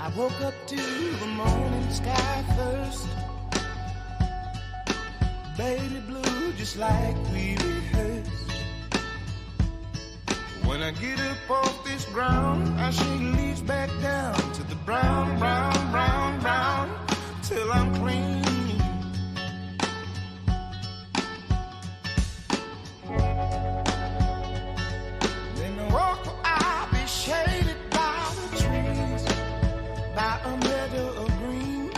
I woke up to the morning sky first. Baby blue, just like we rehearsed. When I get up off this ground, I shake leaves back down to the brown, brown, brown, brown, till I'm clean. Then I walk, I'll be shaded by the trees, by a meadow of green,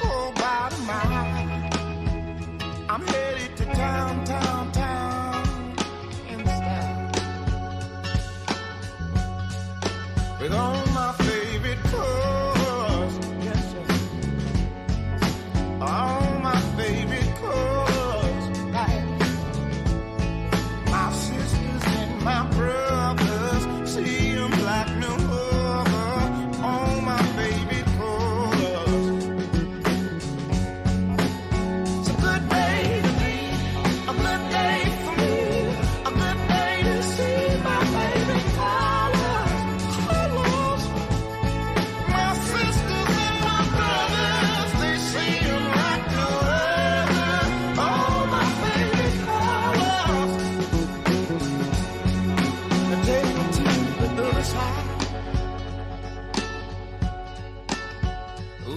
for about a mile. I'm headed to town, town, town, in style, with all my favorite clothes, yes sir, all my favorite clothes, like my sisters and my brothers, see them like no other, all my favorite clothes. It's a good day to be, a good day for me, a good day to see my favorite colors, colors. My sisters and my brothers, they see them like no other, all my favorite colors. Now take me to the other side,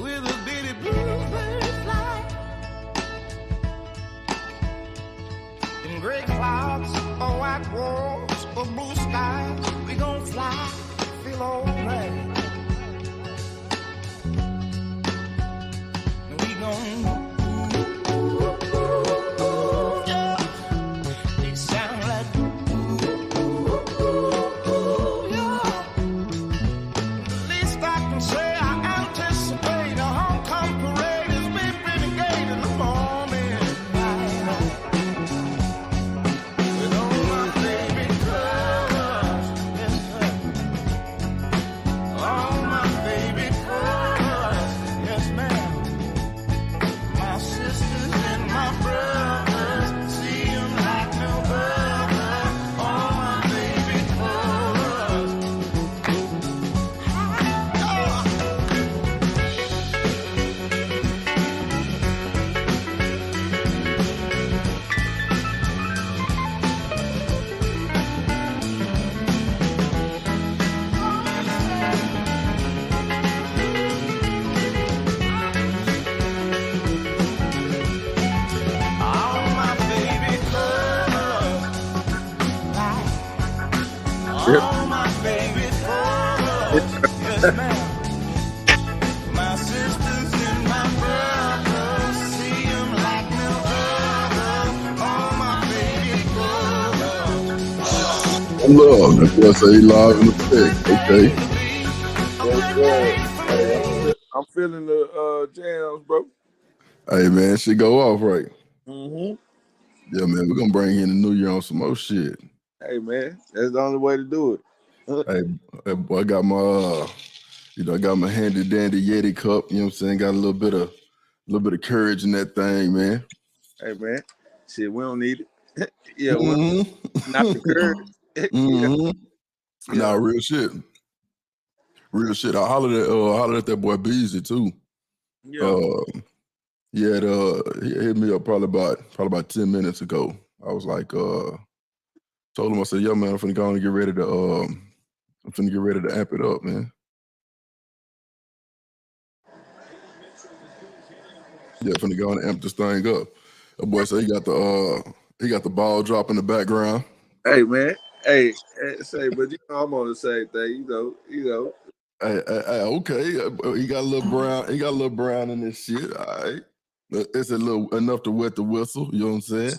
with a bitty bluebird fly, in gray clouds or white walls or blue skies, we gon' fly, feel alright. And we gon' yeah. They sound like yeah. The least I can say, I anticipate a homecoming parade as we renegade in the morning light, with all my favorite colors, yes sir, all my favorite colors, yes ma'am. My sisters and my brothers, see them like no other, all my favorite colors. All my favorite colors, Yep. all my favorite colors, yes ma'am. My sisters and my brothers, see them like no other, all my favorite colors. Love. That's what I say live in effect. Okay. Yes, sir. I'm feeling the jams, bro. Hey man, shit go off right. Mm-hmm. Yeah, man, we're gonna bring in the new year on some more shit. Hey, man, that's the only way to do it. Hey boy, I got my I got my handy dandy Yeti cup, you know what I'm saying? Got a little bit of courage in that thing, man. Hey, man, shit, we don't need it. Yeah, we Mm-hmm. not the courage. Yeah, Mm-hmm. yeah, Nah, real shit. Real shit. I hollered at that boy Beasley too. yeah. Uh he hit me up probably about 10 minutes ago. I was like, told him, I said, yo man, I'm finna go on and get ready to amp it up, man. Yeah, finna go on and amp this thing up. That boy said he got the ball drop in the background. Hey, man. Hey, say, but you know I'm on the same thing. You know. Hey, okay. He got a little brown. He got a little brown in this shit. All right. It's a little enough to wet the whistle. You know what I'm saying?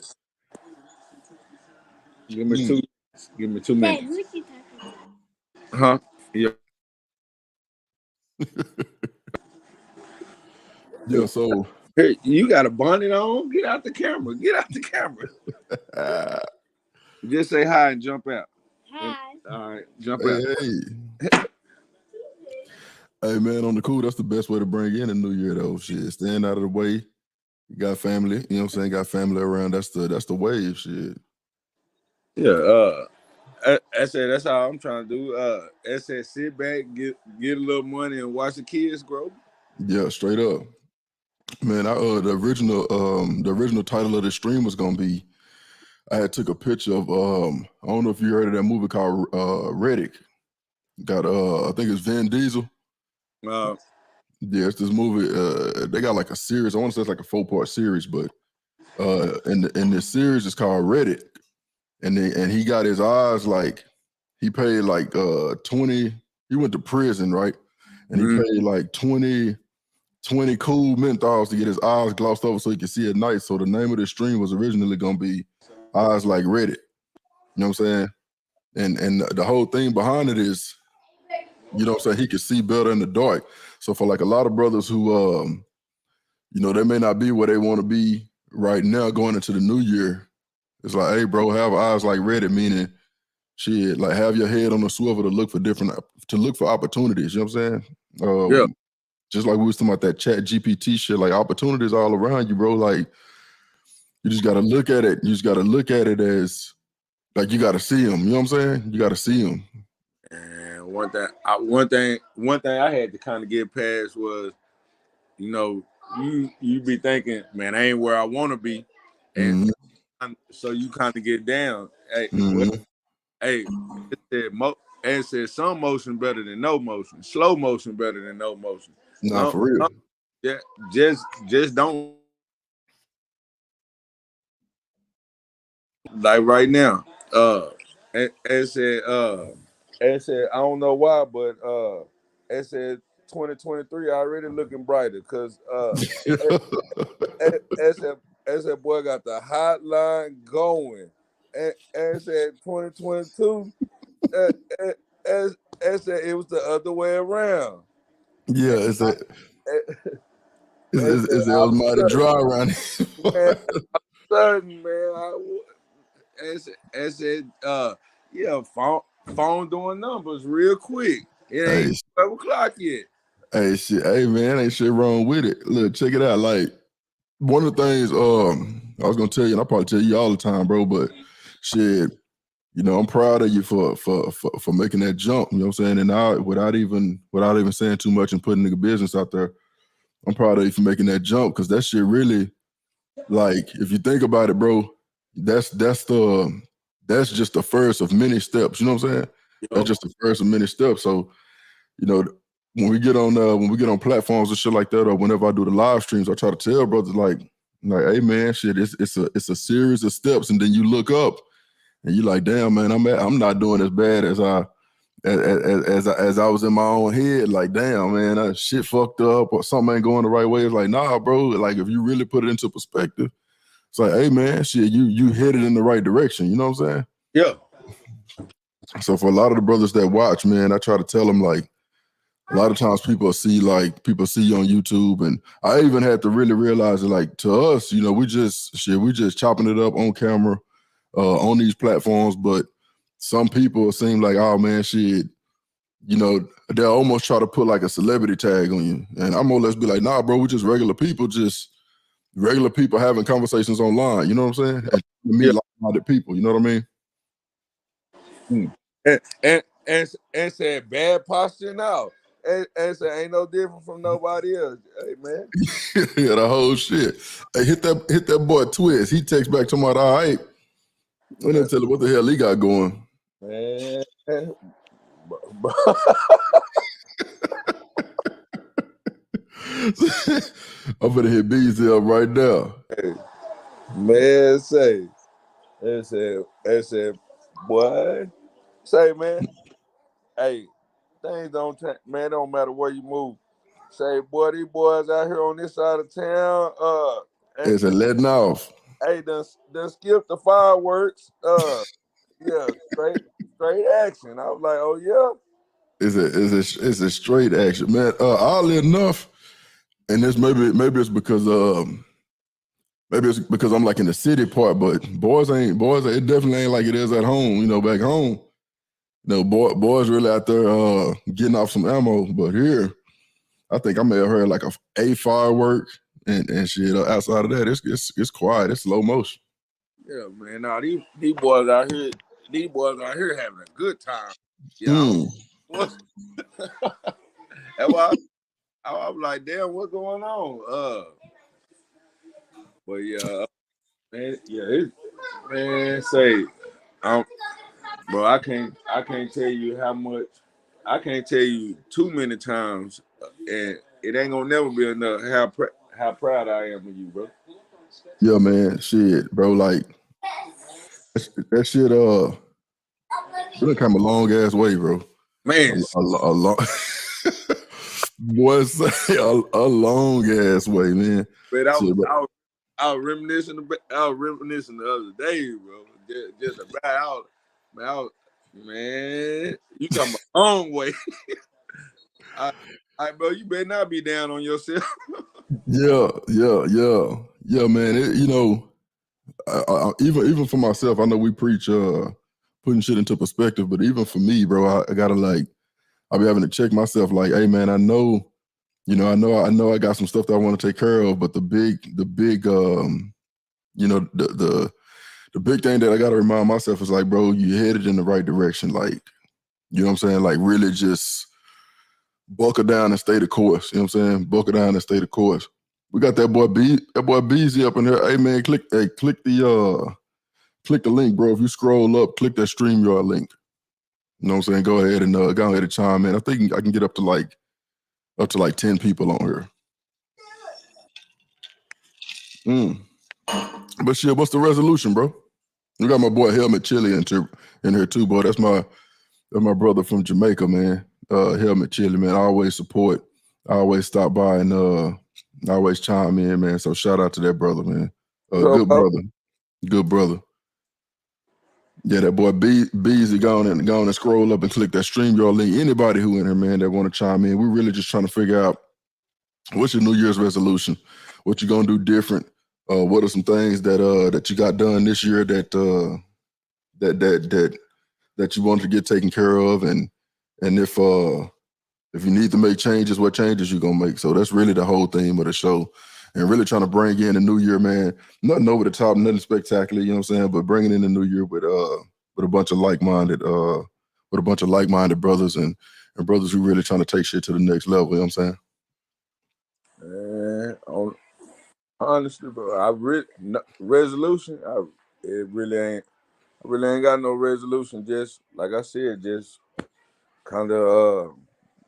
Give me 2 minutes. Give me 2 minutes. Dad, who's he talking about? Huh? Yeah. Yeah. So Hey, you got a bonnet on? Get out the camera. Get out the camera. Just say hi and jump out. Hi. All right, jump out. hey, hey, man, on the cool, that's the best way to bring in a new year though. Shit, staying out of the way. You got family, you know what I'm saying? Got family around. That's the wave, shit. Yeah. I said that's how I'm trying to do. I said sit back, get a little money, and watch the kids grow. Yeah, straight up. Man, the original title of the stream was gonna be. I had took a picture of I don't know if you heard of that movie called Reddick. Got I think it's Vin Diesel. Uh, Yeah, it's this movie. They got like a series. I want to say it's like a 4-part series, but in this series it's called Reddick, and he got his eyes like he paid like 20. He went to prison, right? And he paid like 20 cool menthols to get his eyes glossed over so he could see at night. So the name of the stream was originally gonna be Eyes Like Reddit. You know what I'm saying? And the whole thing behind it is, you know what I'm saying, he could see better in the dark. So for like a lot of brothers who you know, they may not be where they want to be right now going into the new year, it's like, hey bro, have eyes like Reddit, meaning shit, like have your head on a swivel to look for opportunities. You know what I'm saying? Yeah. Just like we was talking about that Chat GPT shit, like opportunities all around you, bro. Like you just gotta look at it. You just gotta look at it as like you gotta see them. You know what I'm saying? You gotta see them. And one thing I had to kind of get past was, you know, you be thinking, man, I ain't where I want to be, and so you kind of get down. Hey, hey, it said some motion better than no motion, slow motion better than no motion. Nah, for real. Yeah, just don't like right now. It said I don't know why, but it said 2023 already looking brighter because it said boy got the hotline going. And it said 2022 it said it was the other way around. Yeah, it's almighty dry around here. Certain man, it said yeah, phone doing numbers real quick. It ain't 12 o'clock yet. Hey shit, hey man, ain't shit wrong with it. Look, check it out. Like one of the things I was gonna tell you, and I probably tell you all the time, bro, but shit, you know, I'm proud of you for making that jump. You know what I'm saying? And without even saying too much and putting nigga business out there, I'm proud of you for making that jump because that shit really, like, if you think about it, bro, that's just the first of many steps. You know what I'm saying? That's just the first of many steps. So, you know, when we get on platforms and shit like that, or whenever I do the live streams, I try to tell brothers like, hey man, shit, it's a series of steps, and then you look up and you're like, damn man, I'm not doing as bad as I was in my own head. Like, damn man, shit fucked up or something ain't going the right way. It's like, nah, bro. Like if you really put it into perspective, it's like, hey man, shit, you headed in the right direction. You know what I'm saying? Yeah. So for a lot of the brothers that watch, man, I try to tell them like, a lot of times people see you on YouTube, and I even had to really realize that, like, to us, you know, we just chopping it up on camera, on these platforms. But some people seem like, oh man, shit, you know, they'll almost try to put like a celebrity tag on you, and I'm more or less be like, nah, bro, we're just regular people having conversations online. You know what I'm saying? And me, like-minded people. You know what I mean? And said bad posture now. And say ain't no different from nobody else. Hey man. Yeah, the whole shit. Hey, hit that boy Twist. He texts back to my all right. And then tell him what the hell he got going. Man. I'm gonna hit Beezy up right now. Hey, man, said, boy, say man, hey, things don't change, man. Don't matter where you move. Say, boy, these boys out here on this side of town, It's letting off. Hey, done skip the fireworks. Yeah, straight action. I was like, oh yeah. It's a straight action, man. Oddly enough, and this maybe it's because I'm like in the city part, but boys, it definitely ain't like it is at home. You know, back home, you know, boys really out there getting off some ammo. But here, I think I may have heard like a firework and shit. Outside of that, it's quiet. It's slow motion. Yeah, man. Now these boys out here, these boys out here having a good time. Yeah. That's why I was like, damn, what's going on? But yeah, man, say, bro, I can't tell you how much. I can't tell you too many times, and it ain't gonna never be enough how proud I am of you, bro. Yeah, man, shit, bro. Like that shit. It come a long ass way, bro. Man, a long. Boy, say a long ass way, man. But I was reminiscing the other day, bro. Just about man, you talking about long way. Bro, you better not be down on yourself. Yeah, man. Even for myself, I know we preach putting shit into perspective, but even for me, bro, I gotta I'll be having to check myself. Like, hey, man, I know I got some stuff that I want to take care of, but the big the big thing that I got to remind myself is like, bro, you headed in the right direction. Like, you know what I'm saying? Like, really just buckle down and stay the course. You know what I'm saying? Buckle down and stay the course. We got that boy Beezy up in here. Hey man, click the link, bro. If you scroll up, click that StreamYard link. You know what I'm saying? Go ahead and chime in. I think I can get up to like 10 people on here. But shit, what's the resolution, bro? We got my boy Helmet Chili in here too, boy. That's my brother from Jamaica, man. Helmet Chili, man. I always support. I always stop by and I always chime in, man. So shout out to that brother, man. Good brother. Yeah, that boy Beezy go on and scroll up and click that StreamYard link. Anybody who in here, man, that want to chime in, we're really just trying to figure out what's your New Year's resolution, what you gonna do different. What are some things that you got done this year that you wanted to get taken care of, and if you need to make changes, what changes you gonna make? So that's really the whole theme of the show, and really trying to bring in the new year, man. Nothing over the top, nothing spectacular, you know what I'm saying? But bringing in the new year with a bunch of like-minded brothers and brothers who really trying to take shit to the next level. You know what I'm saying? Honestly, bro, resolution. It really ain't. I really ain't got no resolution. Just like I said, just kind of.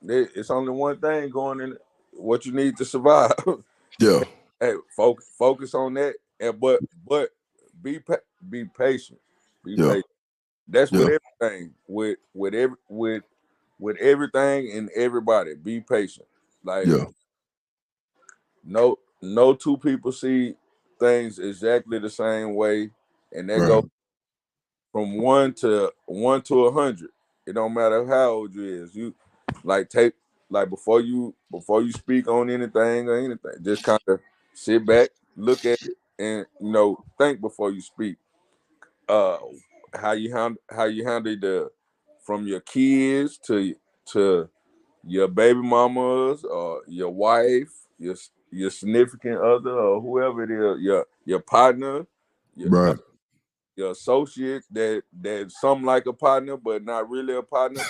It's only one thing going in. What you need to survive. Yeah. Hey, focus on that, but be patient. Be patient. That's with everything. With everything and everybody. Be patient. Like no two people see things exactly the same way, and that goes from 1 to 100. It don't matter how old you is. You take before you speak on anything or anything, just kind of sit back, look at it, and think before you speak. How you handle from your kids to your baby mamas or your wife, your significant other or whoever it is, your partner, your associate that some like a partner but not really a partner.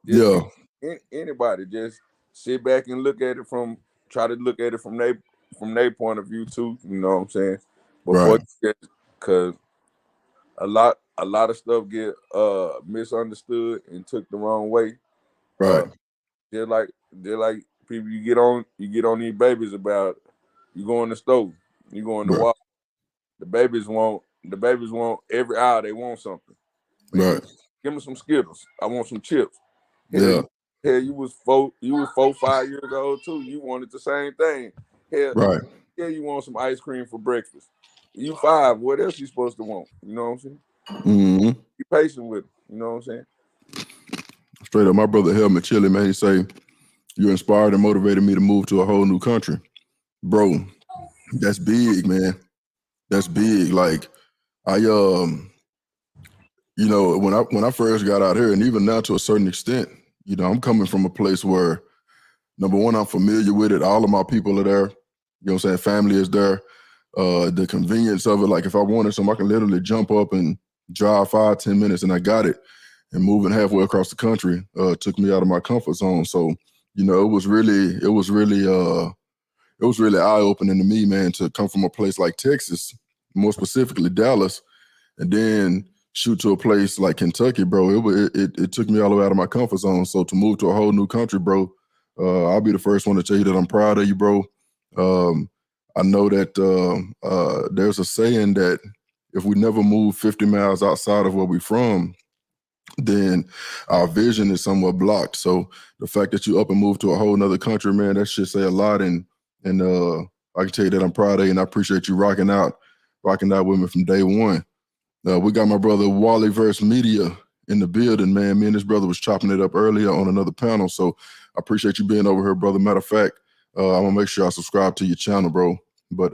But anybody, just sit back and try to look at it from their point of view too. You know what I'm saying? Before because a lot of stuff get misunderstood and took the wrong way. Right. They're like people you get on these babies about you go in the stove, you go in the water. The babies want every hour they want something. Man, give me some Skittles. I want some chips. Hell, you was 4, 5 years old too. You wanted the same thing. Hell, you want some ice cream for breakfast. You 5. What else you supposed to want? You know what I'm saying? Mm-hmm. Be patient with it. You know what I'm saying? Straight up, my brother Helmet Chili, man, he say, you inspired and motivated me to move to a whole new country. Bro, that's big, man. That's big. Like, I when I first got out here, and even now to a certain extent, I'm coming from a place where, number one, I'm familiar with it. All of my people are there. You know what I'm saying? Family is there. The convenience of it, like if I wanted something, I can literally jump up and drive 5-10 minutes, and I got it. And moving halfway across the country took me out of my comfort zone. So, you know, it was really eye-opening to me, man, to come from a place like Texas, more specifically Dallas, and then shoot to a place like Kentucky, bro. It took me all the way out of my comfort zone. So to move to a whole new country, bro, I'll be the first one to tell you that I'm proud of you, bro. I know that there's a saying that if we never move 50 miles outside of where we're from, then our vision is somewhat blocked. So the fact that you up and move to a whole nother country, man, that should say a lot. And I can tell you that I'm proud of you, and I appreciate you rocking out with me from day one. We got my brother Wally Verse Media in the building, man. Me and his brother was chopping it up earlier on another panel. So I appreciate you being over here, brother. Matter of fact, I'm gonna make sure I subscribe to your channel, bro. But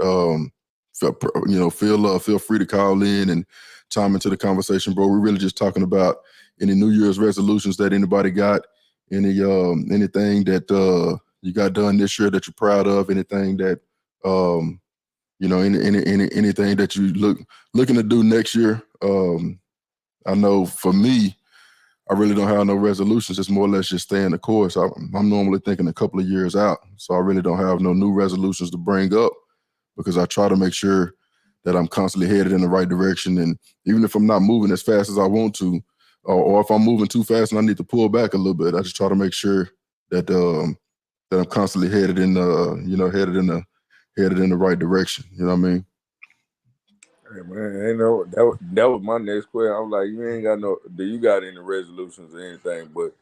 feel free to call in and chime into the conversation, bro. We're really just talking about any New Year's resolutions that anybody got, anything that you got done this year that you're proud of, anything that anything that you looking to do next year. I know for me, I really don't have no resolutions. It's more or less just staying the course. I'm normally thinking a couple of years out, so I really don't have no new resolutions to bring up because I try to make sure that I'm constantly headed in the right direction. And even if I'm not moving as fast as I want to, or if I'm moving too fast and I need to pull back a little bit, I just try to make sure that that I'm constantly headed in the right direction. You know what I mean? Hey man, that was my next question. I was like, you ain't got do you got any resolutions or anything? But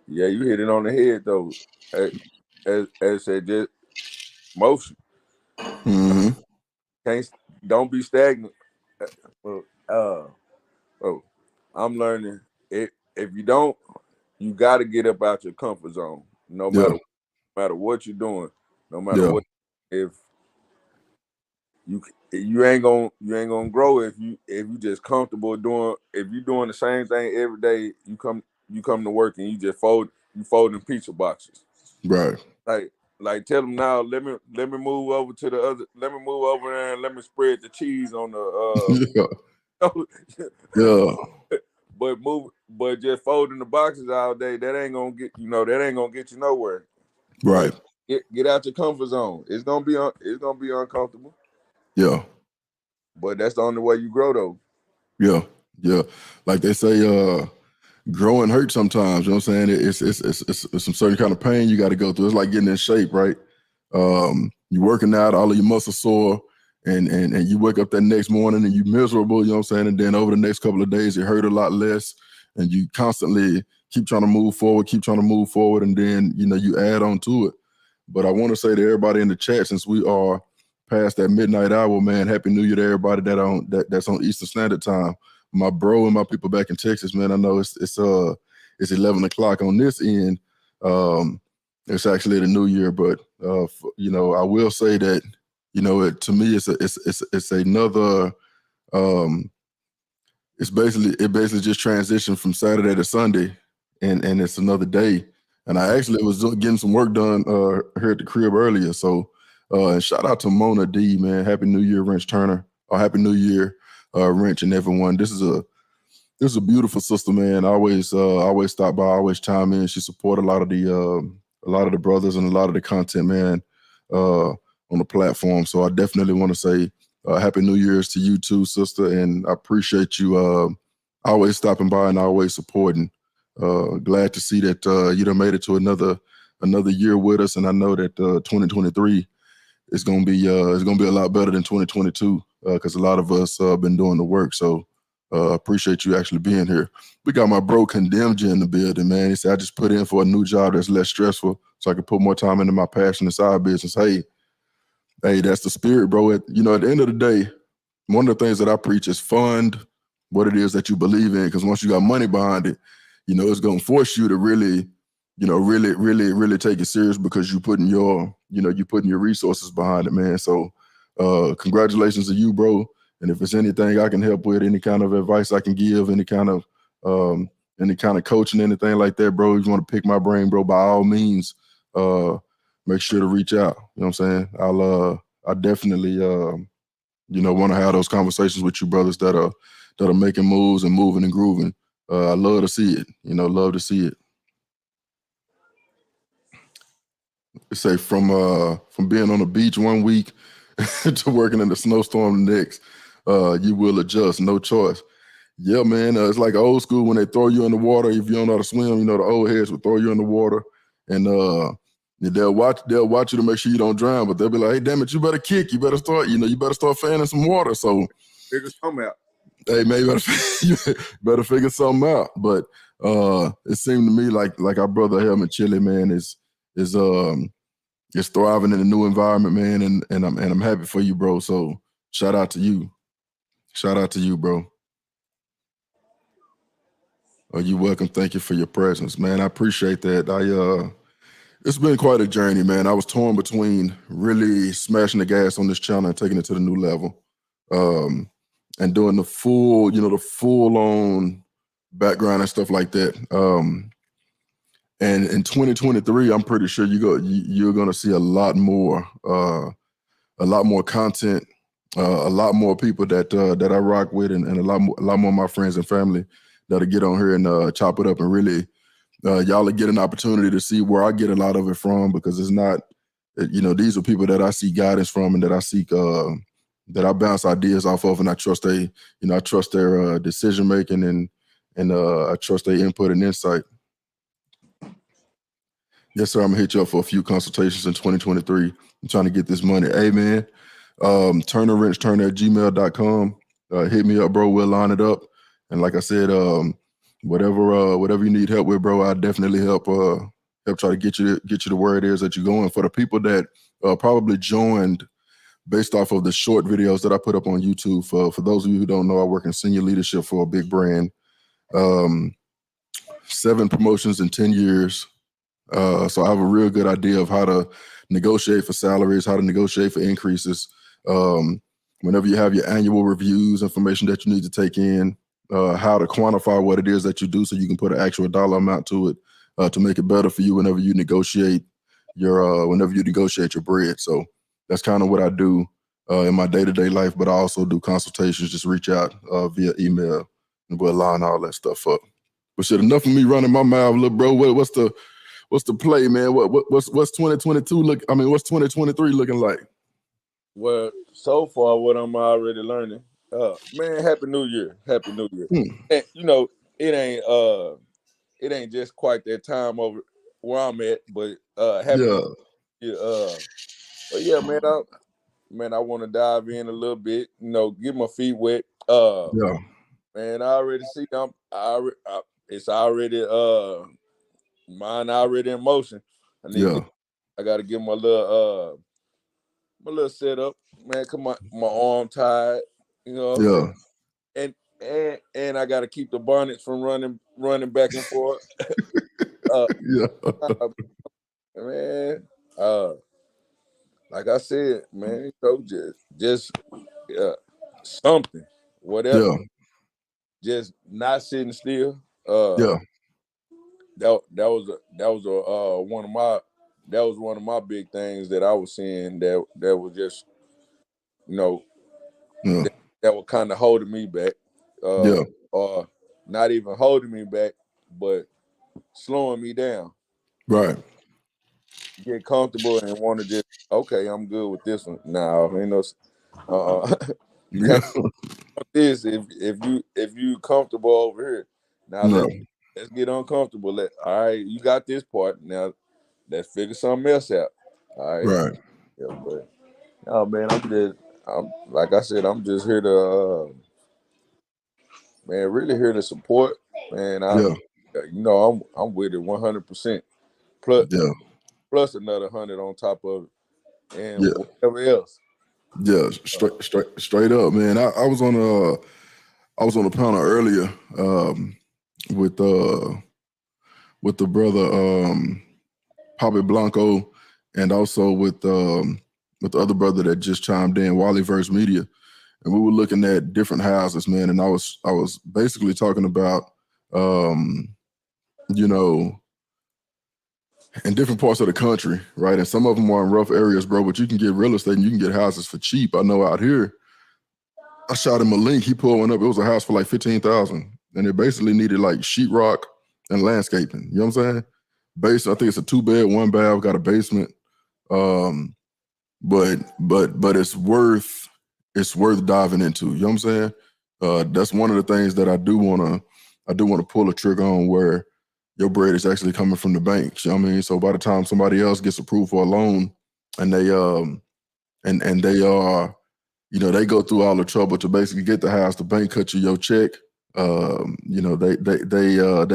yeah, you hit it on the head though. As said, just motion. Mm-hmm. Don't be stagnant. I'm learning if you don't, you got to get up out your comfort zone. No matter what you're doing, no matter what. If you ain't gonna grow if you just comfortable doing. If you're doing the same thing every day, you come to work and you just folding pizza boxes. Right. Like tell them now. Let me move over to the other. Let me move over there and let me spread the cheese on the. Yeah. But just folding the boxes all day, that ain't gonna get you nowhere. Right. Get out your comfort zone. It's gonna be uncomfortable. Yeah. But that's the only way you grow though. Yeah. Yeah. Like they say, growing hurts sometimes. You know what I'm saying? It's some certain kind of pain you got to go through. It's like getting in shape, right? You working out, all of your muscles sore, and you wake up that next morning and you miserable, you know what I'm saying? And then over the next couple of days, it hurt a lot less, and you constantly keep trying to move forward, and then, you add on to it. But I want to say to everybody in the chat, since we are past that midnight hour, man, Happy New Year to everybody that's on Eastern Standard Time. My bro and my people back in Texas, man, I know it's 11 o'clock on this end. It's actually the New Year, but I will say that to me it's another. It basically just transitioned from Saturday to Sunday, and it's another day. And I actually was getting some work done here at the crib earlier. So and shout out to Mona D, man. Happy New Year, Wrench Turner. Happy New Year, Wrench and everyone. This is a beautiful sister, man. I always stop by, always chime in. She support a lot of the brothers and a lot of the content, man, on the platform. So I definitely want to say Happy New Year's to you too, sister. And I appreciate you always stopping by and always supporting. Glad to see that you done made it to another year with us. And I know that 2023 is gonna be a lot better than 2022 because a lot of us been doing the work. So appreciate you actually being here. We got my bro Condemned in the building, man. He said, I just put in for a new job that's less stressful so I can put more time into my passion and side business. Hey, that's the spirit, bro. At the end of the day, one of the things that I preach is fund what it is that you believe in, because once you got money behind it, it's going to force you to really take it serious because you putting your resources behind it, man. So congratulations to you, bro. And if there's anything I can help with, any kind of advice I can give, any kind of coaching, anything like that, bro, if you want to pick my brain, bro, by all means, make sure to reach out. You know what I'm saying? I'll definitely want to have those conversations with you brothers that are making moves and moving and grooving. I love to see it. Love to see it. They say from being on the beach one week to working in the snowstorm the next, you will adjust, no choice. Yeah, man. It's like old school when they throw you in the water. If you don't know how to swim, the old heads would throw you in the water, and they'll watch you to make sure you don't drown. But they'll be like, "Hey, damn it, you better kick. You better start. You better start fanning some water." So figure something out. Hey, man, you better figure something out. But it seemed to me like our brother Helmet Chili, man, is thriving in a new environment, man, and I'm happy for you, bro. So shout out to you. Shout out to you, bro. Oh, you're welcome. Thank you for your presence, man. I appreciate that. It's been quite a journey, man. I was torn between really smashing the gas on this channel and taking it to the new level, and doing the full on background and stuff like that. And in 2023, I'm pretty sure you're gonna see a lot more content, a lot more people that I rock with, and a lot more of my friends and family that'll get on here and chop it up, and really y'all will get an opportunity to see where I get a lot of it from, because it's not, these are people that I seek guidance from and that I seek that I bounce ideas off of, and I trust their decision making, and I trust their input and insight. Yes, sir. I'm gonna hit you up for a few consultations in 2023. I'm trying to get this money. Hey, man, turnerwrenchturner@gmail.com. Hit me up, bro. We'll line it up. And like I said, whatever you need help with, bro, I definitely help try to get you to where it is that you're going. For the people that probably joined based off of the short videos that I put up on YouTube, for those of you who don't know, I work in senior leadership for a big brand. 7 promotions in 10 years. So I have a real good idea of how to negotiate for salaries, how to negotiate for increases. Whenever you have your annual reviews, information that you need to take in, how to quantify what it is that you do so you can put an actual dollar amount to it, to make it better for you whenever you negotiate your bread. So that's kind of what I do in my day-to-day life, but I also do consultations. Just reach out via email, and we'll line all that stuff up. But shit, enough of me running my mouth, little bro. What's the play, man? What's 2022 look? I mean, what's 2023 looking like? Well, so far, what I'm already learning, man, Happy New Year. Happy New Year. And, it ain't just quite that time over where I'm at, but Happy New Year. But yeah, man, I want to dive in a little bit, get my feet wet. Man, I already see it's already mine already in motion. I got to get my little setup, man. Come on, my arm tied, and I got to keep the bonnets from running back and forth. Man, like I said, man, just something, whatever. Just not sitting still. That was one of my big things that I was seeing that was just that was kind of holding me back, or not even holding me back, but slowing me down. Right. Get comfortable and want to just, okay, I'm good with this one. No, ain't no. This if you comfortable over here, now let's get uncomfortable. All right, you got this part. Now let's figure something else out. All right. Right. Yeah, but man, I'm like I said, I'm just here to man, really here to support. Man, I'm with it 100%. Plus another 100 on top of it, and whatever else. Yeah, straight up, man. I was on a panel earlier with the brother Papi Blanco, and also with the other brother that just chimed in, Wallyverse Media, and we were looking at different houses, man. And I was basically talking about in different parts of the country, right? And some of them are in rough areas, bro, but you can get real estate and you can get houses for cheap. I know out here, I shot him a link. He pulled one up. It was a house for like $15,000, and it basically needed like sheetrock and landscaping. You know what I'm saying? I think it's a 2-bed, 1-bath, got a basement. But it's worth diving into. You know what I'm saying? That's one of the things that I do want to pull a trigger on, where your bread is actually coming from the bank. You know what I mean? So by the time somebody else gets approved for a loan, and they and they are, they go through all the trouble to basically get the house, the bank cut you your check. They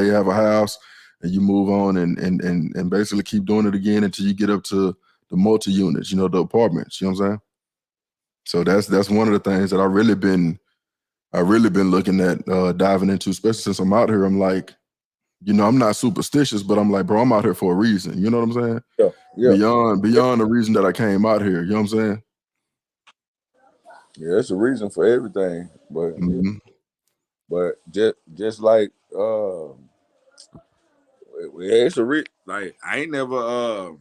have a house, and you move on and basically keep doing it again until you get up to the multi-units, the apartments. You know what I'm saying? So that's one of the things that I really been looking at diving into, especially since I'm out here. I'm like, I'm not superstitious, but I'm like, bro, I'm out here for a reason. You know what I'm saying? Yeah. Beyond the reason that I came out here. You know what I'm saying? Yeah, it's a reason for everything. But but just like it's a like I ain't never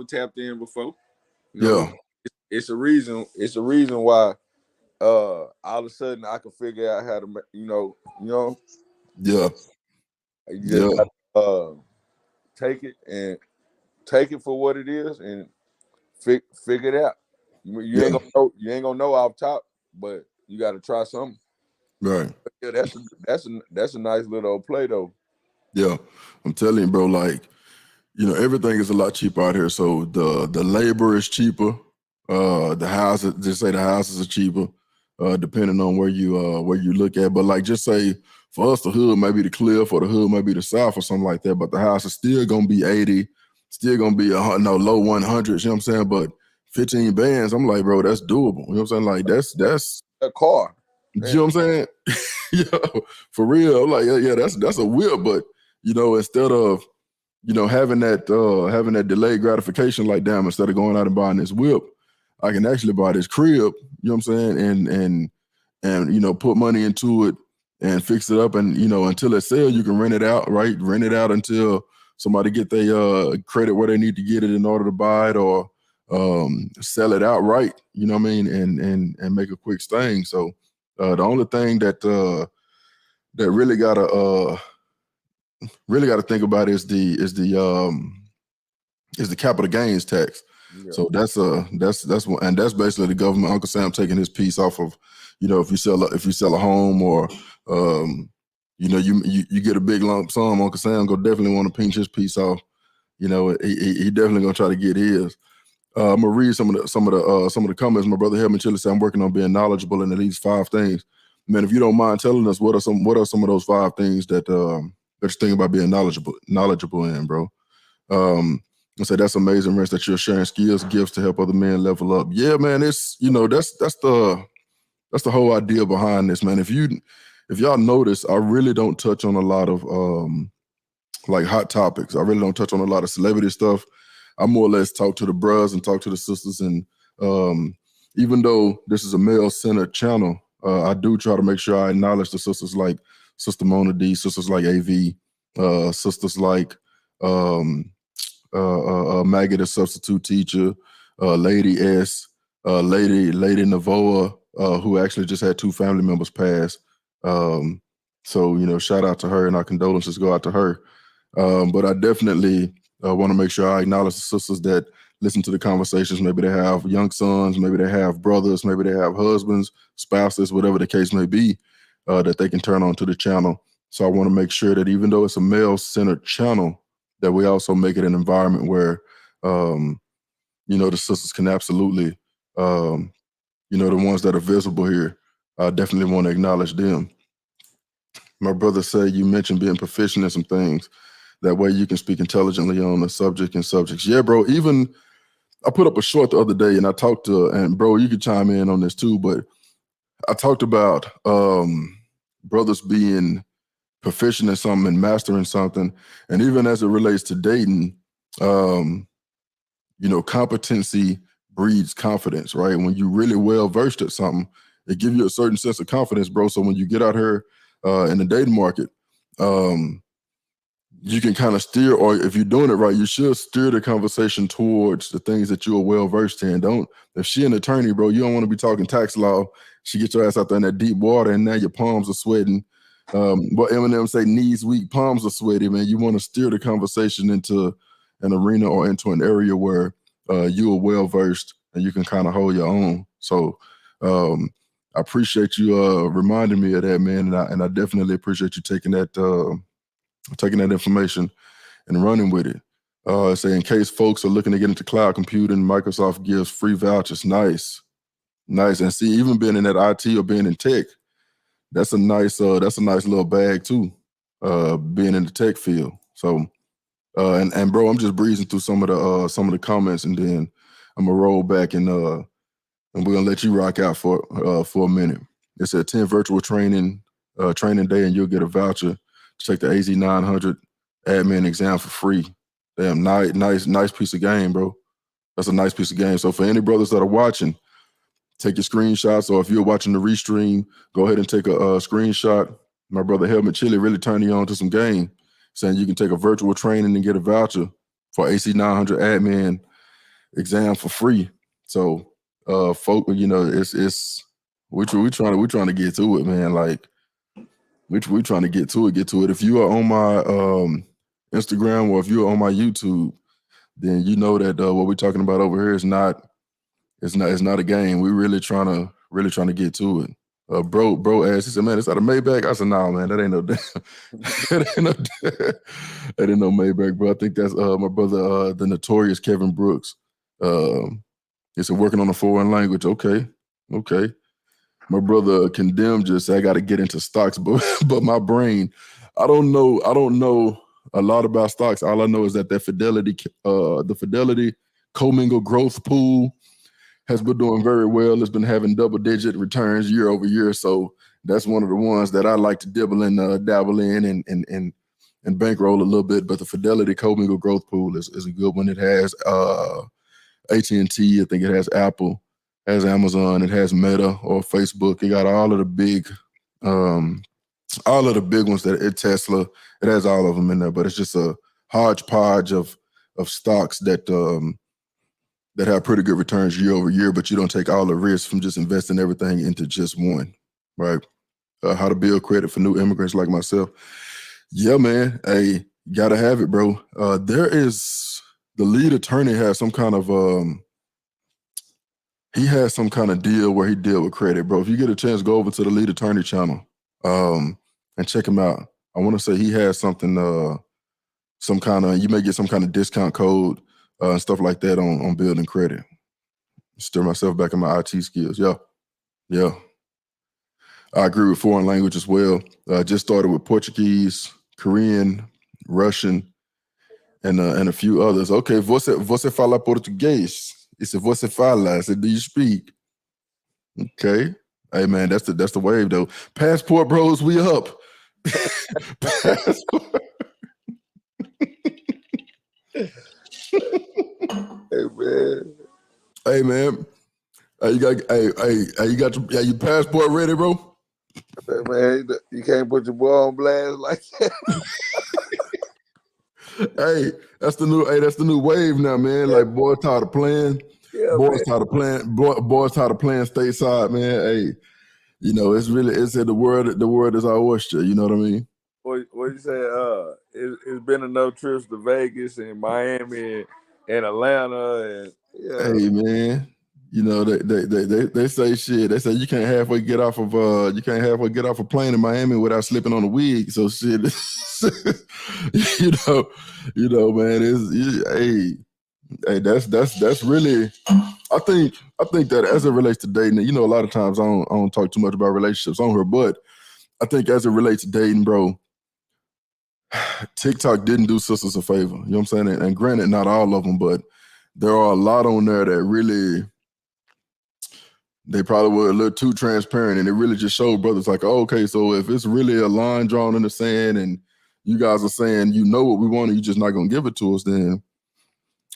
tapped in before. It's a reason. It's a reason why all of a sudden I can figure out how to you just gotta, take it for what it is and figure it out. You ain't gonna know off top, but you got to try something. Right. Yeah, that's a nice little play though. Yeah, I'm telling you, bro. Like, everything is a lot cheaper out here. So the labor is cheaper. The houses, just say the houses are cheaper, depending on where you look at. But like, just say for us, the hood might be the Cliff, or the hood might be the South, or something like that. But the house is still gonna be 80, still gonna be low 100s. You know what I'm saying? But 15 bands, I'm like, bro, that's doable. You know what I'm saying? Like, that's a car. Man. You know what I'm saying? Yo, for real. I'm like, yeah, that's a whip. But instead of having that delayed gratification, like, damn, instead of going out and buying this whip, I can actually buy this crib. You know what I'm saying? And put money into it and fix it up, and until it sells, you can rent it out, right? Rent it out until somebody get their credit where they need to get it in order to buy it, or sell it outright. You know what I mean? And make a quick sting. So the only thing that really gotta think about is the capital gains tax. Yeah. So that's one, and that's basically the government, Uncle Sam, taking his piece off of, if you sell a home, or you get a big lump sum, Uncle Sam go definitely want to pinch his piece off. He definitely gonna try to get his. I'm gonna read some of the comments. My brother Helman Chili said, I'm working on being knowledgeable in at least 5 things. Man, if you don't mind telling us, what are some of those 5 things that you're thinking about being knowledgeable in, bro? I said, that's amazing, Rance, that you're sharing skills, gifts to help other men level up. Yeah, man, it's that's the whole idea behind this, man. If y'all notice, I really don't touch on a lot of like hot topics. I really don't touch on a lot of celebrity stuff. I more or less talk to the bros and talk to the sisters, and even though this is a male-centered channel, I do try to make sure I acknowledge the sisters like Sister Mona D, sisters like AV, sisters like Maggie, the substitute teacher, Lady S, Lady Navoa, who actually just had 2 family members pass. So shout out to her, and our condolences go out to her. But I definitely want to make sure I acknowledge the sisters that listen to the conversations. Maybe they have young sons, maybe they have brothers, maybe they have husbands, spouses, whatever the case may be, that they can turn on to the channel. So I want to make sure that even though it's a male-centered channel, that we also make it an environment where, the sisters can absolutely, the ones that are visible here, I definitely want to acknowledge them. My brother said, you mentioned being proficient in some things. That way you can speak intelligently on the subject and subjects. Yeah, bro, even I put up a short the other day, and I talked to, and bro, you could chime in on this too, but I talked about brothers being proficient in something and mastering something. And even as it relates to dating, competency breeds confidence, right? When you're really well versed at something, it gives you a certain sense of confidence, bro. So when you get out here in the dating market, you can kind of steer, or if you're doing it right, you should steer the conversation towards the things that you are well versed in. Don't, if she an attorney, bro, you don't want to be talking tax law. She get your ass out there in that deep water, and now your palms are sweating. What Eminem say, knees weak, palms are sweaty, man. You want to steer the conversation into an arena or into an area where you are well versed and you can kind of hold your own. So I appreciate you reminding me of that, man, and I definitely appreciate you taking that information and running with it. Say in case folks are looking to get into cloud computing, Microsoft gives free vouchers. Nice. And see, even being in that IT or being in tech, that's a nice little bag too. Being in the tech field. So, and bro, I'm just breezing through some of the comments, and then I'm gonna roll back and we're gonna let you rock out for a minute. It said 10 virtual training day, and you'll get a voucher to take the AZ900 admin exam for free. Damn, nice piece of game, bro. That's a nice piece of game. So for any brothers that are watching, take your screenshots, or if you're watching the restream, go ahead and take a screenshot. My brother Helmet Chili really turning you on to some game, saying you can take a virtual training and get a voucher for AC900 admin exam for free. So, folk, you know, it's we're trying to get to it, man. Like, we're trying to get to it. If you are on my Instagram, or if you're on my YouTube, then you know that what we're talking about over here is not a game. We're really trying to get to it. Bro asked, he said, man, it's out of Maybach. I said, nah, man, that ain't no that ain't no Maybach, bro. I think that's my brother, the notorious Kevin Brooks. He said, working on a foreign language. Okay. My brother Condemned just said, I got to get into stocks, but my brain, I don't know a lot about stocks. All I know is that the Fidelity commingled growth pool has been doing very well. It's been having double-digit returns year over year. So that's one of the ones that I like to dabble in and bankroll a little bit. But the Fidelity commingled growth pool is a good one. It has AT&T. I think it has Apple, has Amazon. It has Meta or Facebook. It got all of the big ones. Tesla. It has all of them in there. But it's just a hodgepodge of stocks that have pretty good returns year over year, but you don't take all the risk from just investing everything into just one, right? How to build credit for new immigrants like myself. Yeah, man. Hey, gotta have it, bro. The lead attorney has some kind of deal where he deal with credit, bro. If you get a chance, go over to the lead attorney channel and check him out. I want to say he has something, you may get some kind of discount code and stuff like that on building credit. Stir myself back in my IT skills. Yeah. I agree with foreign language as well. Just started with Portuguese, Korean, Russian, and a few others. Okay, você fala português? He said, você fala? I said, do you speak? Okay. Hey, man, that's the wave, though. Passport bros, we up. Passport. Hey man, you got your passport ready, bro? Man, you can't put your boy on blast like that. Hey, that's the new wave now, man. Like, boys tired of playing. Yeah, boys tired of playing. Boys tired of playing stateside, man. Hey, you know, it's the world is our oyster. You know what I mean? What you say? It's been enough trips to Vegas and Miami and Atlanta and Hey man, you know they say shit. They say you can't halfway get off of a plane in Miami without slipping on a wig. So shit, you know, man. Hey, that's really. I think that as it relates to dating, you know, a lot of times I don't talk too much about relationships on here, but I think as it relates to dating, bro, TikTok didn't do sisters a favor. You know what I'm saying? And granted, not all of them, but there are a lot on there that really, they probably were a little too transparent, and it really just showed brothers like, oh, okay, so if it's really a line drawn in the sand and you guys are saying you know what we want and you're just not going to give it to us, then,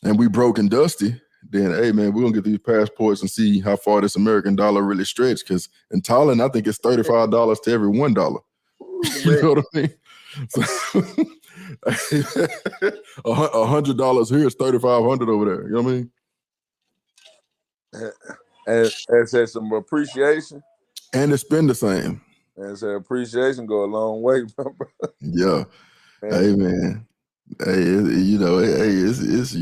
and we broke and dusty, then, hey, man, we're going to get these passports and see how far this American dollar really stretch, because in Thailand, I think it's $35 to every $1. You know what I mean? $100 here is $3,500 over there. You know what I mean? And said some appreciation. And they spend the same. And said appreciation go a long way, bro. Yeah. Man. Hey, man. Hey, it's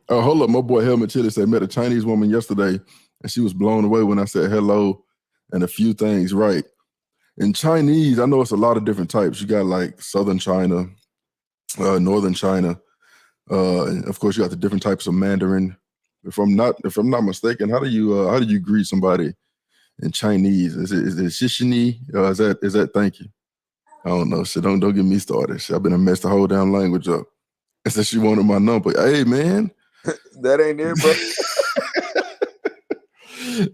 hold up. My boy Helmet Chili said, met a Chinese woman yesterday, and she was blown away when I said hello and a few things right. In Chinese, I know it's a lot of different types. You got like Southern China, Northern China. And of course, you got the different types of Mandarin. If I'm not mistaken, how do you greet somebody in Chinese? Is it shishini? Is that thank you? I don't know. Shit, don't get me started. Shit, I've been a mess the whole damn language up. And said she wanted my number. Hey, man. That ain't it, bro.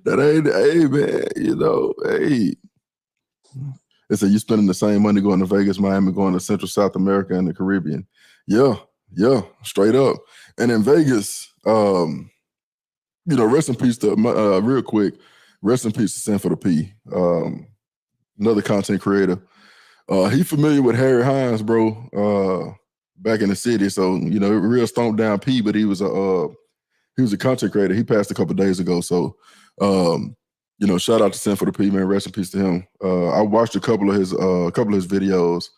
That ain't, hey, man, hey. They said you spending the same money going to Vegas, Miami, going to Central South America and the Caribbean. Yeah, straight up. And in Vegas, rest in peace to, real quick, rest in peace to Sanford P. Another content creator. He familiar with Harry Hines, bro, back in the city. So, real stomped down P, but he was a content creator. He passed a couple days ago. So, shout out to Sanford P, man. Rest in peace to him. I watched a couple of his videos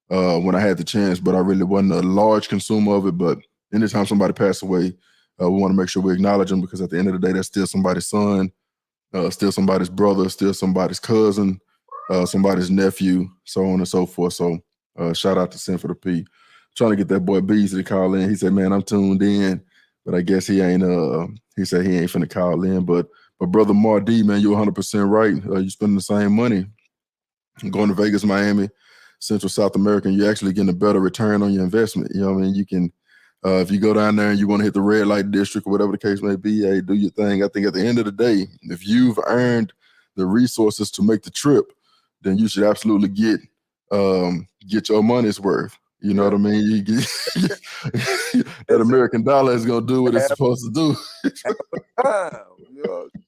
when I had the chance, but I really wasn't a large consumer of it. But anytime somebody passed away, we want to make sure we acknowledge them, because at the end of the day, that's still somebody's son, still somebody's brother, still somebody's cousin, somebody's nephew, so on and so forth. So shout out to Sanford P. Trying to get that boy Beasley to call in. He said, man, I'm tuned in, but I guess he ain't, he said he ain't finna call in. But brother Mar D, man, you're 100% right. You spending the same money going to Vegas, Miami, Central South America, and you're actually getting a better return on your investment. You know what I mean? You can, if you go down there and you want to hit the red light district or whatever the case may be, hey, do your thing. I think at the end of the day, if you've earned the resources to make the trip, then you should absolutely get your money's worth. You know what I mean? You get that American dollar is gonna do what it's supposed to do.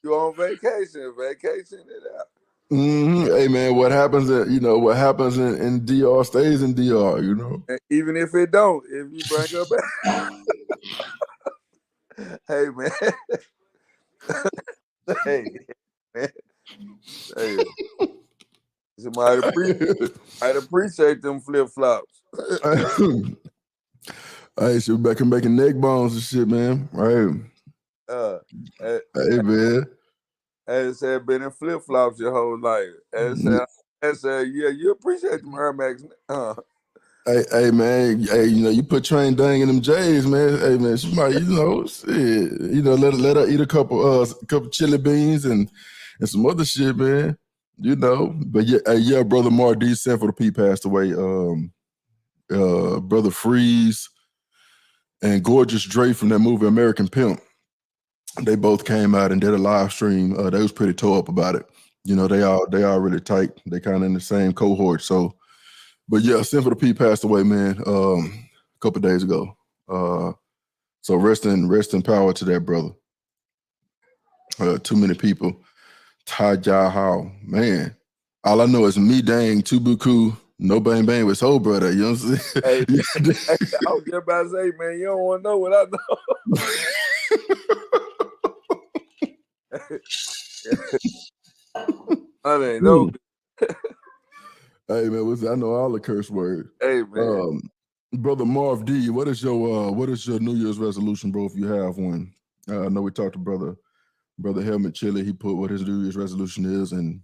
You're on vacation it out. Hey man, what happens in DR stays in DR. And even if it don't, if you bring up hey man. Hey man. Hey. I'd appreciate them flip-flops. Hey, she back and making neck bones and shit, man. Right. Hey man. I said, been in flip-flops your whole life. I said, yeah, you appreciate them Air Max. Hey man, hey, you put Train Dang in them J's, man. Hey man, she might, shit, let her eat a couple chili beans and some other shit, man. But yeah, brother Mar D, Sanford P passed away. Brother Freeze and Gorgeous Dre from that movie American Pimp, they both came out and did a live stream. They was pretty tore up about it. They all really tight. They kind of in the same cohort. So, but yeah, Sanford P passed away, man, a couple of days ago. So rest in power to that brother. Too many people. Tai Ja Hao, man. All I know is me dang Tubuku, no bang bang with soul brother. You know what I'm saying? Hey, I was just about to say, man, you don't want to know what I know. I ain't know. Hey man, I know all the curse words. Hey man, brother Marv D, what is your New Year's resolution, bro? If you have one, I know we talked to brother Helmet Chili. He put what his New Year's resolution is, and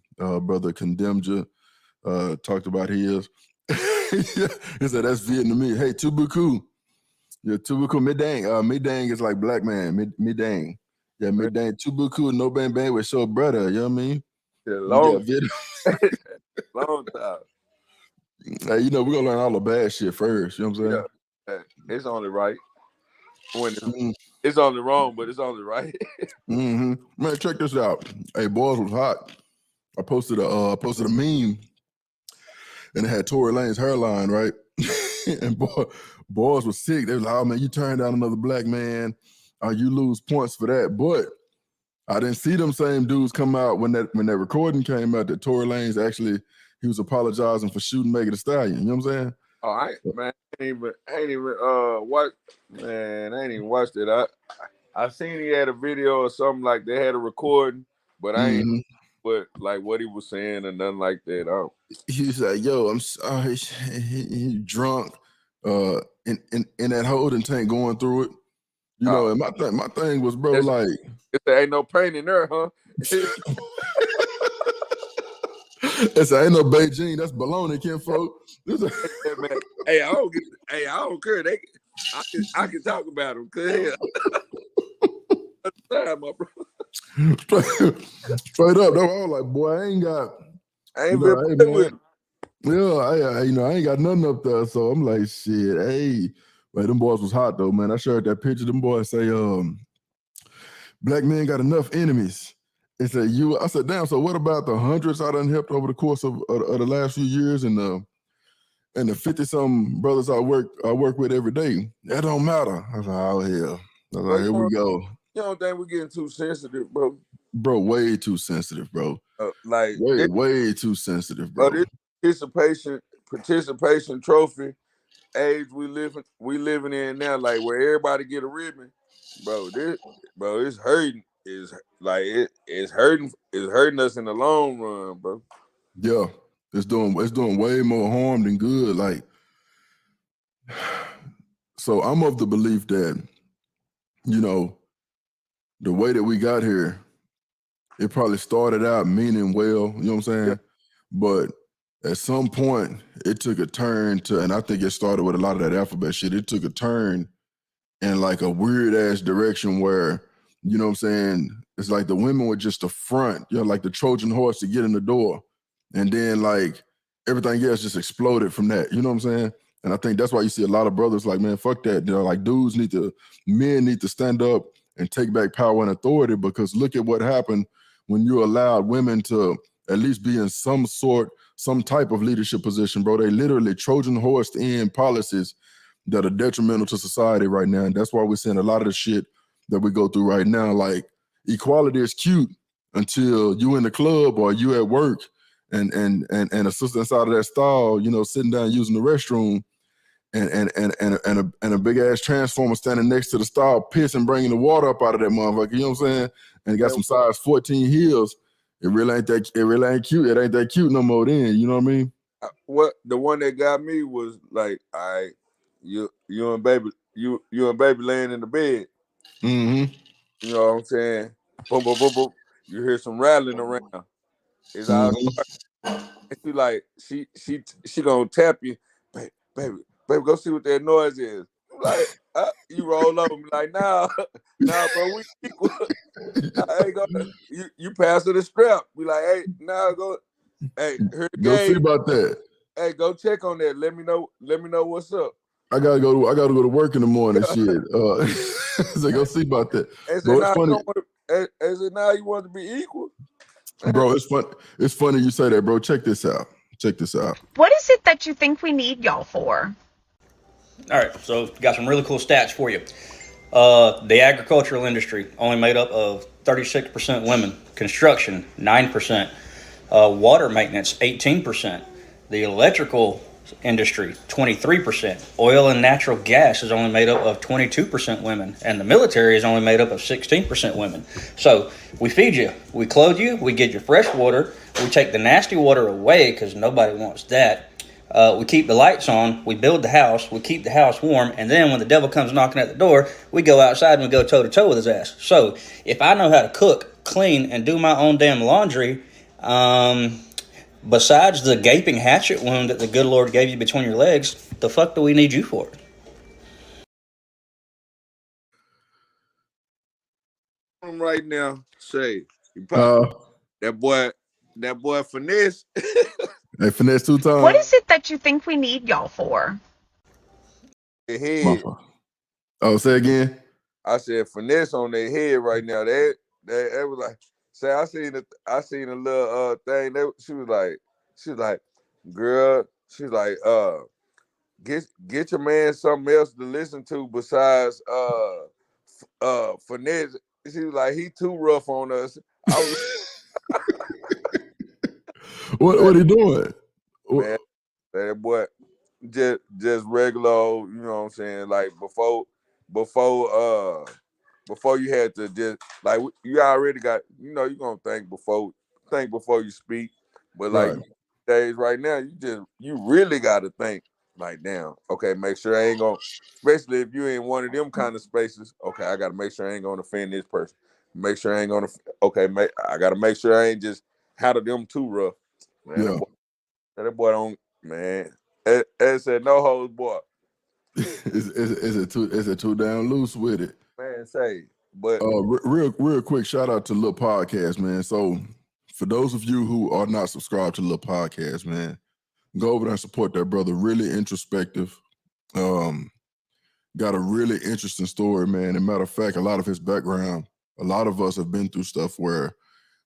brother Condemja talked about his. He said that's Vietnamese. Hey, Tubuku. Yeah, Tubuku Midang. Midang is like black man. Midang. Yeah, Midang. Tubuku no bang bang with show brother. You know what I mean? Yeah, long time. Hey, we're gonna learn all the bad shit first. You know what I'm saying? Yeah. It's only right. It's only wrong, but it's only right. Man, check this out. Hey, boys was hot. I posted a meme, and it had Tory Lane's hairline, right? And boys was sick. They was like, "Oh man, you turned down another black man. You lose points for that." But I didn't see them same dudes come out when that recording came out that Tory Lanez actually he was apologizing for shooting Megan Thee Stallion. You know what I'm saying? Oh, man, I ain't even watch, man, I ain't even watched it. I seen he had a video or something like they had a recording, but I ain't Mhm. what he was saying or nothing like that. Oh, He was like, "Yo, I'm sorry." He drunk, in that holding tank going through it. You know, oh, and my thing was, bro, it's, like, there ain't no pain in there, huh? it's ain't no Beijing, that's baloney, kinfolk. Yeah, man. Hey, I don't care. I can talk about them. Cause hell, time, my bro. Straight up, I was like, boy, I ain't got, I you ain't know, been hey playing with man, yeah, I ain't got nothing up there, so I'm like, shit, hey, but them boys was hot though, man. I shared that picture. Them boys say, black men got enough enemies. It said I said, damn. So what about the hundreds I done helped over the course of the last few years, and the 50-some brothers I work with every day? That don't matter. I was like, oh hell. I was bro. like, here we go, You don't think we're getting too sensitive, bro? bro. Way too sensitive, bro. Like Way too sensitive, bro. this participation trophy age we living in now, like where everybody get a ribbon, bro. It's hurting. It's hurting us in the long run, bro. Yeah, it's doing way more harm than good. Like, so I'm of the belief that, you know, the way that we got here, it probably started out meaning well, you know what I'm saying? Yeah. But at some point, it took a turn to, and I think it started with a lot of that alphabet shit. It took a turn in like a weird ass direction where, you know what I'm saying? It's like the women were just the front, you know, like the Trojan horse to get in the door. And then like everything else just exploded from that. You know what I'm saying? And I think that's why you see a lot of brothers like, man, fuck that. You know, like men need to stand up and take back power and authority, because look at what happened when you allowed women to at least be in some type of leadership position, bro. They literally Trojan horsed in policies that are detrimental to society right now. And that's why we're seeing a lot of the shit that we go through right now. Like, equality is cute until you in the club or you at work and a sister inside of that stall, you know, sitting down using the restroom, and a big ass transformer standing next to the stall, pissing, bringing the water up out of that motherfucker. You know what I'm saying? And it got some size 14 heels. It really ain't cute. It ain't that cute no more. Then, you know what I mean? What the one that got me was like, all right, you and baby laying in the bed. Mm-hmm. You know what I'm saying? Boom, boom, boom, boom. You hear some rattling around. It's all Mm-hmm. and she like she gonna tap you, baby, go see what that noise is. Like you roll over and be like, nah, bro, we equal. I ain't gonna you pass her the strap. Be like, hey, go, hey, here the Go see game. about that. Hey, go check on that. Let me know what's up. I gotta go to work in the morning. Shit. So go see about that. And say Bro, it's now funny. now you want to be equal. Bro, it's fun. It's funny you say that, bro. Check this out. What is it that you think we need y'all for? All right, so got some really cool stats for you. The agricultural industry only made up of 36% women. Construction, 9%. Water maintenance, 18%. The electrical industry, 23%. Oil and natural gas is only made up of 22% women. And the military is only made up of 16% women. So we feed you, we clothe you, we get you fresh water, we take the nasty water away because nobody wants that. We keep the lights on, we build the house, we keep the house warm, and then when the devil comes knocking at the door, we go outside and we go toe-to-toe with his ass. So if I know how to cook, clean, and do my own damn laundry, besides the gaping hatchet wound that the good Lord gave you between your legs, the fuck do we need you for? Right now, say Uh, that boy finesse. Hey, finesse 2 times. What is it that you think we need y'all for? Their head. Oh, say again. I said finesse on their head right now. That was like, say I seen a little thing. She was like, girl, she's like, get your man something else to listen to besides finesse. She was like, he too rough on us. I was What are you doing? man, that boy just regular old, you know what I'm saying? Like before you had to just like you already got, you know, you're gonna think before you speak. But like Right. days right now, you really gotta think like, damn, okay, make sure I ain't gonna, especially if you in one of them kind of spaces, okay, I gotta make sure I ain't gonna offend this person. Make sure I ain't gonna I gotta make sure I ain't just handle them too rough. Man, Yeah. that boy don't, man. It said no holds boy. Is it too down loose with it? Man, say, but Real quick, shout out to Lil Podcast, man. So for those of you who are not subscribed to Lil Podcast, man, go over there and support that brother. Really introspective. Got a really interesting story, man. As a matter of fact, a lot of his background, a lot of us have been through stuff where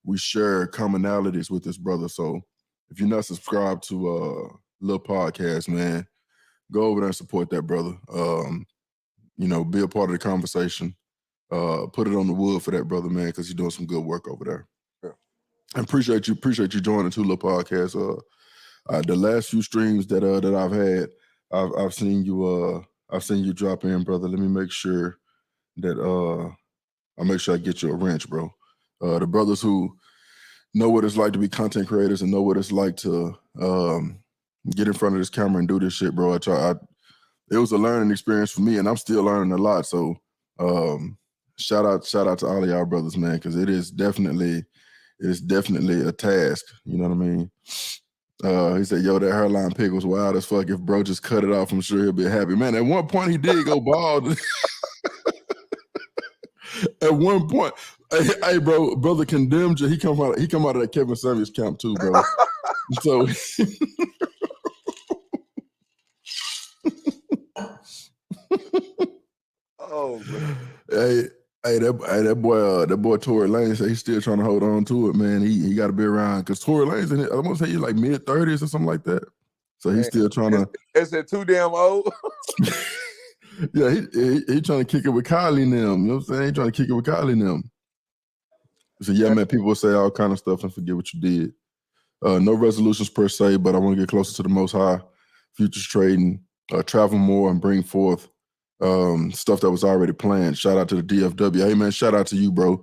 we share commonalities with this brother. So if you're not subscribed to Lil Podcast, man, go over there and support that brother. You know, be a part of the conversation. Put it on the wood for that brother, man, because he's doing some good work over there. Yeah. I appreciate you joining too, Lil Podcast. The last few streams that I've had, I've seen you drop in, brother. Let me make sure that I get you a wrench, bro. The brothers who know what it's like to be content creators and know what it's like to get in front of this camera and do this shit, bro. It was a learning experience for me, and I'm still learning a lot. So shout out to all of y'all brothers, man, because it is definitely a task. You know what I mean? He said, yo, that hairline pick was wild as fuck. If bro just cut it off, I'm sure he'll be happy. Man, at one point he did go bald. At one point, hey, bro, brother condemned you. He come out of that Kevin Samuels camp too, bro. So oh, man. Hey, that boy Tory Lanez said he's still trying to hold on to it, man. He got to be around because Tory Lanez, I want to say he's like mid-30s or something like that. So he's still trying to. Is it too damn old? Yeah, he trying to kick it with Kylie and them. You know what I'm saying? He trying to kick it with Kylie and them. So yeah, man, people say all kind of stuff and forget what you did. No resolutions per se, but I want to get closer to the Most High. Futures trading, travel more, and bring forth stuff that was already planned. Shout out to the DFW. Hey man, shout out to you, bro.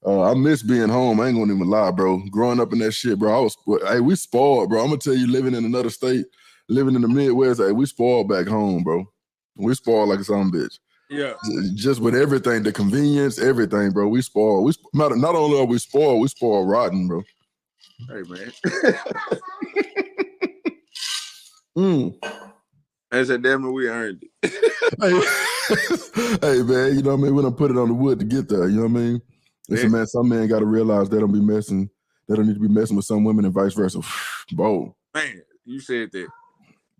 I miss being home. I ain't gonna even lie, bro. Growing up in that shit, bro. We spoiled, bro. I'm gonna tell you, living in another state, living in the Midwest, we spoiled back home, bro. We spoiled like a son of a bitch. Yeah. Just with everything, the convenience, everything, bro. We spoiled. Not only are we spoiled rotten, bro. Hey man. I said, damn it, we earned it. Hey man, you know what I mean? We done put it on the wood to get there, you know what I mean? Listen, man, some men gotta realize they don't need to be messing with some women and vice versa. Bro. Man, you said that.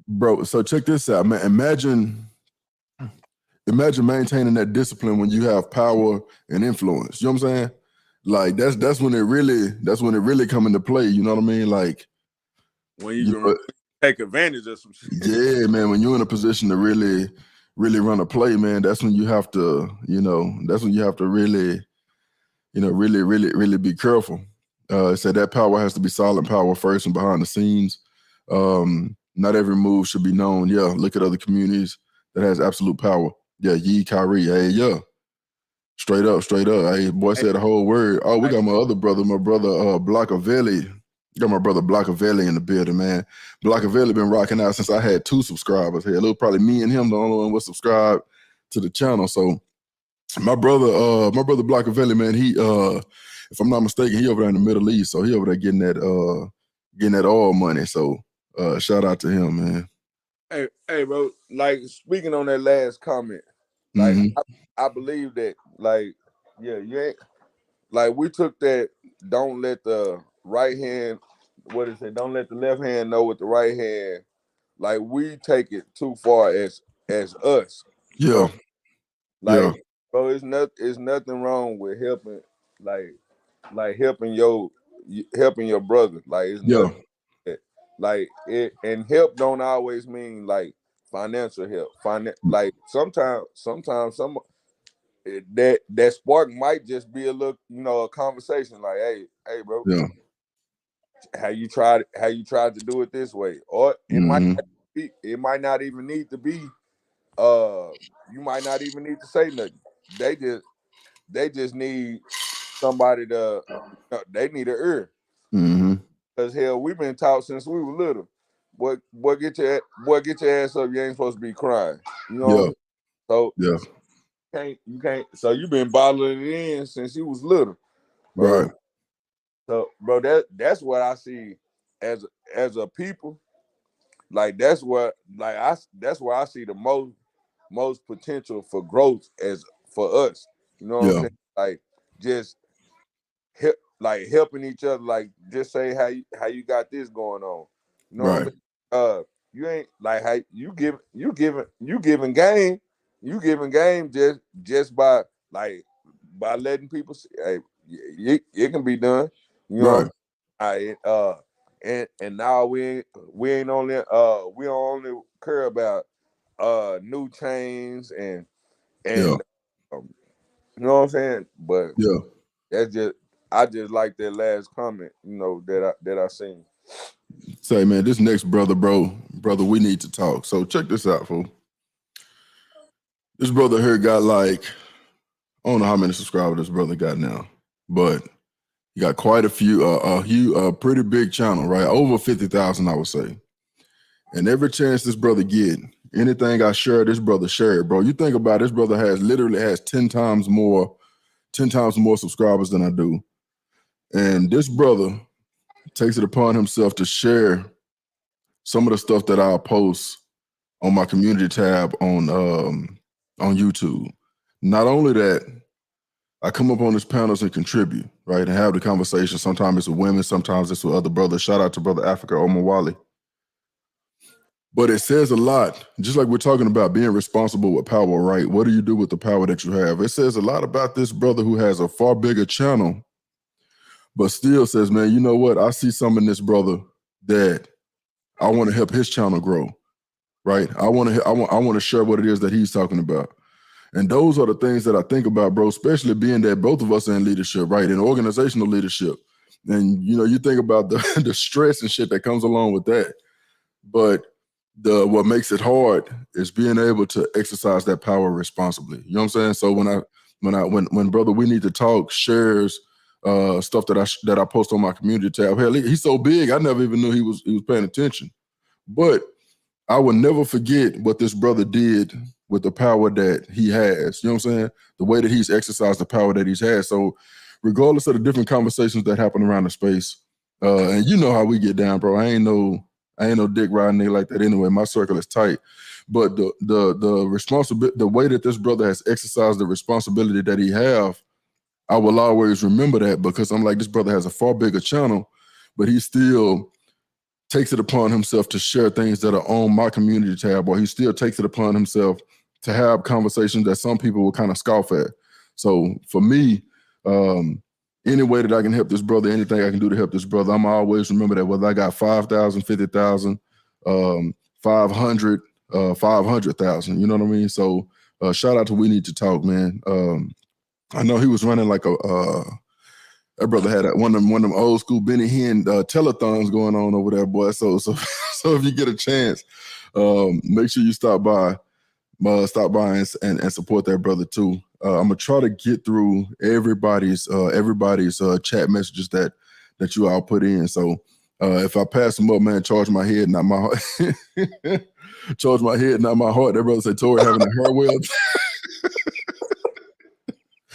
Bro, so check this out, man. Imagine maintaining that discipline when you have power and influence. You know what I'm saying? Like that's when it really come into play. You know what I mean? Like when you can take advantage of some shit. Yeah, man. When you're in a position to really run a play, man, that's when you have to, really be careful. So that power has to be silent power first and behind the scenes. Not every move should be known. Yeah, look at other communities that has absolute power. Yeah, Kyrie. Hey, yeah. Straight up. Hey, boy said the whole word. Oh, we got my brother Blockavelli. Got my brother Blockavelli in the building, man. Blockavelli been rocking out since I had 2 subscribers here. Look, probably me and him, the only one was subscribed to the channel. So my brother Blockavelli, man, he if I'm not mistaken, he over there in the Middle East. So he over there getting that oil money. So shout out to him, man. Hey, bro. Like speaking on that last comment, like I believe that, like, yeah, like we took that. Don't let the right hand, don't let the left hand know what the right hand. Like we take it too far as us. Yeah. Bro. Like, bro, it's nothing wrong with helping, like helping your brother. Like it's nothing. Like it, and help don't always mean like financial help. Like sometimes that spark might just be a little, a conversation. Like, hey, bro, how you tried to do it this way, or it might it might not even need to be. You might not even need to say nothing. They just need somebody to. They need an ear. Mm-hmm. Cause hell, we've been taught since we were little. Boy, get your ass up. You ain't supposed to be crying. You know what I'm Yeah. saying? So Yeah. you can't. So you've been bottling it in since you was little, bro. Right. So, bro, that's what I see as a people. Like that's where I see the most potential for growth as for us. You know what I'm Yeah. saying? Like just helping each other. Like just say how you got this going on. You know what I'm Right. saying? You ain't like how you giving game. You giving game just by letting people see. Hey, it can be done. You know what I'm Right. saying? And now we ain't only we don't only care about new chains Yeah. and you know what I'm saying? But Yeah. that's just I just like that last comment, that I seen. Say, man, this next brother, brother, we need to talk. So check this out, fool. This brother here got like, I don't know how many subscribers this brother got now, but he got quite a few, a pretty big channel, right? Over 50,000, I would say. And every chance this brother get, anything I share, this brother share it, bro. You think about it, this brother literally has 10 times more subscribers than I do. And this brother takes it upon himself to share some of the stuff that I post on my community tab on YouTube. Not only that, I come up on these panels and contribute, right, and have the conversation. Sometimes it's with women, sometimes it's with other brothers. Shout out to Brother Africa Omar Wally. But it says a lot, just like we're talking about being responsible with power, right? What do you do with the power that you have? It says a lot about this brother who has a far bigger channel, but still says, man, you know what? I see some in this brother that I want to help his channel grow, right? I want to share what it is that he's talking about. And those are the things that I think about, bro, especially being that both of us are in leadership, right? In organizational leadership. And, you think about the stress and shit that comes along with that. But what makes it hard is being able to exercise that power responsibly. You know what I'm saying? So when Brother We Need to Talk shares stuff that I post on my community tab, hell, he's so big, I never even knew he was paying attention. But I will never forget what this brother did with the power that he has. You know what I'm saying? The way that he's exercised the power that he's had. So regardless of the different conversations that happen around the space, and you know how we get down, bro. I ain't no dick riding nigga like that anyway. My circle is tight. But the responsibility, the way that this brother has exercised the responsibility that he have, I will always remember that, because I'm like, this brother has a far bigger channel, but he still takes it upon himself to share things that are on my community tab, or he still takes it upon himself to have conversations that some people will kind of scoff at. So for me, any way that I can help this brother, anything I can do to help this brother, I'm always remember that, whether I got 5,000, 50,000, 500, 500,000, you know what I mean? So shout out to We Need to Talk, man. I know he was running like that brother had one of them old school Benny Hinn telethons going on over there, boy. So if you get a chance, make sure you stop by and support that brother too. I'm gonna try to get through everybody's chat messages that you all put in. So if I pass them up, man, charge my head, not my heart. Charge my head, not my heart. That brother said Tory having a hair well.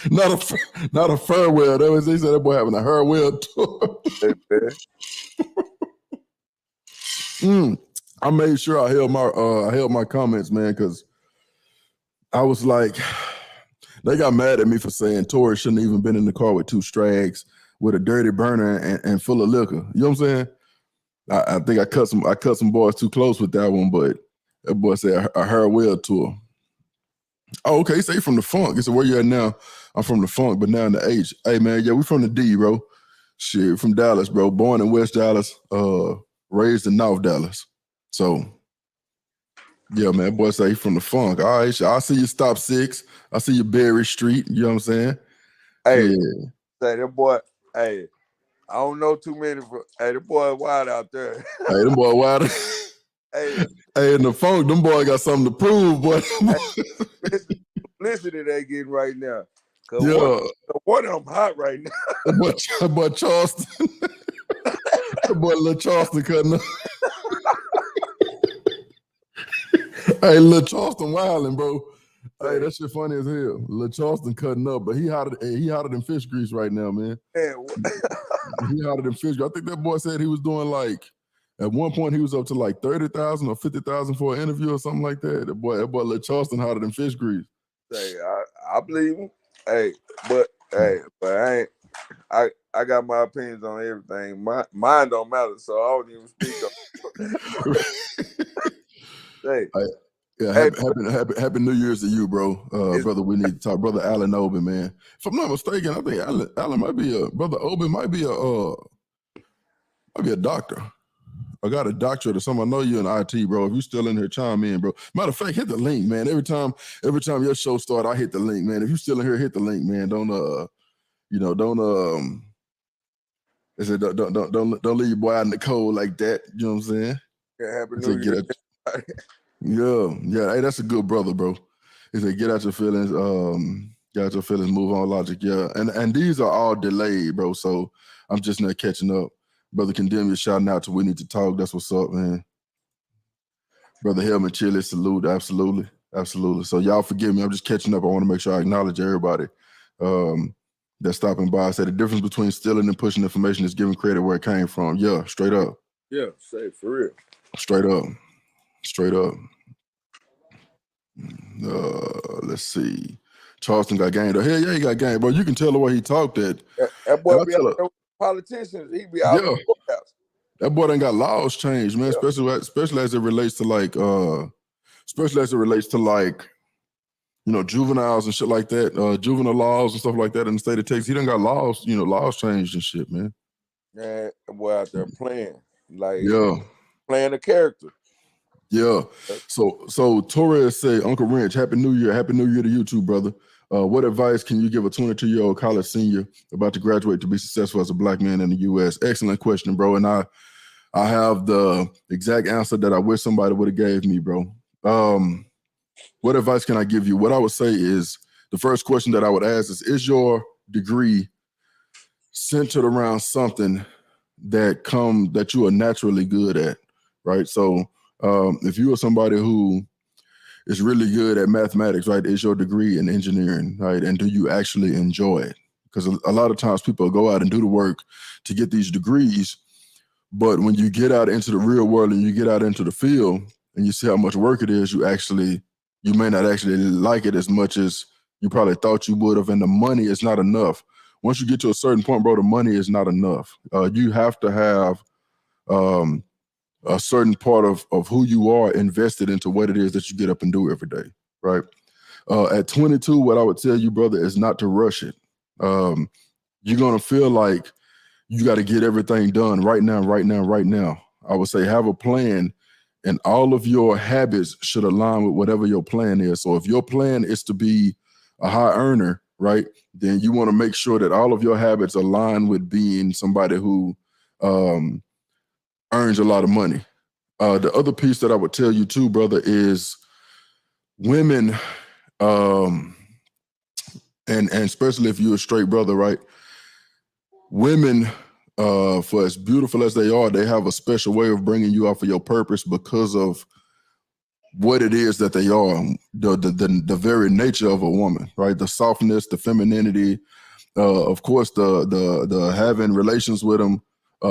Not a farewell. That was, he said that boy having a farewell tour. I made sure I held my comments, man, because I was like, they got mad at me for saying Tory shouldn't even been in the car with two strags with a dirty burner and full of liquor. You know what I'm saying? I think I cut some boys too close with that one, but that boy said a farewell tour. Oh, okay. Say from the funk. He said, where you at now? I'm from the funk, but now in the H. Hey, man, yeah, we from the D, bro. Shit, from Dallas, bro. Born in West Dallas, raised in North Dallas. So, yeah, man, boy say he from the funk. All right, I see you stop 6. I see you Berry Street. You know what I'm saying? Hey, yeah. Say that boy, hey, I don't know too many, hey, the boy wild out there. Hey, them boy wild. Hey, Hey, in the funk, them boy got something to prove, boy. listen to that getting right now. Cause Yeah. one of them hot right now. That boy Charleston. That boy Lil Charleston cutting up. Hey, Lil Charleston wilding, bro. Hey, that shit funny as hell. Lil Charleston cutting up, but he hotter than fish grease right now, man. He hotter than fish grease. I think that boy said he was doing like, at one point he was up to like 30,000 or 50,000 for an interview or something like that. That boy Lil Charleston hotter than fish grease. Hey, I believe him. Hey, but I ain't. I got my opinions on everything. Mine don't matter, so I don't even speak on. Hey. Yeah, happy New Year's to you, bro. Brother, we need to talk. Brother Allen Oben, man. If I'm not mistaken, I think Allen might be Brother Oben might be a doctor. I got a doctorate or something. I know you're in IT, bro. If you still in here, chime in, bro. Matter of fact, hit the link, man. Every time your show starts, I hit the link, man. If you still in here, hit the link, man. Don't leave your boy out in the cold like that. You know what I'm saying? Yeah, happy New Year. Yeah. Hey, that's a good brother, bro. He said, get out your feelings. Move on, logic. Yeah, and these are all delayed, bro. So I'm just not catching up. Brother Condemn, you're shouting out to We Need to Talk. That's what's up, man. Brother Helmet Chili, salute. Absolutely. So y'all forgive me. I'm just catching up. I want to make sure I acknowledge everybody that's stopping by. I said the difference between stealing and pushing information is giving credit where it came from. Yeah, straight up. Yeah, say for real. Straight up. Let's see. Charleston got game. Hell yeah, he got game, bro. You can tell the way he talked that. That boy be out there with politicians. He be out in the courthouse. That boy done got laws changed, man. Yeah. Especially as it relates to like, juveniles and shit like that. Juvenile laws and stuff like that in the state of Texas. He done got laws changed and shit, man. Yeah, that boy out there playing playing a character. Yeah. So Torres say, Uncle Wrench, Happy New Year to you too, brother. What advice can you give a 22-year-old college senior about to graduate to be successful as a black man in the U.S.? Excellent question, bro. And I have the exact answer that I wish somebody would have gave me, bro. What advice can I give you? What I would say is, the first question that I would ask is your degree centered around something that you are naturally good at, right? So if you are somebody who is really good at mathematics, right, is your degree in engineering, right? And do you actually enjoy it? Because a lot of times people go out and do the work to get these degrees, but when you get out into the real world and you get out into the field and you see how much work it is, you may not actually like it as much as you probably thought you would have, and the money is not enough. Once you get to a certain point, bro, the money is not enough. You have to have a certain part of who you are invested into what it is that you get up and do every day, right? At 22, what I would tell you, brother, is not to rush it. You're going to feel like you got to get everything done right now. I would say have a plan, and all of your habits should align with whatever your plan is. So if your plan is to be a high earner, right, then you want to make sure that all of your habits align with being somebody who earns a lot of money. The other piece that I would tell you too, brother, is women, and especially if you're a straight brother, right? Women, for as beautiful as they are, they have a special way of bringing you out for your purpose because of what it is that they are, the very nature of a woman, right? The softness, the femininity, of course, the having relations with them.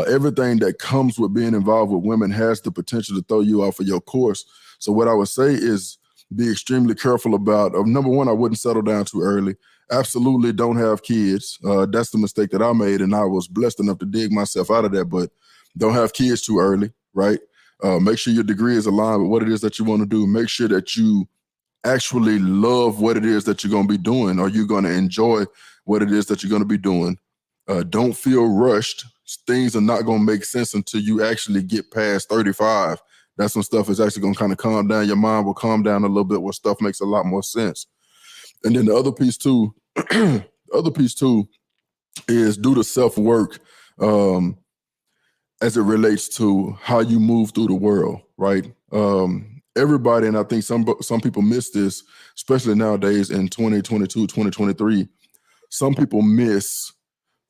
Everything that comes with being involved with women has the potential to throw you off of your course. So what I would say is be extremely careful about, number one, I wouldn't settle down too early. Absolutely don't have kids. That's the mistake that I made, and I was blessed enough to dig myself out of that, but don't have kids too early, right? Make sure your degree is aligned with what it is that you want to do. Make sure that you actually love what it is that you're going to be doing, or you're going to enjoy what it is that you're going to be doing. Don't feel rushed. Things are not going to make sense until you actually get past 35. That's when stuff is actually going to kind of calm down. Your mind will calm down a little bit where stuff makes a lot more sense. And then the other piece too, is do the self-work. as it relates to how you move through the world, right? Everybody, and I think some people miss this, especially nowadays in 2022, 2023. Some people miss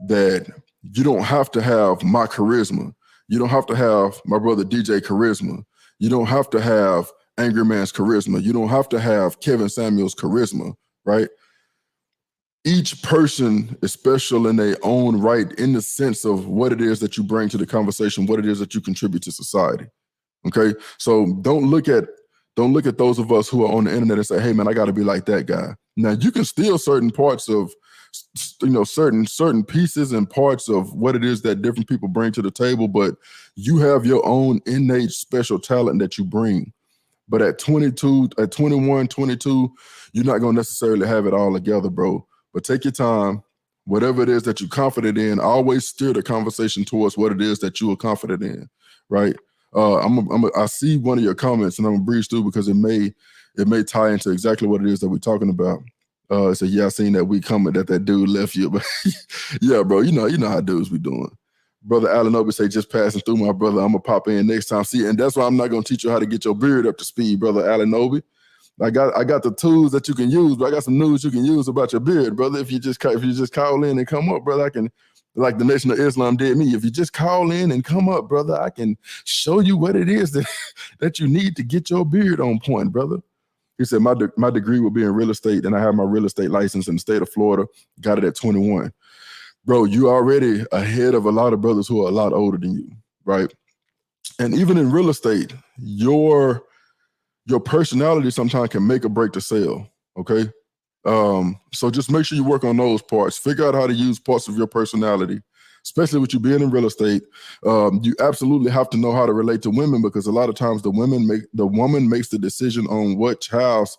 that you don't have to have my charisma. You don't have to have my brother DJ charisma. You don't have to have Angry Man's charisma. You don't have to have Kevin Samuels' charisma, right? Each person is special in their own right in the sense of what it is that you bring to the conversation, what it is that you contribute to society. Okay, so don't look at those of us who are on the internet and say, "Hey, man, I got to be like that guy." Now, you can steal certain parts of, certain pieces and parts of what it is that different people bring to the table, but you have your own innate special talent that you bring. But at 22, at 21, 22, you're not going to necessarily have it all together, bro. But take your time. Whatever it is that you're confident in, always steer the conversation towards what it is that you are confident in, right? I see one of your comments, and I'm gonna breeze through because it may tie into exactly what it is that we're talking about. It said, "Yeah, I seen that weak comment that dude left you." But yeah, bro, you know how dudes be doing. Brother Allen Obi say, "Just passing through, my brother. I'm gonna pop in next time." See, and that's why I'm not gonna teach you how to get your beard up to speed, brother Allen Obi. I got the tools that you can use, but I got some news you can use about your beard, brother. If you just call in and come up, brother, I can, like the Nation of Islam did me. If you just call in and come up, brother, I can show you what it is that you need to get your beard on point, brother. He said, my degree will be in real estate, and I have my real estate license in the state of Florida. Got it at 21. Bro, you already ahead of a lot of brothers who are a lot older than you, right? And even in real estate, your personality sometimes can make or break the sale, okay? So just make sure you work on those parts. Figure out how to use parts of your personality, especially with you being in real estate. You absolutely have to know how to relate to women, because a lot of times the woman makes the decision on which house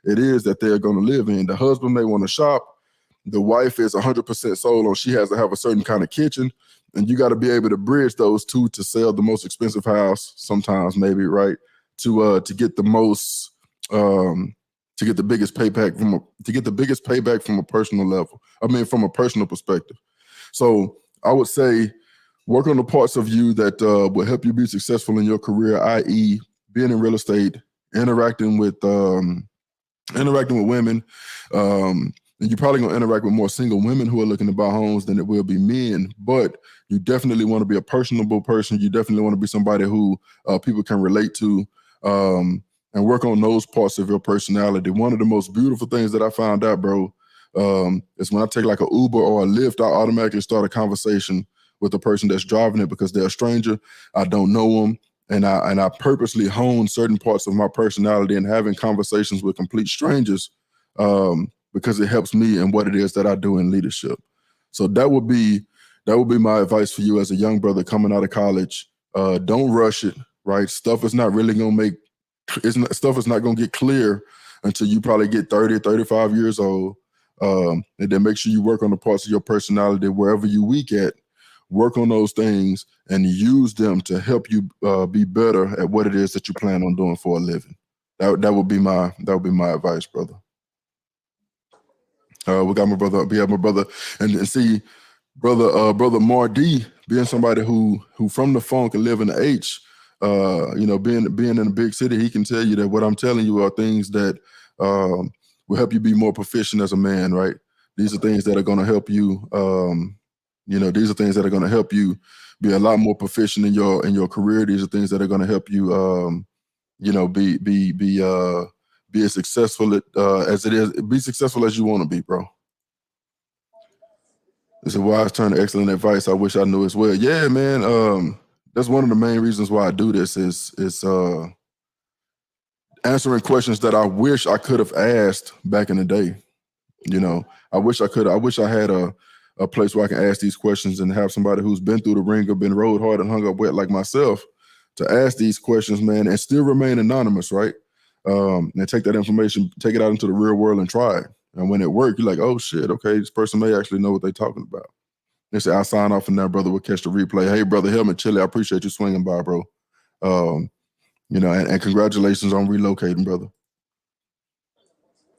it is that they're going to live in. The husband may want to shop. The wife is 100% sold on she has to have a certain kind of kitchen, and you got to be able to bridge those two to sell the most expensive house sometimes, maybe, right? To get the most to get the biggest payback from a personal level. I mean, from a personal perspective. So I would say work on the parts of you that will help you be successful in your career, i.e., being in real estate, interacting with women. And you're probably gonna interact with more single women who are looking to buy homes than it will be men. But you definitely want to be a personable person. You definitely want to be somebody who people can relate to. And work on those parts of your personality. One of the most beautiful things that I found out, bro, is when I take like an Uber or a Lyft, I automatically start a conversation with the person that's driving it because they're a stranger. I don't know them. And I purposely hone certain parts of my personality and having conversations with complete strangers because it helps me in what it is that I do in leadership. So that would be my advice for you as a young brother coming out of college. Don't rush it, right? Stuff is not going to get clear until you probably get 30, 35 years old. And then make sure you work on the parts of your personality wherever you're weak at. Work on those things and use them to help you be better at what it is that you plan on doing for a living. That would be my advice, brother. We got my brother, and see, brother Mar D, being somebody who from the funk and live in the H. Being in a big city, he can tell you that what I'm telling you are things that will help you be more proficient as a man, right? These are things that are going to help you. These are things that are going to help you be a lot more proficient in your career. These are things that are going to help you, be as successful as it is. Be successful as you want to be, bro. It's a wise turn to excellent advice. I wish I knew as well. Yeah, man. That's one of the main reasons why I do this is answering questions that I wish I could have asked back in the day. I wish I had a place where I can ask these questions and have somebody who's been through the ringer, been rode hard and hung up wet like myself to ask these questions, man, and still remain anonymous, right? And take that information, take it out into the real world and try it. And when it works, you're like, oh shit, okay, this person may actually know what they're talking about. They say, I'll sign off and that brother will catch the replay. Hey, brother Helmet Chili, I appreciate you swinging by, bro. And congratulations on relocating, brother.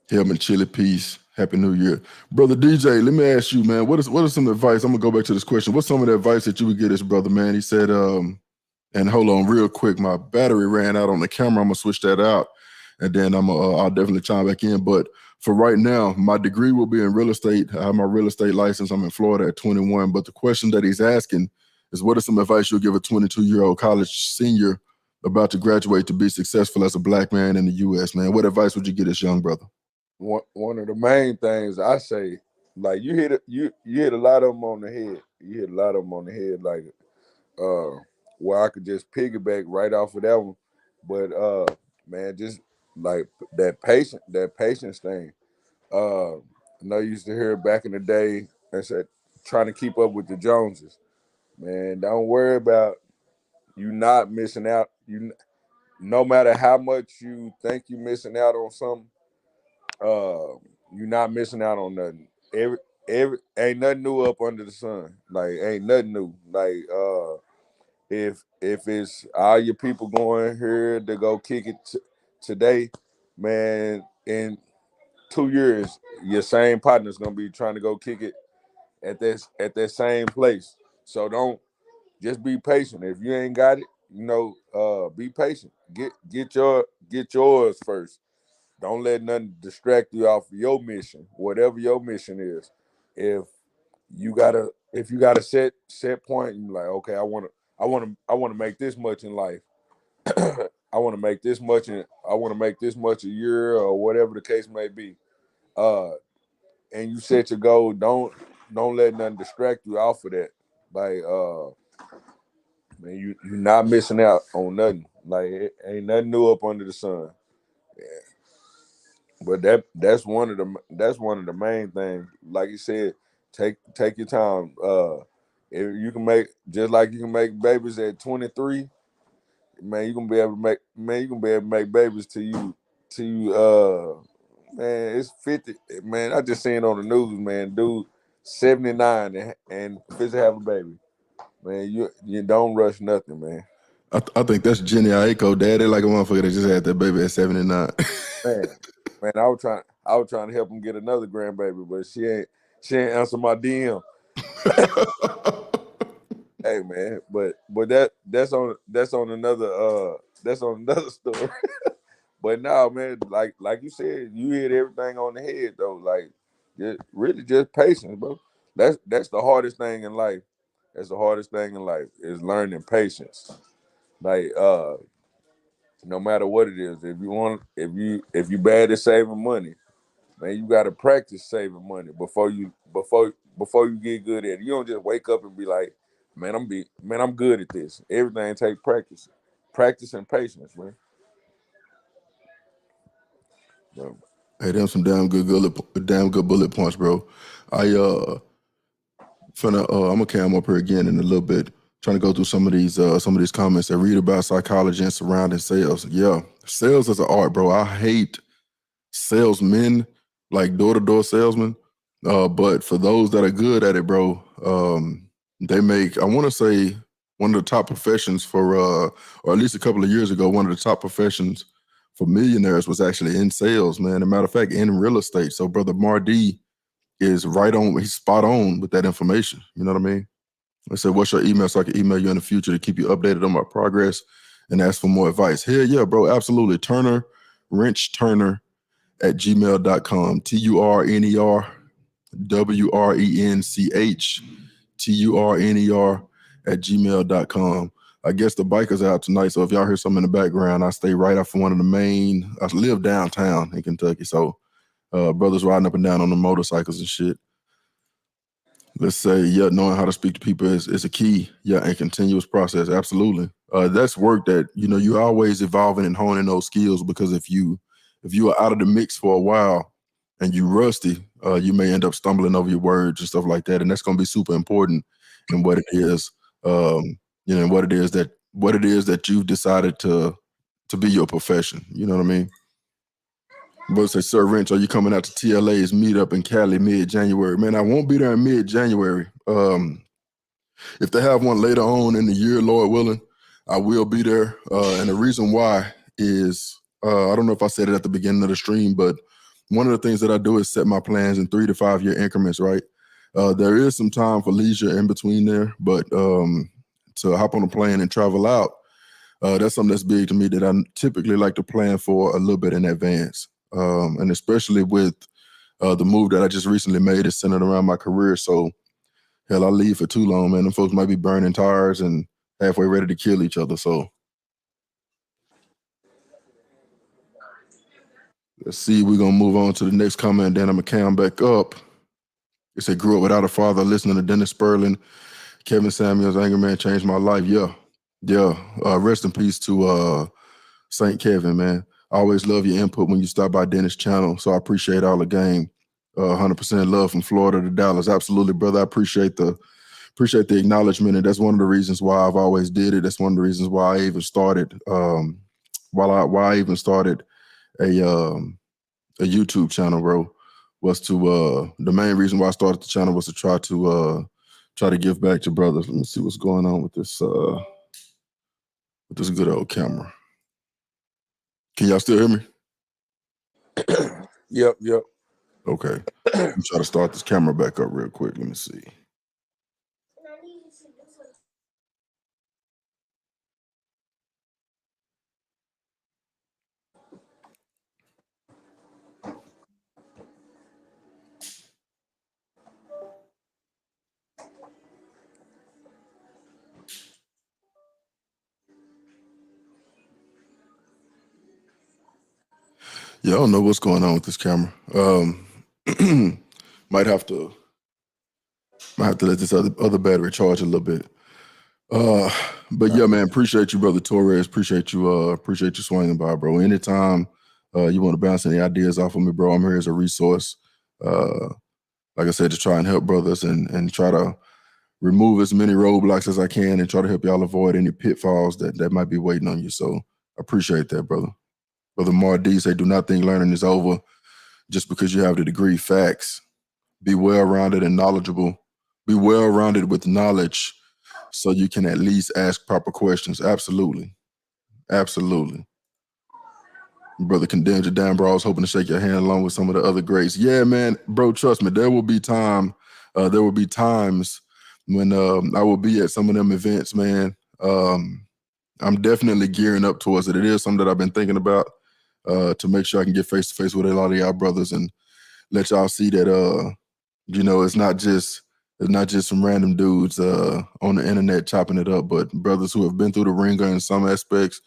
Helmet Chili, peace. Happy New Year. Brother DJ, let me ask you, man, what is some advice? I'm gonna go back to this question. What's some of the advice that you would give this brother, man? He said, and hold on real quick, my battery ran out on the camera. I'm gonna switch that out, and then I'll definitely chime back in. But for right now, my degree will be in real estate. I have my real estate license. I'm in Florida at 21. But the question that he's asking is, what is some advice you'll give a 22-year-old college senior about to graduate to be successful as a black man in the U.S., man? What advice would you give this young brother? One of the main things I say, like you hit a lot of them on the head. You hit a lot of them on the head, like where I could just piggyback right off of that one. But man, just like that patience thing. I know you used to hear back in the day and said trying to keep up with the Joneses. Man, don't worry about you not missing out. No matter how much you think you're missing out on something, you're not missing out on nothing. Every ain't nothing new up under the sun. Like ain't nothing new. Like if it's all your people going here to go kick it today, man, in 2 years, your same partner's gonna be trying to go kick it at that same place. So don't just be patient. If you ain't got it, be patient. Get yours first. Don't let nothing distract you off of your mission, whatever your mission is. If you got a set point, you're like, okay, I wanna make this much in life. I want to make this much a year or whatever the case may be. And you set your goal, don't let nothing distract you off of that. Like man, you're not missing out on nothing. Like it ain't nothing new up under the sun. Yeah. But that's one of the main things. Like you said, take your time. If you can make just like you can make babies at 23, man, you can be able to make babies to you man, it's 50. Man, I just seen on the news, man, dude 79 and fit to have a baby. Man, you don't rush nothing, man. I think that's Jenny Aiko, daddy, like a motherfucker that just had that baby at 79. Man, I was trying to help him get another grandbaby, but she ain't answer my DM. Hey man, but that's on another story. But now, man, like you said, you hit everything on the head though. Like just patience, bro. That's the hardest thing in life. That's the hardest thing in life is learning patience. Like no matter what it is, if you bad at saving money, man, you gotta practice saving money before you get good at it. You don't just wake up and be like, man, I'm good at this. Everything take practice and patience, man. Yeah. Hey, them some damn good bullet points, bro. I'm gonna cam up here again in a little bit, trying to go through some of these comments that read about psychology and surrounding sales. Yeah, sales is an art, bro. I hate salesmen, like door-to-door salesmen. But for those that are good at it, bro, they make, I want to say, one of the top professions for, or at least a couple of years ago, one of the top professions for millionaires was actually in sales, man. As a matter of fact, in real estate. So Brother Mardi is right on, he's spot on with that information. You know what I mean? I said, what's your email so I can email you in the future to keep you updated on my progress and ask for more advice? Hell yeah, bro, absolutely. Turner at gmail.com. TurnerWrench at gmail.com. I guess the bikers out tonight, so if y'all hear something in the background, I stay right off one of the main, I live downtown in Kentucky, so brothers riding up and down on the motorcycles and shit. Let's say, yeah, knowing how to speak to people is a key, yeah, and continuous process, absolutely. That's work that, you're always evolving and honing those skills, because if you are out of the mix for a while and you rusty, you may end up stumbling over your words and stuff like that, and that's going to be super important in what it is, what it is that you've decided to be your profession. You know what I mean? But say, Sir Wrench, are you coming out to TLA's meetup in Cali mid-January? Man, I won't be there in mid-January. If they have one later on in the year, Lord willing, I will be there. And the reason why is, I don't know if I said it at the beginning of the stream, but one of the things that I do is set my plans in 3 to 5 year increments, right? There is some time for leisure in between there, but to hop on a plane and travel out, that's something that's big to me that I typically like to plan for a little bit in advance. And especially with the move that I just recently made is centered around my career. So, hell, I leave for too long, man. Them folks might be burning tires and halfway ready to kill each other. So, let's see. We're going to move on to the next comment, then I'm going to cam back up. It said, grew up without a father, listening to Dennis Sperling, Kevin Samuels, Anger Man changed my life. Yeah. Rest in peace to St. Kevin, man. I always love your input when you stop by Dennis' channel, so I appreciate all the game. 100% love from Florida to Dallas. Absolutely, brother. I appreciate the acknowledgement, and that's one of the reasons why I've always did it. That's one of the reasons why I even started why I even started a YouTube channel, bro. Was to the main reason why I started the channel was to try to give back to brothers. Let me see what's going on with this good old camera. Can y'all still hear me? Yep. Okay. Let me try to start this camera back up real quick. Let me see. Yeah, I don't know what's going on with this camera. Might have to let this other battery charge a little bit. But yeah, man, appreciate you, brother Torres. Appreciate you swinging by, bro. Anytime you want to bounce any ideas off of me, bro, I'm here as a resource. Like I said, to try and help brothers and try to remove as many roadblocks as I can and try to help y'all avoid any pitfalls that might be waiting on you. So I appreciate that, brother. Brother Mar D say, do not think learning is over just because you have the degree. Facts. Be well-rounded and knowledgeable. Be well-rounded with knowledge so you can at least ask proper questions. Absolutely. Brother Condemned to Dan, bro. I was hoping to shake your hand along with some of the other greats. Yeah, man, bro, trust me, there will be times when I will be at some of them events, man. I'm definitely gearing up towards it. It is something that I've been thinking about to make sure I can get face-to-face with a lot of y'all brothers and let y'all see that, it's not just some random dudes on the internet chopping it up, but brothers who have been through the ringer in some aspects,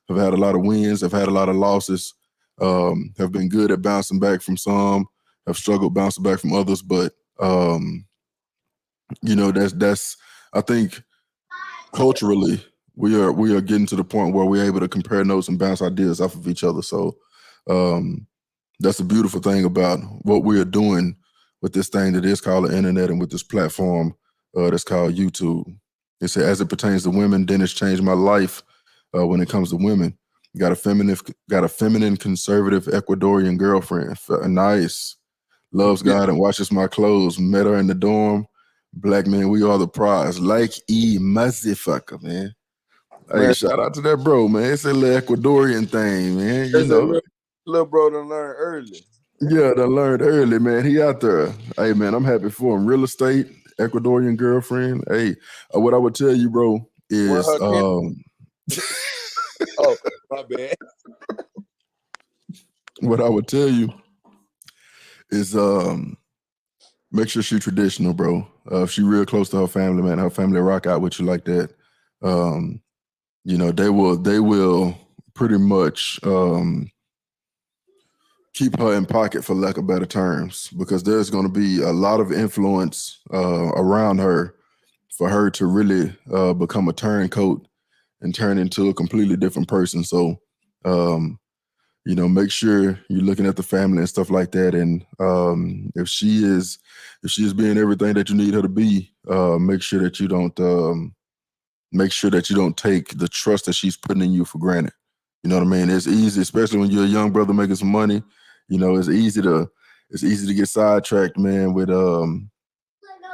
have had a lot of wins, have had a lot of losses, have been good at bouncing back from some, have struggled bouncing back from others. But, that's I think culturally, we are getting to the point where we're able to compare notes and bounce ideas off of each other. So that's a beautiful thing about what we are doing with this thing that is called the internet and with this platform that's called YouTube. It said, as it pertains to women, Dennis changed my life when it comes to women. Got a feminine, conservative Ecuadorian girlfriend. Nice. Loves God and washes my clothes. Met her in the dorm. Black man, we are the prize. Like motherfucker, man. Hey, shout out to that bro, man. It's a little Ecuadorian thing, man. Little bro done learn early. Yeah, done learned early, man. He out there. Hey, man, I'm happy for him. Real estate, Ecuadorian girlfriend. Hey, what I would tell you, bro, is Oh, my bad. What I would tell you is make sure she's traditional, bro. If she real close to her family, man, her family rock out with you like that. They will pretty much keep her in pocket, for lack of better terms, because there's going to be a lot of influence around her for her to really become a turncoat and turn into a completely different person. So, make sure you're looking at the family and stuff like that. And if she is being everything that you need her to be, make sure that you don't take the trust that she's putting in you for granted. You know what I mean? It's easy, especially when you're a young brother making some money. It's easy to get sidetracked, man, with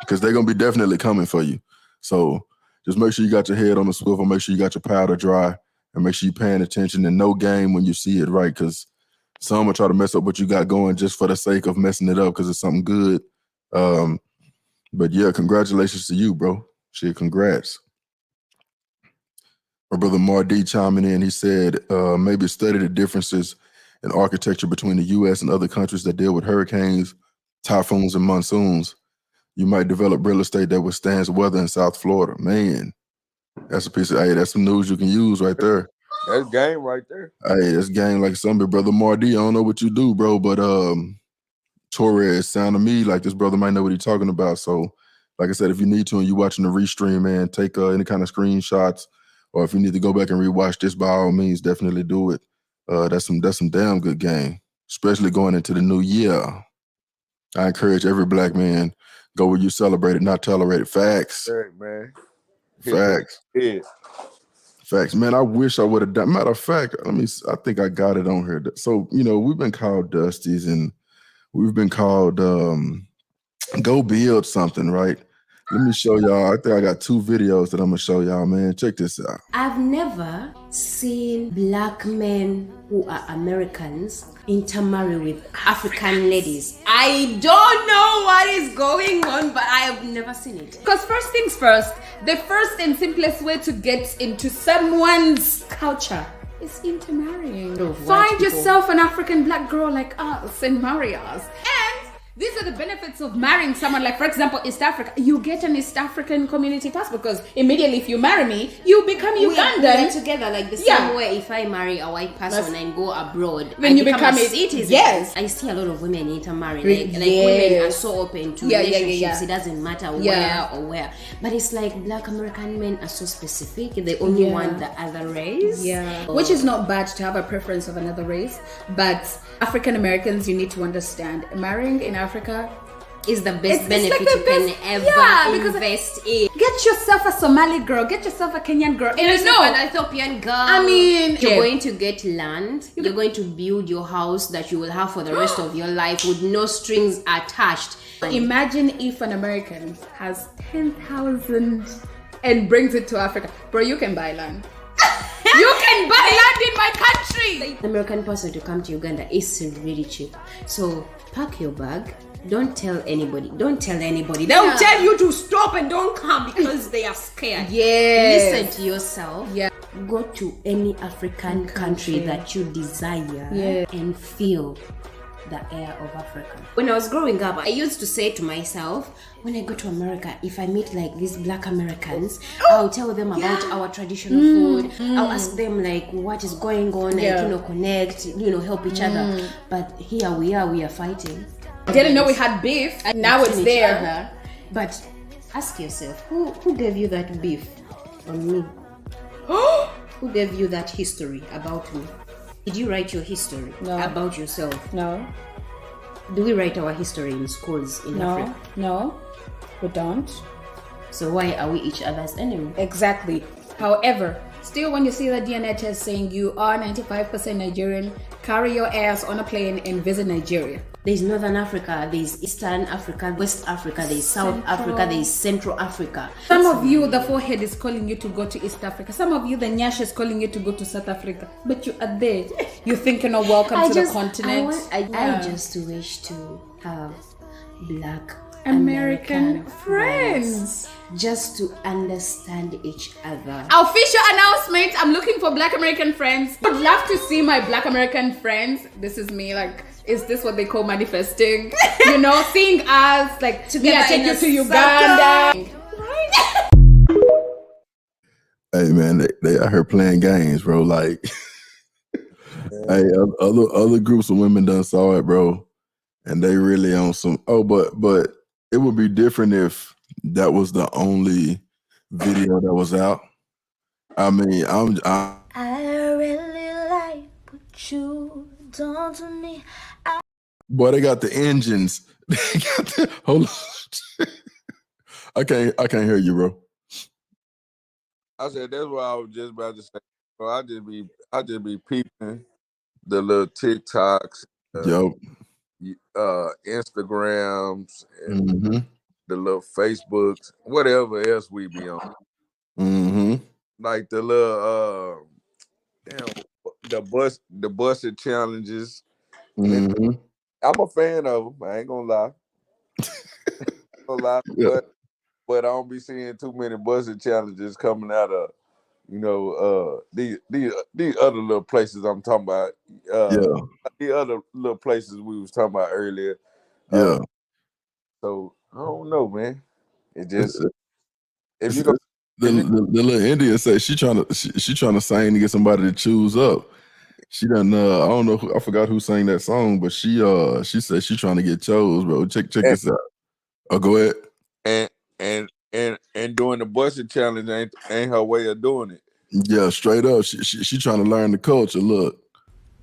because they're gonna be definitely coming for you. So just make sure you got your head on the swivel, make sure you got your powder dry, and make sure you're paying attention and know game when you see it, right? Because some will try to mess up what you got going just for the sake of messing it up because it's something good. But yeah, congratulations to you, bro. Shit, congrats. My brother Mardi chiming in, he said, maybe study the differences in architecture between the U.S. and other countries that deal with hurricanes, typhoons, and monsoons. You might develop real estate that withstands weather in South Florida. Man, that's a piece of, hey, that's some news you can use right there. That's game right there. Hey, that's game like somebody, brother Mardi. I don't know what you do, bro, but Torres sounded to me like this brother might know what he's talking about. So, like I said, if you need to and you're watching the restream, man, take any kind of screenshots, or if you need to go back and rewatch this, by all means, definitely do it. That's some damn good game, especially going into the new year. I encourage every black man, go where you celebrate it, not tolerate it. Facts. Right, man. Facts. Yeah. Facts, man. I wish I would have done. Matter of fact, I think I got it on here. So, we've been called Dusties and we've been called go build something, right? Let me show y'all. I think I got 2 videos that I'm gonna show y'all, man. Check this out. I've never seen black men who are Americans intermarry with African ladies. I don't know what is going on, but I have never seen it. Because first things first, the first and simplest way to get into someone's culture is intermarrying. Find yourself an African black girl like us and marry us. And these are the benefits of marrying someone like, for example, East Africa. You get an East African community passport because immediately if you marry me, you become Ugandan. We are together like the same way if I marry a white person and go abroad, then you become a citizen. Yes. I see a lot of women intermarry. Like women are so open to relationships. It doesn't matter where or where. But it's like black American men are so specific. They only want the other race. Which is not bad to have a preference of another race. But African Americans, you need to understand, marrying in Africa is the best benefit you can ever invest in. Get yourself a Somali girl, get yourself a Kenyan girl, and an Ethiopian girl. I mean, you're going to get land, you're going to build your house that you will have for the rest of your life with no strings attached. Imagine if an American has 10,000 and brings it to Africa. Bro, you can buy land. You can buy land in my country. The American person to come to Uganda is really cheap. So pack your bag. Don't tell anybody. They'll tell you to stop and don't come because they are scared. Listen to yourself. Go to any African country that you desire and feel the air of Africa. When I was growing up, I used to say to myself, when I go to America, if I meet like these black Americans, I'll tell them about our traditional food. I'll ask them like what is going on, like, connect, help each other. But here we are fighting. I didn't know we had beef, and now it's there. But ask yourself, who gave you that beef on me? Who gave you that history about me? Did you write your history about yourself? No. Do we write our history in schools in Africa? No, we don't. So why are we each other's enemy? Exactly. However, still when you see the DNA test saying you are 95% Nigerian, carry your ass on a plane and visit Nigeria. There's Northern Africa, there's Eastern Africa, West Africa, there's South Africa, there's Central Africa. Some of you, the forehead is calling you to go to East Africa. Some of you, the nyash is calling you to go to South Africa. But you are there. You're thinking of welcome to the continent. I just wish to have black American friends. Just to understand each other. Official announcement. I'm looking for black American friends. I'd love to see my black American friends. This is me, like, is this what they call manifesting? Seeing us, like, together take you to Uganda. Right? Hey, man, they out here playing games, bro. Like, hey, other groups of women done saw it, bro. And they really on some, but it would be different if that was the only video that was out. I mean, I really like what you done to me. Boy, they got the engines. Hold on. I can't hear you, bro. I said that's what I was just about to say. Bro, I just be peeping the little TikToks, Instagrams, and the little Facebooks, whatever else we be on. Like the little the busted challenges. Mm-hmm. I'm a fan of them. I ain't gonna lie. Yeah. But I don't be seeing too many busting challenges coming out of these other little places I'm talking about. Yeah. The other little places we was talking about earlier. Yeah. So I don't know, man. It It's, just if it's, you go. the little Indian say she trying to sing to get somebody to choose up. She done I don't know I forgot who sang that song, but she said she trying to get chose, bro. Check this out. Oh, go ahead. And doing the busting challenge ain't her way of doing it. Yeah, straight up. She trying to learn the culture. Look.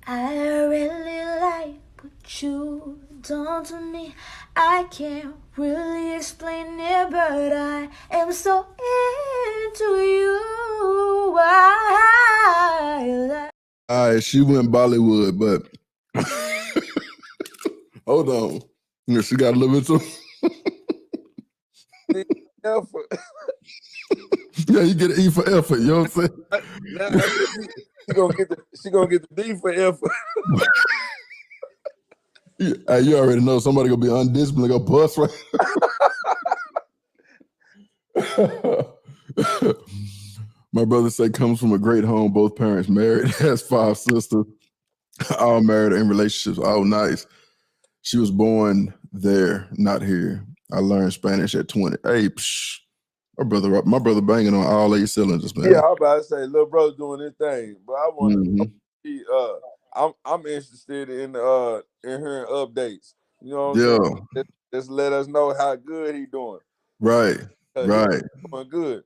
I really like what you done to me. I can't really explain it, but I am so into you. All right, she went Bollywood, but hold on. Yeah, she got a little bit too. Yeah, you get an E for effort. You know what I'm saying? She gonna get the D for effort. Yeah, you already know somebody gonna be undisciplined, go bust right. My brother said comes from a great home, both parents married, has 5 sisters, all married in relationships. Oh, nice. She was born there, not here. I learned Spanish at 20. Hey, my brother banging on all 8 cylinders, man. Yeah, I'm about to say, little brother doing his thing, but I want to be. I'm interested in hearing updates. You know what I'm saying? Just let us know how good he doing. Right. Right. He's doing good.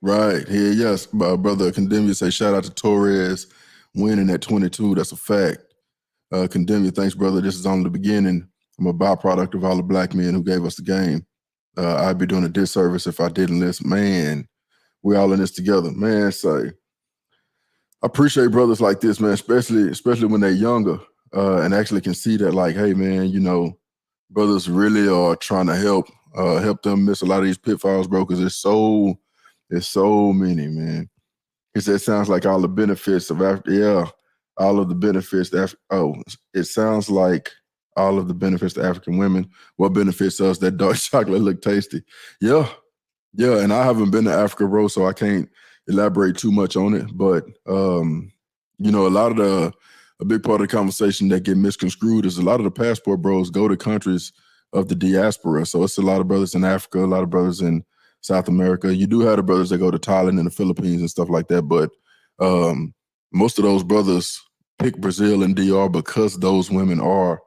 Right. Here, yes. My brother Condemnia say shout out to Torres winning at 22. That's a fact. Condemnia, thanks, brother. This is only the beginning. I'm a byproduct of all the black men who gave us the game. I'd be doing a disservice if I didn't listen. Man, we're all in this together. Man, say, I appreciate brothers like this, man, especially when they're younger and actually can see that, like, hey, man, you know, brothers really are trying to help them miss a lot of these pitfalls, bro, because there's so many, man. He said, sounds like all the benefits of all of the benefits. It sounds like all of the benefits to African women. What benefits us? That dark chocolate look tasty. Yeah. And I haven't been to Africa, bro, so I can't elaborate too much on it. But you know, a big part of the conversation that get misconstrued is a lot of the passport bros go to countries of the diaspora. So it's a lot of brothers in Africa, a lot of brothers in South America. You do have the brothers that go to Thailand and the Philippines and stuff like that, but most of those brothers pick Brazil and DR because those women are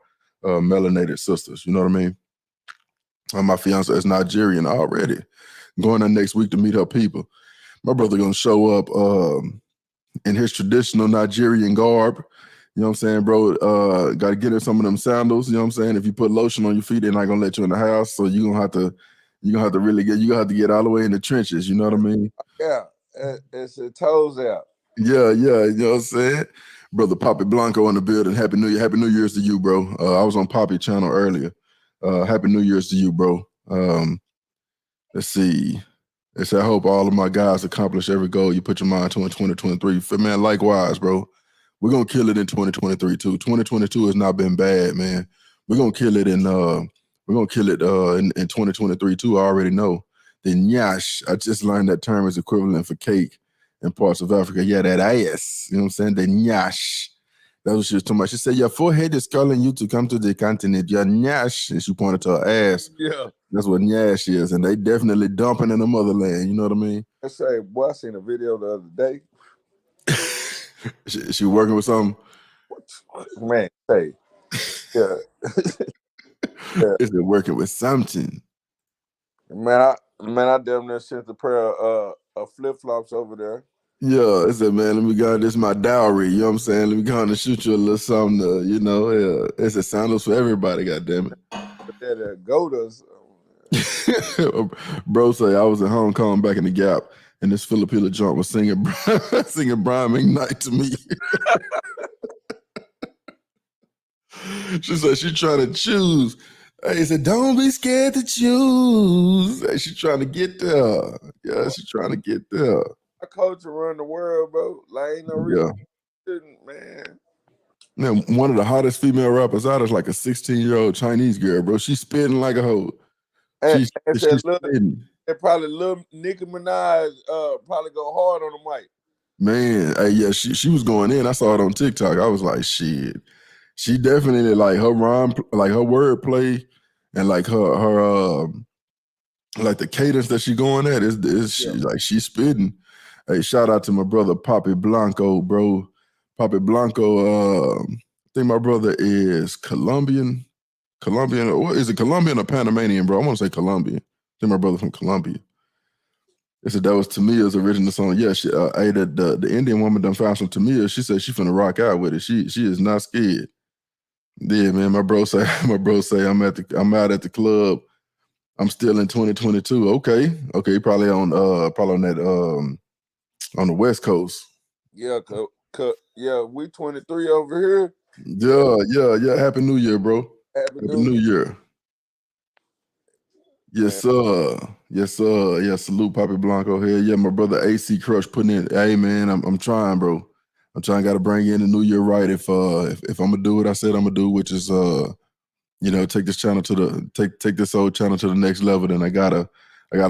melanated sisters. You know what I mean? My fiance is Nigerian already. Going there next week to meet her people. My brother gonna show up in his traditional Nigerian garb. You know what I'm saying, bro? Got to get her some of them sandals. You know what I'm saying? If you put lotion on your feet, they're not gonna let you in the house. So you're gonna have to get all the way in the trenches. You know what I mean? Yeah, it's a toes out. Yeah. You know what I'm saying? Brother Poppy Blanco in the building. Happy New Year. Happy New Year's to you, bro. I was on Poppy channel earlier. Happy New Year's to you, bro. Let's see. It's I hope all of my guys accomplish every goal you put your mind to in 2023. Man, likewise, bro. We're gonna kill it in 2023 too. 2022 has not been bad, man. We're gonna kill it in 2023 too. I already know. The nyash, I just learned that term is equivalent for cake in parts of Africa. Yeah, that ass. You know what I'm saying? The nyash. That was just too much. She said, your forehead is calling you to come to the continent. Your nyash. And she pointed to her ass. Yeah. That's what nyash is. And they definitely dumping in the motherland. You know what I mean? I say, boy, I seen a video the other day. she working with something? Man, hey. Yeah. Is it working with something? Man, I damn near sent a pair of flip-flops over there. Yeah, I said, man, let me go. This is my dowry. You know what I'm saying? Let me go on and shoot you a little something. You know, it's a sandals for everybody. Goddamn it. That Godas. Bro, say I was in Hong Kong back in the Gap, and this Filipina joint was singing Brian McKnight to me. She said she trying to choose. He said, don't be scared to choose. Hey, she trying to get there. Yeah, she trying to get there. My coach around the world, bro. Like, ain't no reason, man. Man, one of the hottest female rappers out is like a 16-year-old Chinese girl, bro. She's spitting like a hoe. She's spitting. And probably little Nicki Minaj probably go hard on the mic. Man, yeah, she was going in. I saw it on TikTok. I was like, shit. She definitely like her rhyme, like her word play, and like her like the cadence that she going at is like she's spitting. Hey, shout out to my brother Poppy Blanco, bro. Poppy Blanco, I think my brother is Colombian, or is it Colombian or Panamanian, bro? I want to say Colombian. I think my brother from Colombia. They said that was Tamia's original song. Yeah, she, the Indian woman done found some Tamia. She said she finna rock out with it. She is not scared. Yeah, man. My bro say I'm out at the club. I'm still in 2022. Okay, probably on that on the West Coast. Yeah, yeah, we 23 over here. Yeah. Happy New Year, bro. Happy New Year. Yes, sir. Yeah, salute Poppy Blanco here. Yeah, my brother AC Crush putting in. Hey, man, I'm trying, bro. I'm trying. Got to bring in the New Year right. If I'm gonna do what I said I'm gonna do, which is take this channel take this old channel to the next level, then I gotta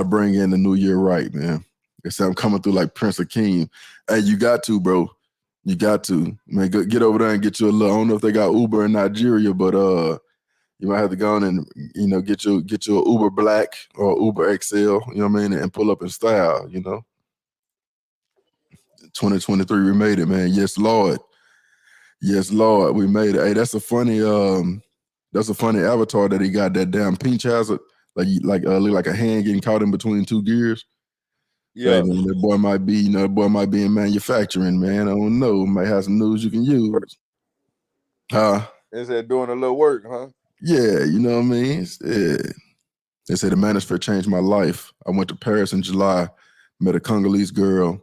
bring in the New Year right, man. They say I'm coming through like Prince Akeem. Hey, you got to, bro. You got to, man. Get over there and get you a little. I don't know if they got Uber in Nigeria, but you might have to go on and get you a Uber Black or Uber XL. You know what I mean, and pull up in style. 2023, we made it, man. Yes, Lord. Yes, Lord, we made it. Hey, that's a funny avatar that he got. That damn Pinch Hazard, look like a hand getting caught in between two gears. Yeah, man, that boy might be, in manufacturing, man. I don't know. Might have some news you can use. Is that doing a little work, huh? Yeah, you know what I mean. Yeah. They say the manosphere changed my life. I went to Paris in July, met a Congolese girl,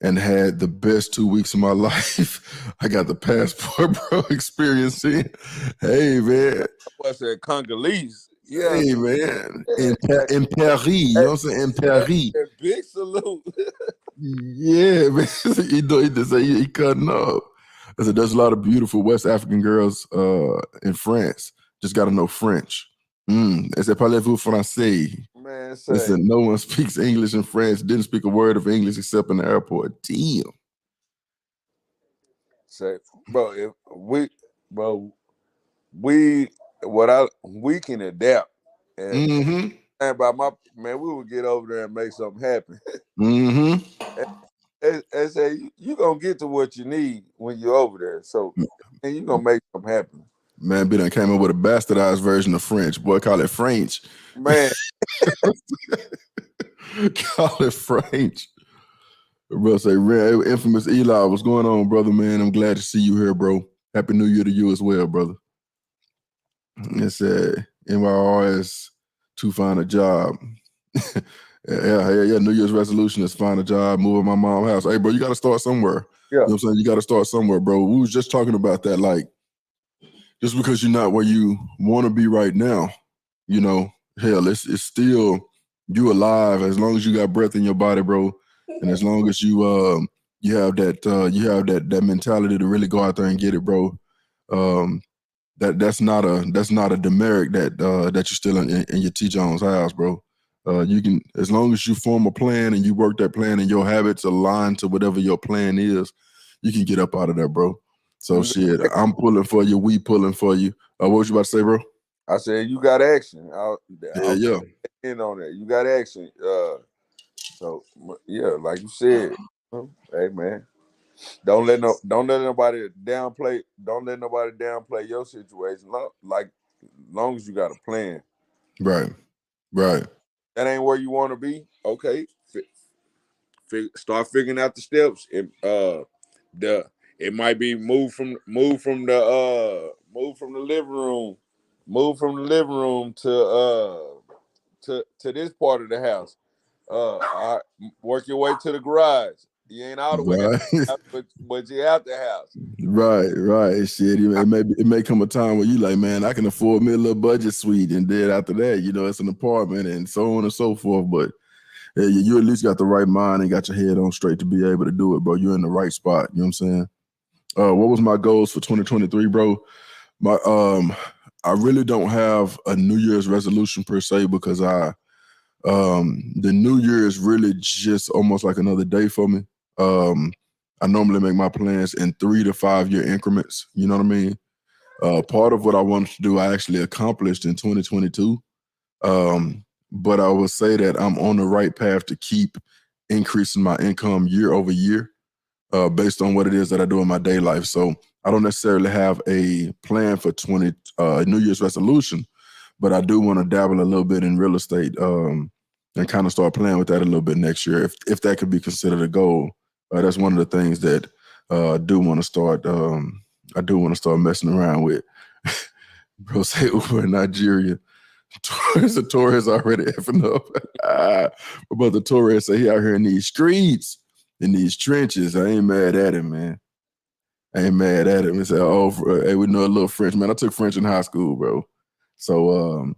and had the best 2 weeks of my life. I got the passport, bro, experiencing. Hey, man. What's that, Congolese? Yeah. Hey, man. In Paris, you know what I'm saying? In Paris. Big salute. Yeah, man. He cutting up. I said, there's a lot of beautiful West African girls in France. Just got to know French. They said, parlez-vous français? Man, they said, no one speaks English in France. Didn't speak a word of English except in the airport. Damn. Say, bro, we can adapt. And by we would get over there and make something happen. And say you gonna get to what you need when you're over there. So and you gonna make something happen. Man, B done came up with a bastardized version of French. Boy, call it French. Man. Call it French. Bro, say, infamous Eli, what's going on, brother, man? I'm glad to see you here, bro. Happy New Year to you as well, brother. It said, NYRS to find a job. Yeah, New Year's resolution is find a job, move in my mom's house. Hey, bro, you got to start somewhere. Yeah. You know what I'm saying? You got to start somewhere, bro. We was just talking about that, like, just because you're not where you want to be right now, hell, it's still you alive as long as you got breath in your body, bro, and as long as you have that mentality to really go out there and get it, bro. That's not a demerit that you're still in your T. Jones house, bro. You can, as long as you form a plan and you work that plan and your habits align to whatever your plan is, you can get up out of there, bro. So shit, I'm pulling for you. We pulling for you. What was you about to say, bro? I said you got action. Yeah. In on that, you got action. So yeah, like you said, hey man, don't let nobody downplay. Don't let nobody downplay your situation. Like, long as you got a plan. Right. That ain't where you want to be. Okay, start figuring out the steps. It might be move from the living room to this part of the house. Work your way to the garage. You ain't all the way out the house, but you're out the house. Right. Shit, it may come a time where you like, man, I can afford me a little budget suite, and then after that, it's an apartment and so on and so forth. But yeah, you at least got the right mind and got your head on straight to be able to do it, bro. You're in the right spot. You know what I'm saying? What was my goals for 2023, bro? I really don't have a New Year's resolution per se because the New Year is really just almost like another day for me. I normally make my plans in 3 to 5 year increments. You know what I mean? Part of what I wanted to do, I actually accomplished in 2022. But I would say that I'm on the right path to keep increasing my income year over year based on what it is that I do in my day life. So I don't necessarily have a plan for New Year's resolution, but I do want to dabble a little bit in real estate and kind of start playing with that a little bit next year, if that could be considered a goal. That's one of the things that I do want to start. I do want to start messing around with. Bro, say Uber in Nigeria. The Torres already effing up. But the Torres say he out here in these streets, in these trenches. I ain't mad at him, man. I ain't mad at him. He said, hey, we know a little French, man. I took French in high school, bro. So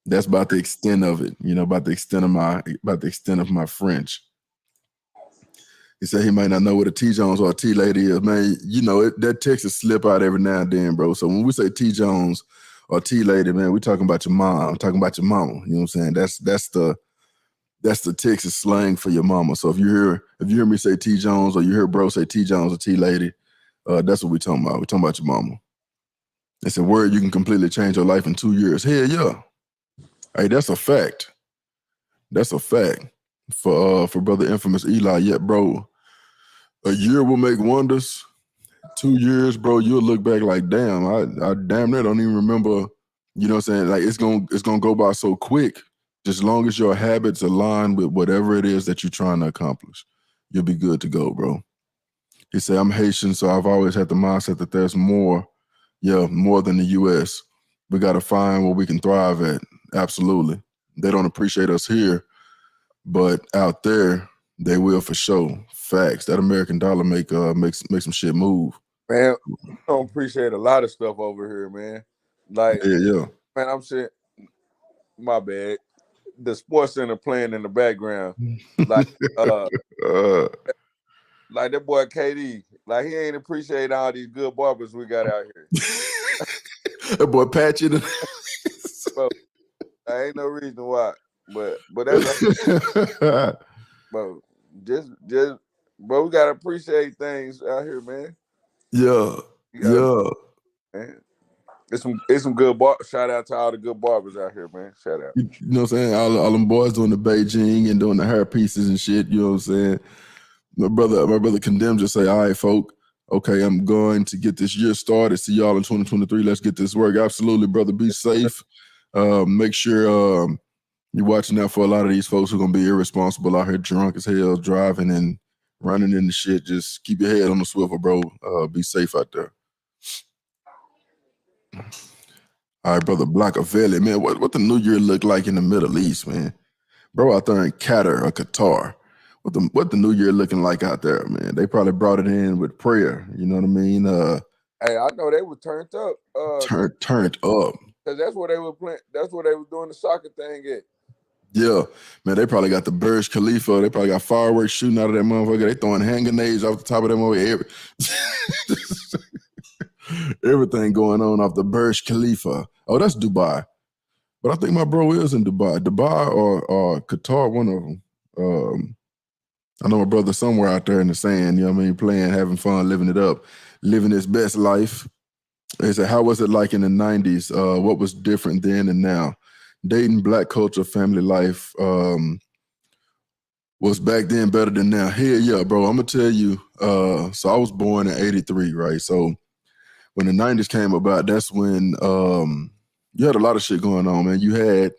that's about the extent of it, about the extent of my French. He said he might not know what a T Jones or a T lady is, man. That Texas slip out every now and then, bro. So when we say T Jones or T lady, man, we talking about your mom. I'm talking about your mama. You know what I'm saying? That's the Texas slang for your mama. So if you hear me say T Jones or you hear bro say T Jones or T lady, that's what we talking about. We talking about your mama. It's a word you can completely change your life in 2 years. Hell yeah. Hey, that's a fact. That's a fact. For brother infamous Eli, yeah, bro. A year will make wonders. 2 years, bro, you'll look back like, damn, I damn near don't even remember. You know what I'm saying? Like it's gonna go by so quick. Just as long as your habits align with whatever it is that you're trying to accomplish, you'll be good to go, bro. He said, I'm Haitian, so I've always had the mindset that there's more than the U.S. We got to find what we can thrive at. Absolutely. They don't appreciate us here, but out there, they will for sure. Facts. That American dollar make some shit move. Man, I don't appreciate a lot of stuff over here, man. Like, yeah. Man, I'm saying, my bad. The Sports Center playing in the background, like that boy KD, like he ain't appreciate all these good barbers we got out here. That boy Patchy. Bro, I ain't no reason why, but that's bro. Just bro, we gotta appreciate things out here, man. Yeah. Man. It's some good shout out to all the good barbers out here, man. Shout out. You know what I'm saying? All them boys doing the Beijing and doing the hair pieces and shit, you know what I'm saying? My brother Condemned just say, all right, folk, okay, I'm going to get this year started. See y'all in 2023. Let's get this work. Absolutely, brother. Be safe. Make sure you're watching out for a lot of these folks who are going to be irresponsible out here drunk as hell, driving and running into shit. Just keep your head on the swivel, bro. Be safe out there. All right, brother Blackavelli, man, what the New Year look like in the Middle East, man? Bro, out there in Qatar or Qatar, what the New Year looking like out there, man? They probably brought it in with prayer, you know what I mean? Hey, I know they were turned up. Turned up. Cause that's what they were playing. That's what they were doing the soccer thing at. Yeah, man, they probably got the Burj Khalifa. They probably got fireworks shooting out of that motherfucker. They throwing hand grenades off the top of that motherfucker. Everything going on off the Burj Khalifa. Oh, that's Dubai. But I think my bro is in Dubai. Dubai or Qatar, one of them. I know my brother somewhere out there in the sand, you know what I mean, playing, having fun, living it up, living his best life. He said, how was it like in the 90s? What was different then and now? Dating, black culture, family life was back then better than now. Here, yeah, bro, I'm going to tell you. So I was born in 83, right? So when the 90s came about, that's when you had a lot of shit going on, man. You had,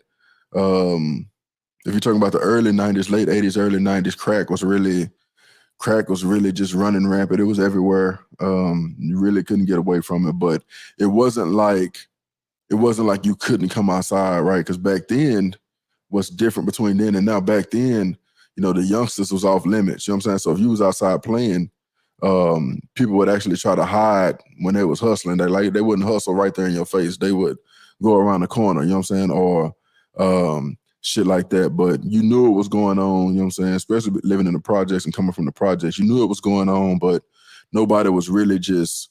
if you're talking about the early 90s, late 80s, early 90s, crack was really just running rampant. It was everywhere. You really couldn't get away from it. But it wasn't like you couldn't come outside, right? Because back then, what's different between then and now? Back then, the youngsters was off limits. You know what I'm saying? So if you was outside playing, people would actually try to hide when they was hustling. They wouldn't hustle right there in your face. They would go around the corner, you know what I'm saying? Or shit like that. But you knew it was going on, you know what I'm saying? Especially living in the projects and coming from the projects. You knew it was going on, but nobody was really just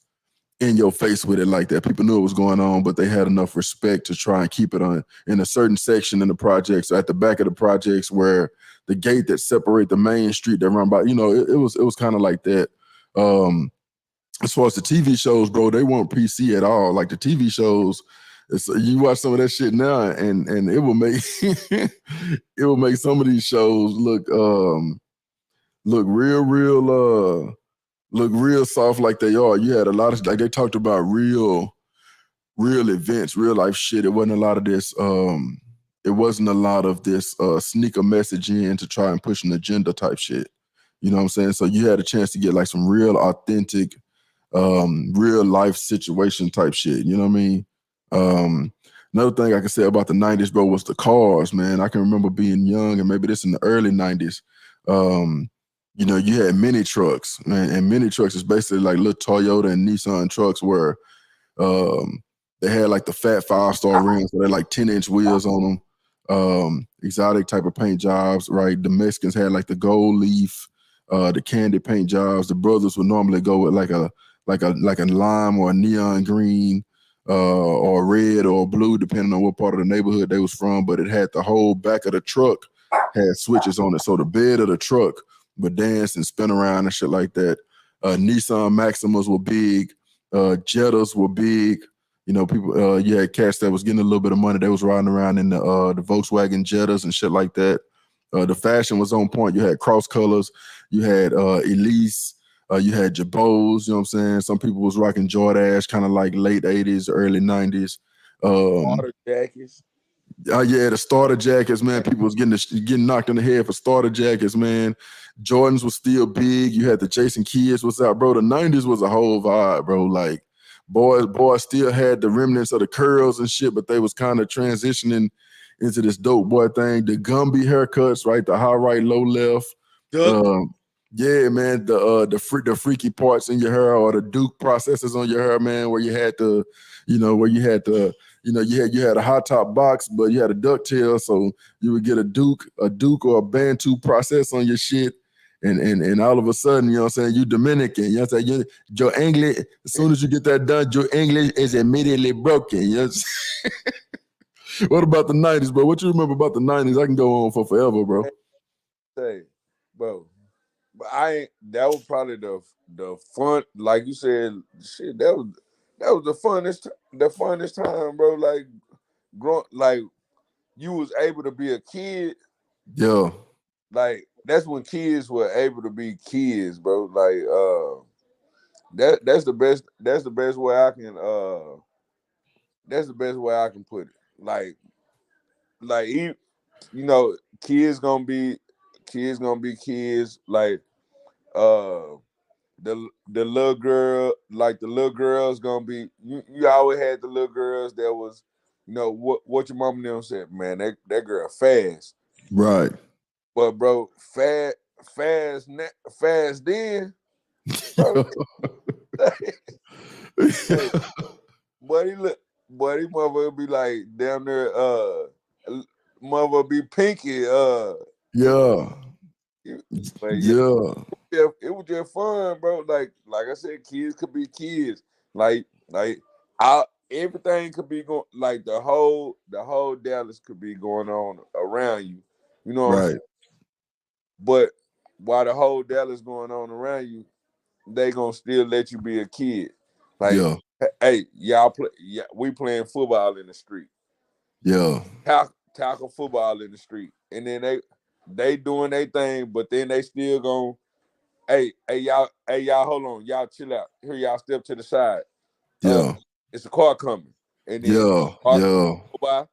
in your face with it like that. People knew it was going on, but they had enough respect to try and keep it on in a certain section in the projects, at the back of the projects, where the gate that separate the main street that run by, it was kind of like that. As far as the TV shows, bro, they weren't PC at all. Like the TV shows, you watch some of that shit now, and it will make it will make some of these shows look real soft like they are. You had a lot of, like, they talked about real events, real life shit. It wasn't a lot of this sneaker message in to try and push an agenda type shit. You know what I'm saying? So you had a chance to get like some real authentic, real life situation type shit. You know what I mean? Another thing I can say about the 90s, bro, was the cars, man. I can remember being young, and maybe this in the early 90s. You had mini trucks, man, and mini trucks is basically like little Toyota and Nissan trucks where they had like the fat 5-star rims, so they're like 10-inch wheels on them. Exotic type of paint jobs, right? The Mexicans had like the gold leaf, the candy paint jobs. The brothers would normally go with like a lime or a neon green, or red or blue, depending on what part of the neighborhood they was from. But it had the whole back of the truck had switches on it, so the bed of the truck would dance and spin around and shit like that. Nissan Maximas were big. Jettas were big. People. You had cats that was getting a little bit of money. They was riding around in the Volkswagen Jettas and shit like that. The fashion was on point. You had cross colors. You had Elise. You had Jabos. You know what I'm saying? Some people was rocking Jordache, kind of like late 80s, early 90s. Starter jackets. Yeah, the starter jackets, man. People was getting knocked in the head for starter jackets, man. Jordans was still big. You had the Jason Kidds. What's up, bro? The 90s was a whole vibe, bro. Like, boys still had the remnants of the curls and shit, but they was kind of transitioning into this dope boy thing. The Gumby haircuts, right? The high right, low left. Yeah, man. The freaky parts in your hair, or the Duke processes on your hair, man, where you had you had a hot top box, but you had a ducktail, so you would get a Duke or a Bantu process on your shit, and all of a sudden, you know what I'm saying, you Dominican, you know what I'm saying, your English, as soon as you get that done, your English is immediately broken. You know what I'm saying? What about the 90s, bro? What you remember about the 90s? I can go on for forever, bro. Say, bro, but that was probably the fun, like you said, shit, that was the funnest time, bro. Like you was able to be a kid. Yeah. Like that's when kids were able to be kids, bro. Like that's the best way I can put it. Like kids gonna be kids. Like the little girl, like the little girls gonna be. You always had the little girls that was, what your mama and them said, man. That girl fast, right? But bro, fast then. Bro, buddy, mother be like down there. Mother be pinky. Yeah. Yeah, it was just fun, bro. Like I said, kids could be kids. Like everything could be going. Like the whole Dallas could be going on around you. You know what I'm saying? But while the whole Dallas going on around you, they gonna still let you be a kid. Like, hey, y'all play. Yeah, we playing football in the street. Yeah, tackle football in the street, and then they doing their thing, but then they still gon' hey y'all, hold on, y'all chill out. Here, y'all step to the side. Yeah, it's a car coming, and then go by.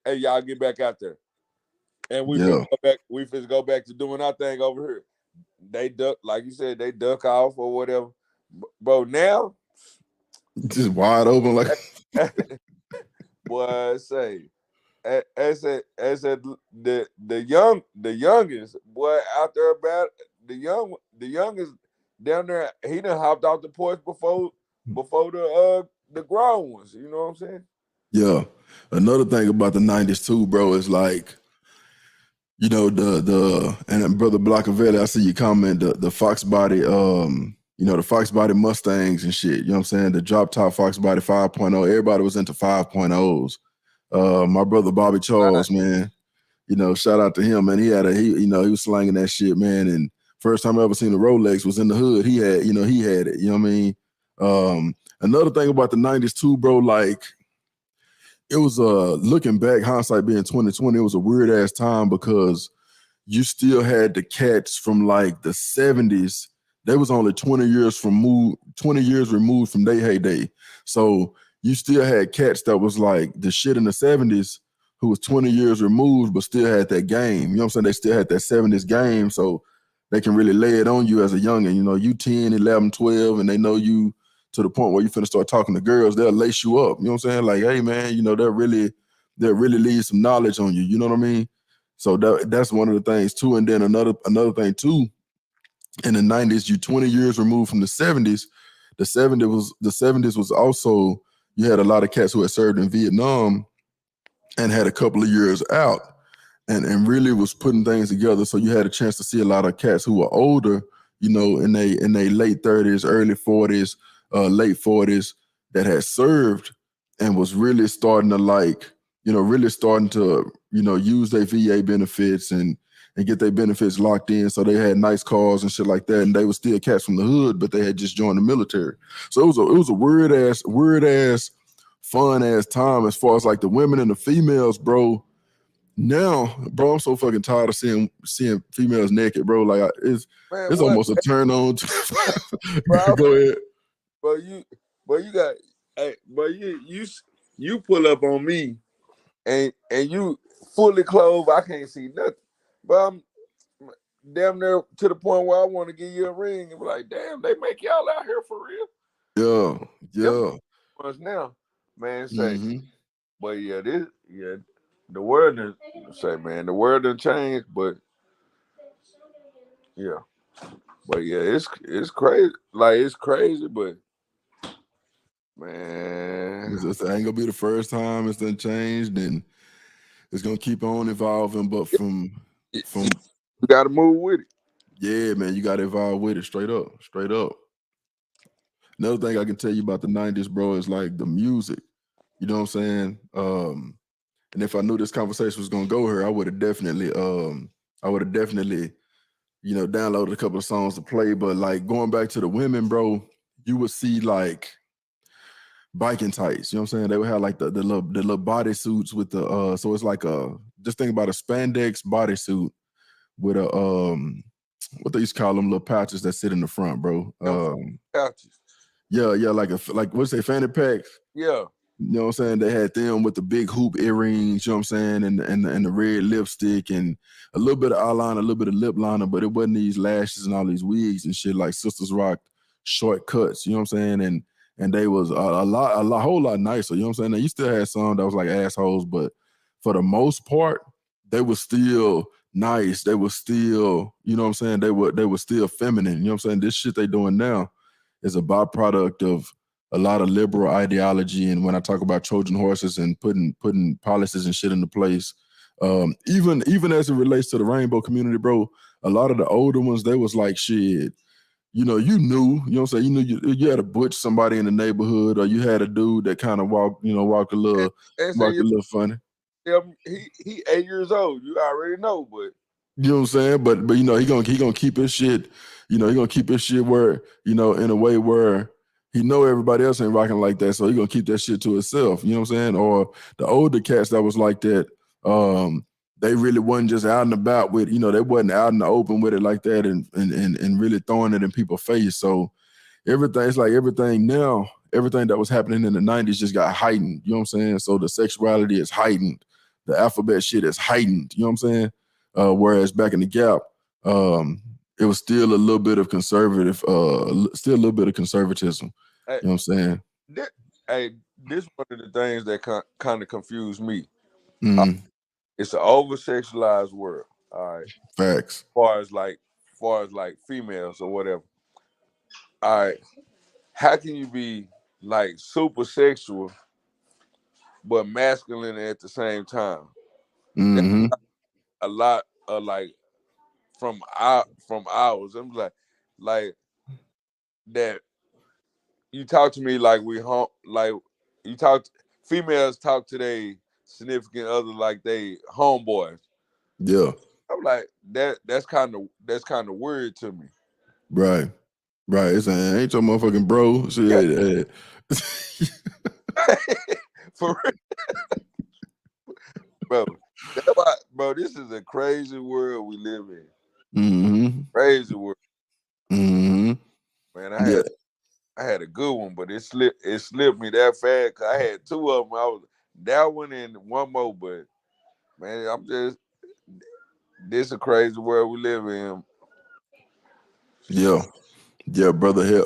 Hey, y'all get back out there, and we finna go back to doing our thing over here. They duck, like you said, they duck off or whatever, bro. Now, just wide open like. Boy, say. As the youngest boy out there about the youngest down there, he done hopped off the porch before the grown ones. You know what I'm saying? Yeah. Another thing about the 90s too, bro, is like, and Brother Blockavelli, I see you comment the Fox body you know, the Fox Body Mustangs and shit. You know what I'm saying? The drop top Fox Body 5.0. Everybody was into 5.0s. My brother Bobby Charles, man, you know, shout out to him, man. He was slanging that shit, man. And first time I ever seen a Rolex was in the hood. He had it. You know what I mean? Another thing about the 90s too, bro, like it was looking back, hindsight being 2020, it was a weird ass time because you still had the cats from like the 70s. They was only 20 years removed from their heyday. So you still had cats that was like the shit in the 70s who was 20 years removed but still had that game. You know what I'm saying? They still had that 70s game, so they can really lay it on you as a youngin'. You know, you 10, 11, 12, and they know you to the point where you finna start talking to girls, they'll lace you up. You know what I'm saying? Like, hey man, you know, they'll really leave some knowledge on you. You know what I mean? So that's one of the things too. And then another thing too, in the 90s, you 20 years removed from the 70s. The 70s was also, you had a lot of cats who had served in Vietnam and had a couple of years out and really was putting things together. So you had a chance to see a lot of cats who were older, you know, in they late 30s, early 40s, late 40s that had served and was really starting to use their VA benefits and get their benefits locked in. So they had nice cars and shit like that. And they were still cats from the hood, but they had just joined the military. So it was a weird ass, fun ass time as far as like the women and the females, bro. Now, bro, I'm so fucking tired of seeing females naked, bro. Like it's almost a turn on. Bro, go ahead. You pull up on me and you fully clothed. I can't see nothing. But I'm damn near to the point where I want to give you a ring and be like, damn, they make y'all out here for real. Yeah. Now, man, say, but the world done say, man, the world done changed, but yeah. But yeah, it's crazy. Like it's crazy, but man, It ain't gonna be the first time it's done changed, and it's gonna keep on evolving. But from you gotta move with it. Yeah, man, you gotta evolve with it straight up. Another thing I can tell you about the 90s, bro, is like the music. You know what I'm saying? And if I knew this conversation was gonna go here, I would have definitely, you know, downloaded a couple of songs to play. But like going back to the women, bro, you would see like biking tights. You know what I'm saying? They would have like the little bodysuits with the so it's like just think about a spandex bodysuit with a what they used to call them little pouches that sit in the front, bro. Pouches. Yeah, like what's they fanny packs? Yeah. You know what I'm saying? They had them with the big hoop earrings, you know what I'm saying, and the red lipstick and a little bit of eyeliner, a little bit of lip liner, but it wasn't these lashes and all these wigs and shit like Sisters rocked short cuts, you know what I'm saying? And they was a whole lot nicer, you know what I'm saying? Now, you still had some that was like assholes, but for the most part, they were still nice. They were still, you know what I'm saying? They were still feminine, you know what I'm saying? This shit they doing now is a byproduct of a lot of liberal ideology. And when I talk about Trojan horses and putting policies and shit into place, even as it relates to the rainbow community, bro, a lot of the older ones, they was like, shit, you know, you know what I'm saying? You knew you had to butch somebody in the neighborhood, or you had a dude that kind of walked a little funny. Yeah, he 8 years old. You already know, but you know what I'm saying? But you know, he gonna keep his shit, you know, he gonna keep his shit where, you know, in a way where he know everybody else ain't rocking like that, so he gonna keep that shit to himself. You know what I'm saying? Or the older cats that was like that, they really wasn't just out and about with, you know, they wasn't out in the open with it like that and really throwing it in people's face. So everything now, everything that was happening in the 90s just got heightened. You know what I'm saying? So the sexuality is heightened, the alphabet shit is heightened. You know what I'm saying? Whereas back in the Gap, it was still a little bit of conservatism. You know what I'm saying? This one of the things that kind of confused me. Mm-hmm. It's an over-sexualized world. All right. Facts. As far as like females or whatever. All right. How can you be like super sexual but masculine at the same time? Mm-hmm. A lot of like from ours. I'm like that you talk to me like we home, like you talk. Females talk to their significant other like they homeboys. Yeah. I'm like that's kind of weird to me. Right. It's ain't your motherfucking bro. Shit. For real. Bro, that's why, bro, this is a crazy world we live in. Mm-hmm. Crazy world. Mm-hmm. Man, I had a good one, but it slipped me that fast. Cause I had two of them. I was that one and one more, but man, this a crazy world we live in. Yeah, brother.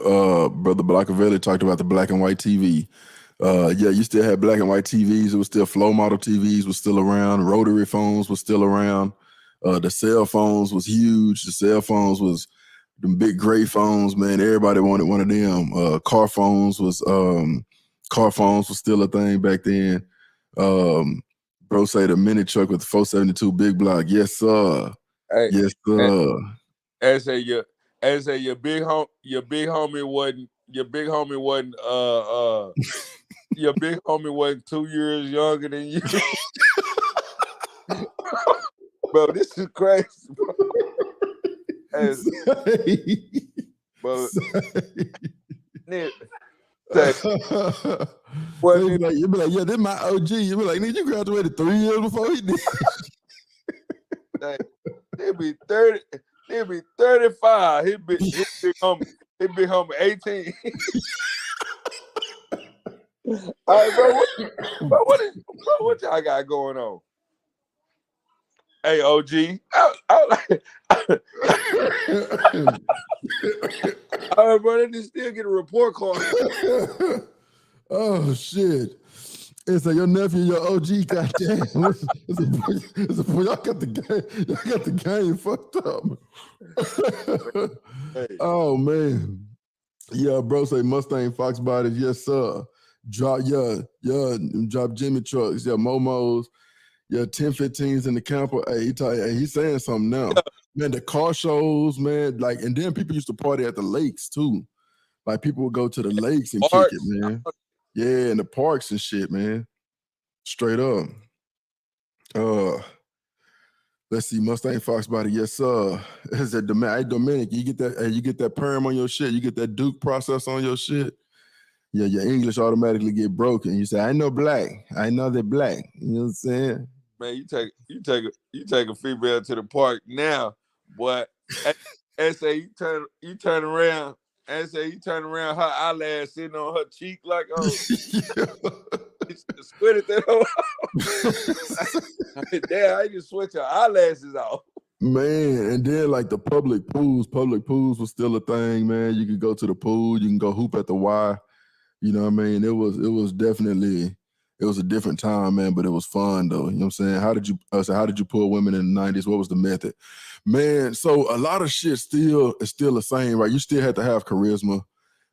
Brother Blackavelli talked about the black and white TV. Yeah, you still had black and white TVs. It was still flow model TVs was still around. Rotary phones was still around. The cell phones was huge. The cell phones was them big gray phones, man. Everybody wanted one of them. Car phones was still a thing back then. Bro say the mini truck with the 472 big block. Yes, sir. Hey, yes, sir. As your big homie wasn't your big homie wasn't 2 years younger than you. Bro, this is crazy, bro. Bro, you be like, yeah, this my OG. You be like, nigga, you graduated 3 years before he did. He'll be 30. He'll be 35. He'll be homie 18. All right, bro. What y'all got going on? Hey, OG. All right, bro. They just still get a report card. Oh shit! It's like your nephew, your OG. Goddamn, y'all got the game fucked up. Hey. Oh man, yeah, bro. Say Mustang Fox bodies, yes sir. Drop drop Jimmy trucks, yeah, Momos, yeah, 1015s in the camper. Hey, he's saying something now. Yeah. Man, the car shows, man, like, and then people used to party at the lakes too. Like people would go to the lakes and kick it, man. Yeah, in the parks and shit, man. Straight up. Let's see, Mustang Fox body, yes sir. Is that Dominic? You get that perm on your shit. You get that Duke process on your shit. Yeah, your English automatically get broken. You say, I know black. I know they're black. You know what I'm saying? Man, you take a female to the park now, boy. And say you turn around. And say you turn around, her eyelash sitting on her cheek like, oh, split that off. Damn, I just switch her eyelashes off. Man, and then like the public pools was still a thing, man. You could go to the pool, you can go hoop at the Y. You know what I mean? It was definitely, it was a different time, man, but it was fun though. You know what I'm saying? How did you pull women in the 90s? What was the method? Man, so a lot of shit is still the same, right? You still had to have charisma.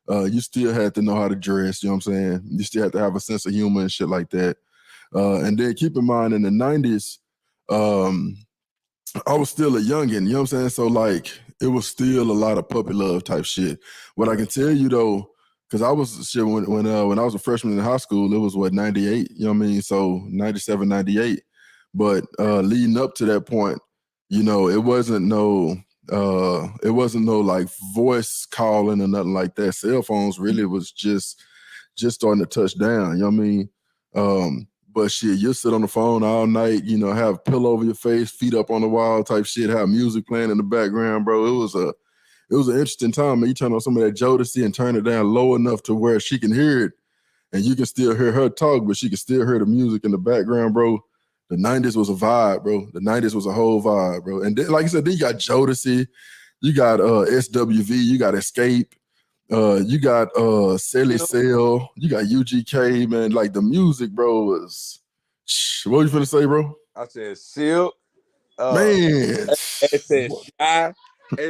You still had to know how to dress, you know what I'm saying? You still had to have a sense of humor and shit like that. And then keep in mind in the 90s, I was still a youngin', you know what I'm saying? So like, it was still a lot of puppy love type shit. What I can tell you though, because I was shit when I was a freshman in high school, it was 98, you know what I mean? So 97, 98. But leading up to that point, you know, it wasn't no like voice calling or nothing like that. Cell phones really was just starting to touch down, you know what I mean? But shit, you sit on the phone all night, you know, have a pillow over your face, feet up on the wall type shit, have music playing in the background, bro. It was an interesting time, man. You turn on some of that Jodeci and turn it down low enough to where she can hear it and you can still hear her talk, but she can still hear the music in the background, bro. The 90s was a vibe, bro. The 90s was a whole vibe, bro. And then, like I said, then you got Jodeci, you got SWV, you got Escape, you got Sally Cell, you got UGK, man. Like the music, bro, was. What you finna say, bro? I said Silk. Man, it said Shy.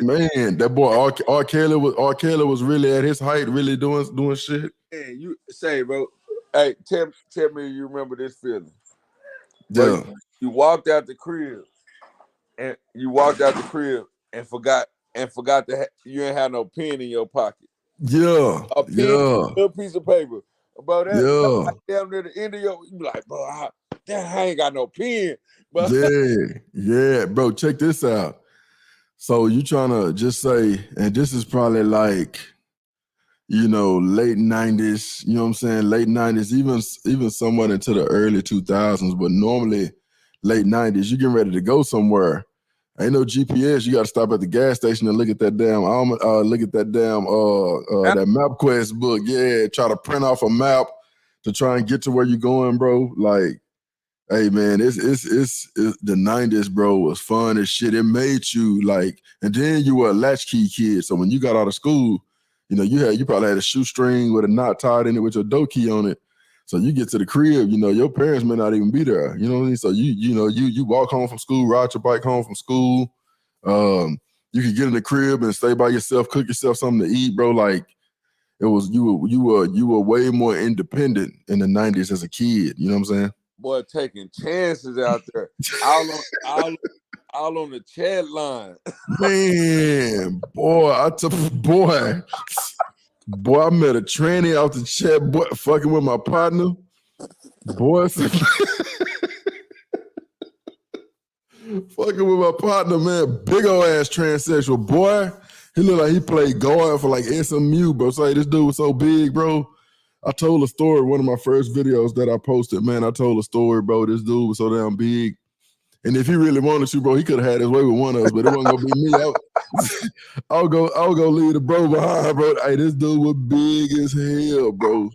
Man, that boy R. Kelly was really at his height, really doing shit. Man, you say, bro. Hey, tell me you remember this feeling. Yeah. You walked out the crib and forgot that you ain't had no pen in your pocket. Yeah, A pen, yeah, a piece of paper. Bro, that's yeah, like down near the end of your, you be like, bro, I ain't got no pen. But yeah, bro. Check this out. So you trying to just say, and this is probably like, late 90s, you know what I'm saying? Late 90s, even somewhat into the early 2000s, but normally late 90s, you getting ready to go somewhere. Ain't no GPS. You got to stop at the gas station and look at that damn that MapQuest book. Yeah, try to print off a map to try and get to where you're going, bro. Like, hey man, it's the 90s, bro, was fun as shit. It made you like, and then you were a latchkey kid. So when you got out of school, you probably had a shoestring with a knot tied in it with your door key on it. So you get to the crib, your parents may not even be there. You know what I mean? So you walk home from school, ride your bike home from school. You could get in the crib and stay by yourself, cook yourself something to eat, bro. Like it was you were way more independent in the 90s as a kid. You know what I'm saying? boy, taking chances out there, all on the chat line. Man, boy, I met a tranny off the chat, boy, fucking with my partner. Boy, fucking with my partner, man. Big old ass transsexual, boy. He looked like he played guard for like SMU, bro. So this dude was so big, bro. I told a story, one of my first videos that I posted, man. I told a story, bro. This dude was so damn big. And if he really wanted to, bro, he could have had his way with one of us, but it wasn't gonna be me. I'll go leave the bro behind, bro. Hey, this dude was big as hell, bro.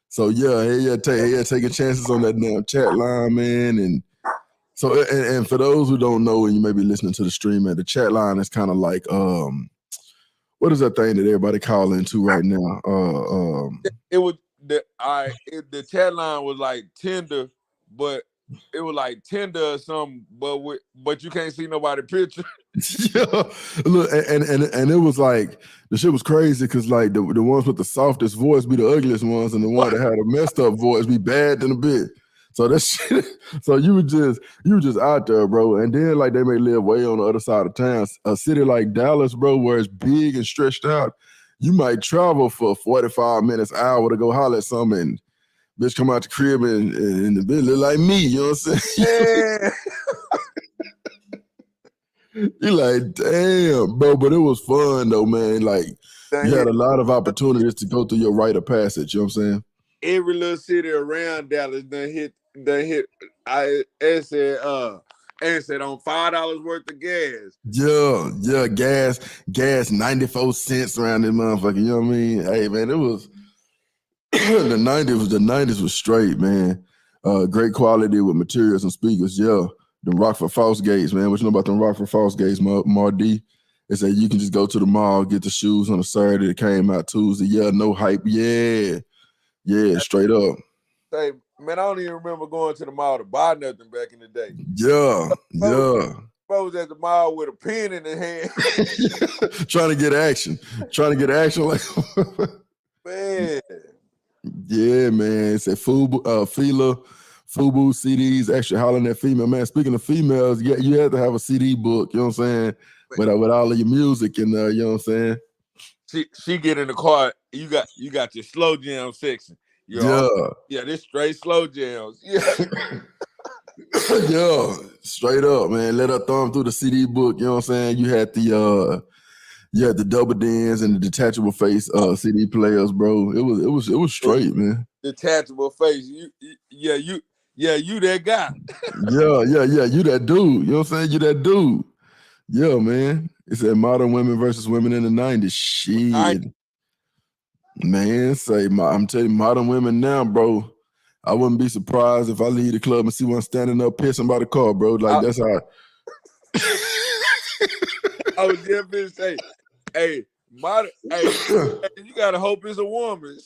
So yeah, taking chances on that damn chat line, man. And so and for those who don't know, and you may be listening to the stream, man, the chat line is kind of like what is that thing that everybody call into right now? It was the chat line was like Tinder, but it was like Tinder or something, but you can't see nobody picture. Yeah, look, and it was like the shit was crazy because like the ones with the softest voice be the ugliest ones, and the one that had a messed up voice be bad than a bit. So that shit, so you were just out there, bro. And then like they may live way on the other side of town, a city like Dallas, bro, where it's big and stretched out. You might travel for 45 minutes, hour to go holler at something. And bitch come out the crib and the bitch look like me, you know what I'm saying? Yeah. You like, damn, bro, but it was fun though, man. Like you had a lot of opportunities to go through your rite of passage, you know what I'm saying? Every little city around Dallas done hit and said on $5 worth of gas. Yeah, gas 94 cents around this motherfucker, you know what I mean? Hey man, it was the 90s was straight, man. Great quality with materials and speakers, yeah. The Rockford Falls gates, man. What you know about them Rockford Falls gates, Mardy? They say you can just go to the mall, get the shoes on a Saturday. It came out Tuesday. Yeah, no hype. Yeah, straight up. Say, man, I don't even remember going to the mall to buy nothing back in the day. Yeah. Bro was at the mall with a pen in his hand. Trying to get action. Like Man. Yeah, man. Say Fila. Fubu CDs, actually hollering at female. Man, speaking of females, yeah, you had to have a CD book, you know what I'm saying? With all of your music in there, you know what I'm saying? She get in the car, you got your slow jam section. This straight slow jams. Yeah. Yeah, straight up, man. Let her thumb through the CD book, you know what I'm saying? You had the double dens and the detachable face CD players, bro. It was straight, man. Detachable face. You that guy. Yeah, you that dude. You know what I'm saying? You that dude. Yeah, man. It's that modern women versus women in the 90s. Shit. Man, I'm telling you, modern women now, bro. I wouldn't be surprised if I leave the club and see one standing up pissing by the car, bro. Like that's how I was just gonna say, hey, you gotta hope it's a woman.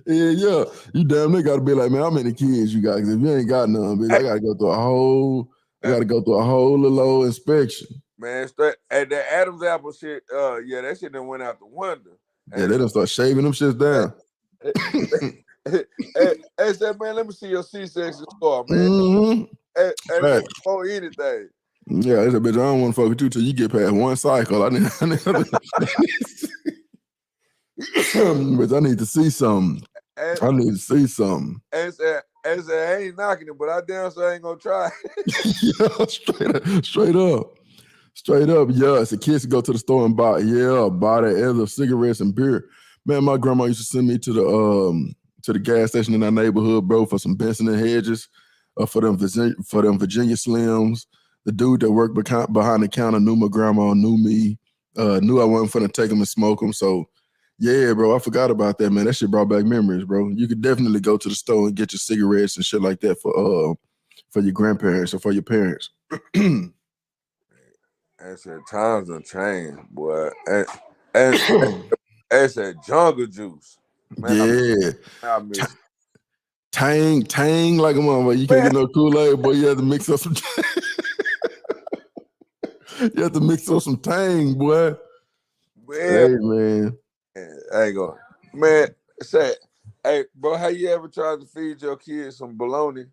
Yeah. You damn near gotta be like, man, how many kids you got? Because if you ain't got none, bitch, I gotta go through a whole little old inspection. Man, straight the Adam's apple shit, that shit done went out the window. Yeah, they done start shaving them shits down. Hey, said, man, let me see your C-section score, man. Mm-hmm. Hey, before anything. Yeah, it's a bitch. I don't want to fuck with you till you get past one cycle. But I need to see something. And, I need to see something. and said, I ain't knocking it, but I damn sure ain't gonna try. Yeah, straight up. Yeah, it's a kids to go to the store and buy that other cigarettes and beer. Man, my grandma used to send me to the gas station in our neighborhood, bro, for some Benson and Hedges, for them Virginia Slims. The dude that worked behind the counter knew my grandma, knew me, knew I wasn't finna take them and smoke them. So, yeah, bro, I forgot about that, man. That shit brought back memories, bro. You could definitely go to the store and get your cigarettes and shit like that for your grandparents or for your parents. I said times done changed, boy. And said jungle juice. Man, Yeah. I miss Tang like a motherfucker. You can't get no Kool-Aid, boy. You have to mix up some you have to mix up some Tang, boy. Hey, man. I ain't going. Man, say, hey, bro, how you ever tried to feed your kids some bologna?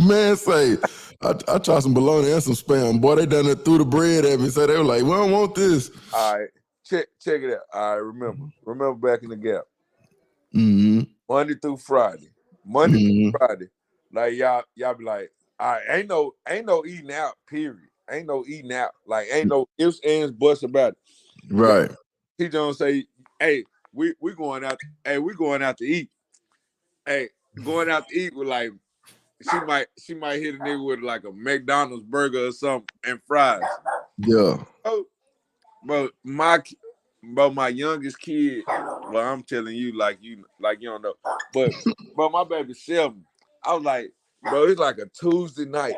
Man, say, I tried some bologna and some Spam. Boy, they done it through the bread at me. So they were like, we don't want this. All right, check it out. All right, remember back in the Gap. Mm-hmm. Monday through Friday. Through Friday. Like y'all be like, all right, ain't no eating out, period. Ain't no eating out. Like ain't no ifs, ands, buts about it. Right. He don't say, hey, we going out, we going out to eat. Hey, going out to eat with like she might hit a nigga with like a McDonald's burger or something and fries. Yeah. Oh, but my youngest kid, well, I'm telling you like you don't know. But my baby Shelby, I was like, bro, it's like a Tuesday night.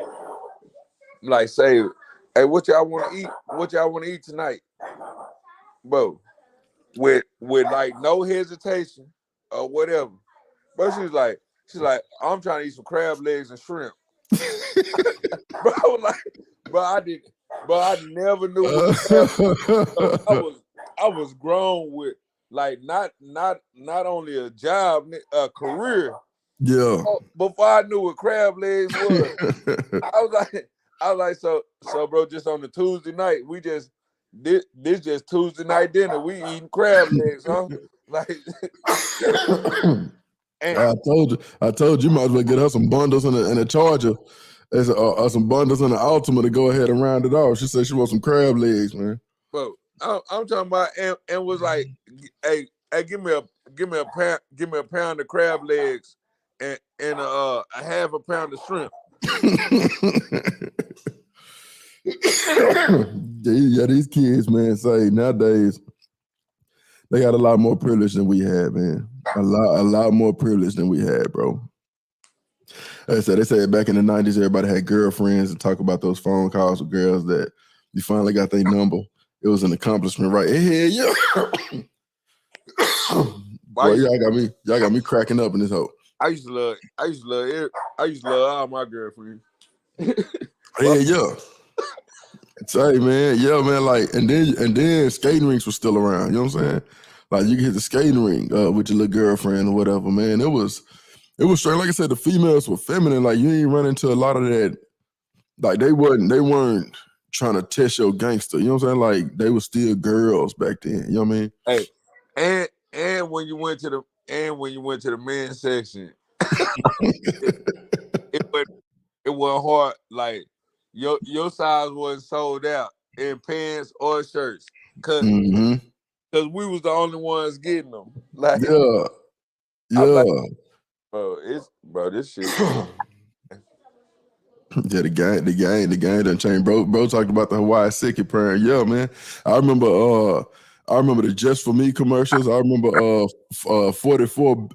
I'm like, say, hey, what y'all want to eat? What y'all want to eat tonight? Bro, with like no hesitation or whatever. But she's like, I'm trying to eat some crab legs and shrimp. Bro, I never knew what I was grown with like not only a job, a career. Yeah. Before I knew what crab legs was, I was like, so bro, just on the Tuesday night, we just this just Tuesday night dinner. We eating crab legs, huh? Like I told you might as well get her some bundles and a charger. Some bundles and an Ultima to go ahead and round it off. She said she wants some crab legs, man. Bro, I'm talking about and was like, hey, give me a pound of crab legs and a half a pound of shrimp. Yeah, these kids, man, say nowadays they got a lot more privilege than we had, man. A lot more privilege than we had, bro. Like I said, they said back in the 90s, everybody had girlfriends and talk about those phone calls with girls that you finally got their number. It was an accomplishment, right? Hey, yeah. Boy, y'all got me cracking up in this hole. I used to love all my girlfriends. Yeah. Say, man, yeah, man, like, and then skating rinks were still around, you know what I'm saying? Like, you could hit the skating rink with your little girlfriend or whatever, man. It was straight. Like I said, the females were feminine. Like, you ain't run into a lot of that. Like, they weren't trying to test your gangster, you know what I'm saying? Like, they were still girls back then, you know what I mean? Hey, and when you went to the men's section, it wasn't hard. Like your size wasn't sold out in pants or shirts, cause we was the only ones getting them. Like yeah. Like, bro, this shit. Yeah, the game done changed. Bro talked about the Hawaii Sicky prayer. Yeah, man. I remember the Just For Me commercials. I remember 44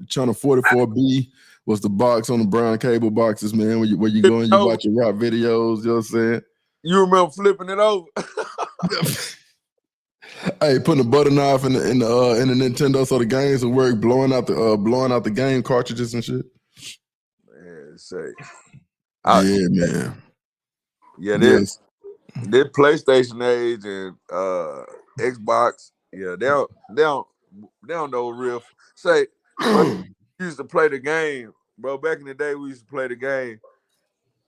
channel 44B was the box on the brown cable boxes, man. Where you go and you watch your rap videos, you know what I'm saying? You remember flipping it over? Hey, putting a butter knife in the Nintendo so the games would work, blowing out the game cartridges and shit. Man, say. Yeah, man. Yeah, this PlayStation age and Xbox. Yeah, they don't know real. Say, we used to play the game, bro. Back in the day, we used to play the game.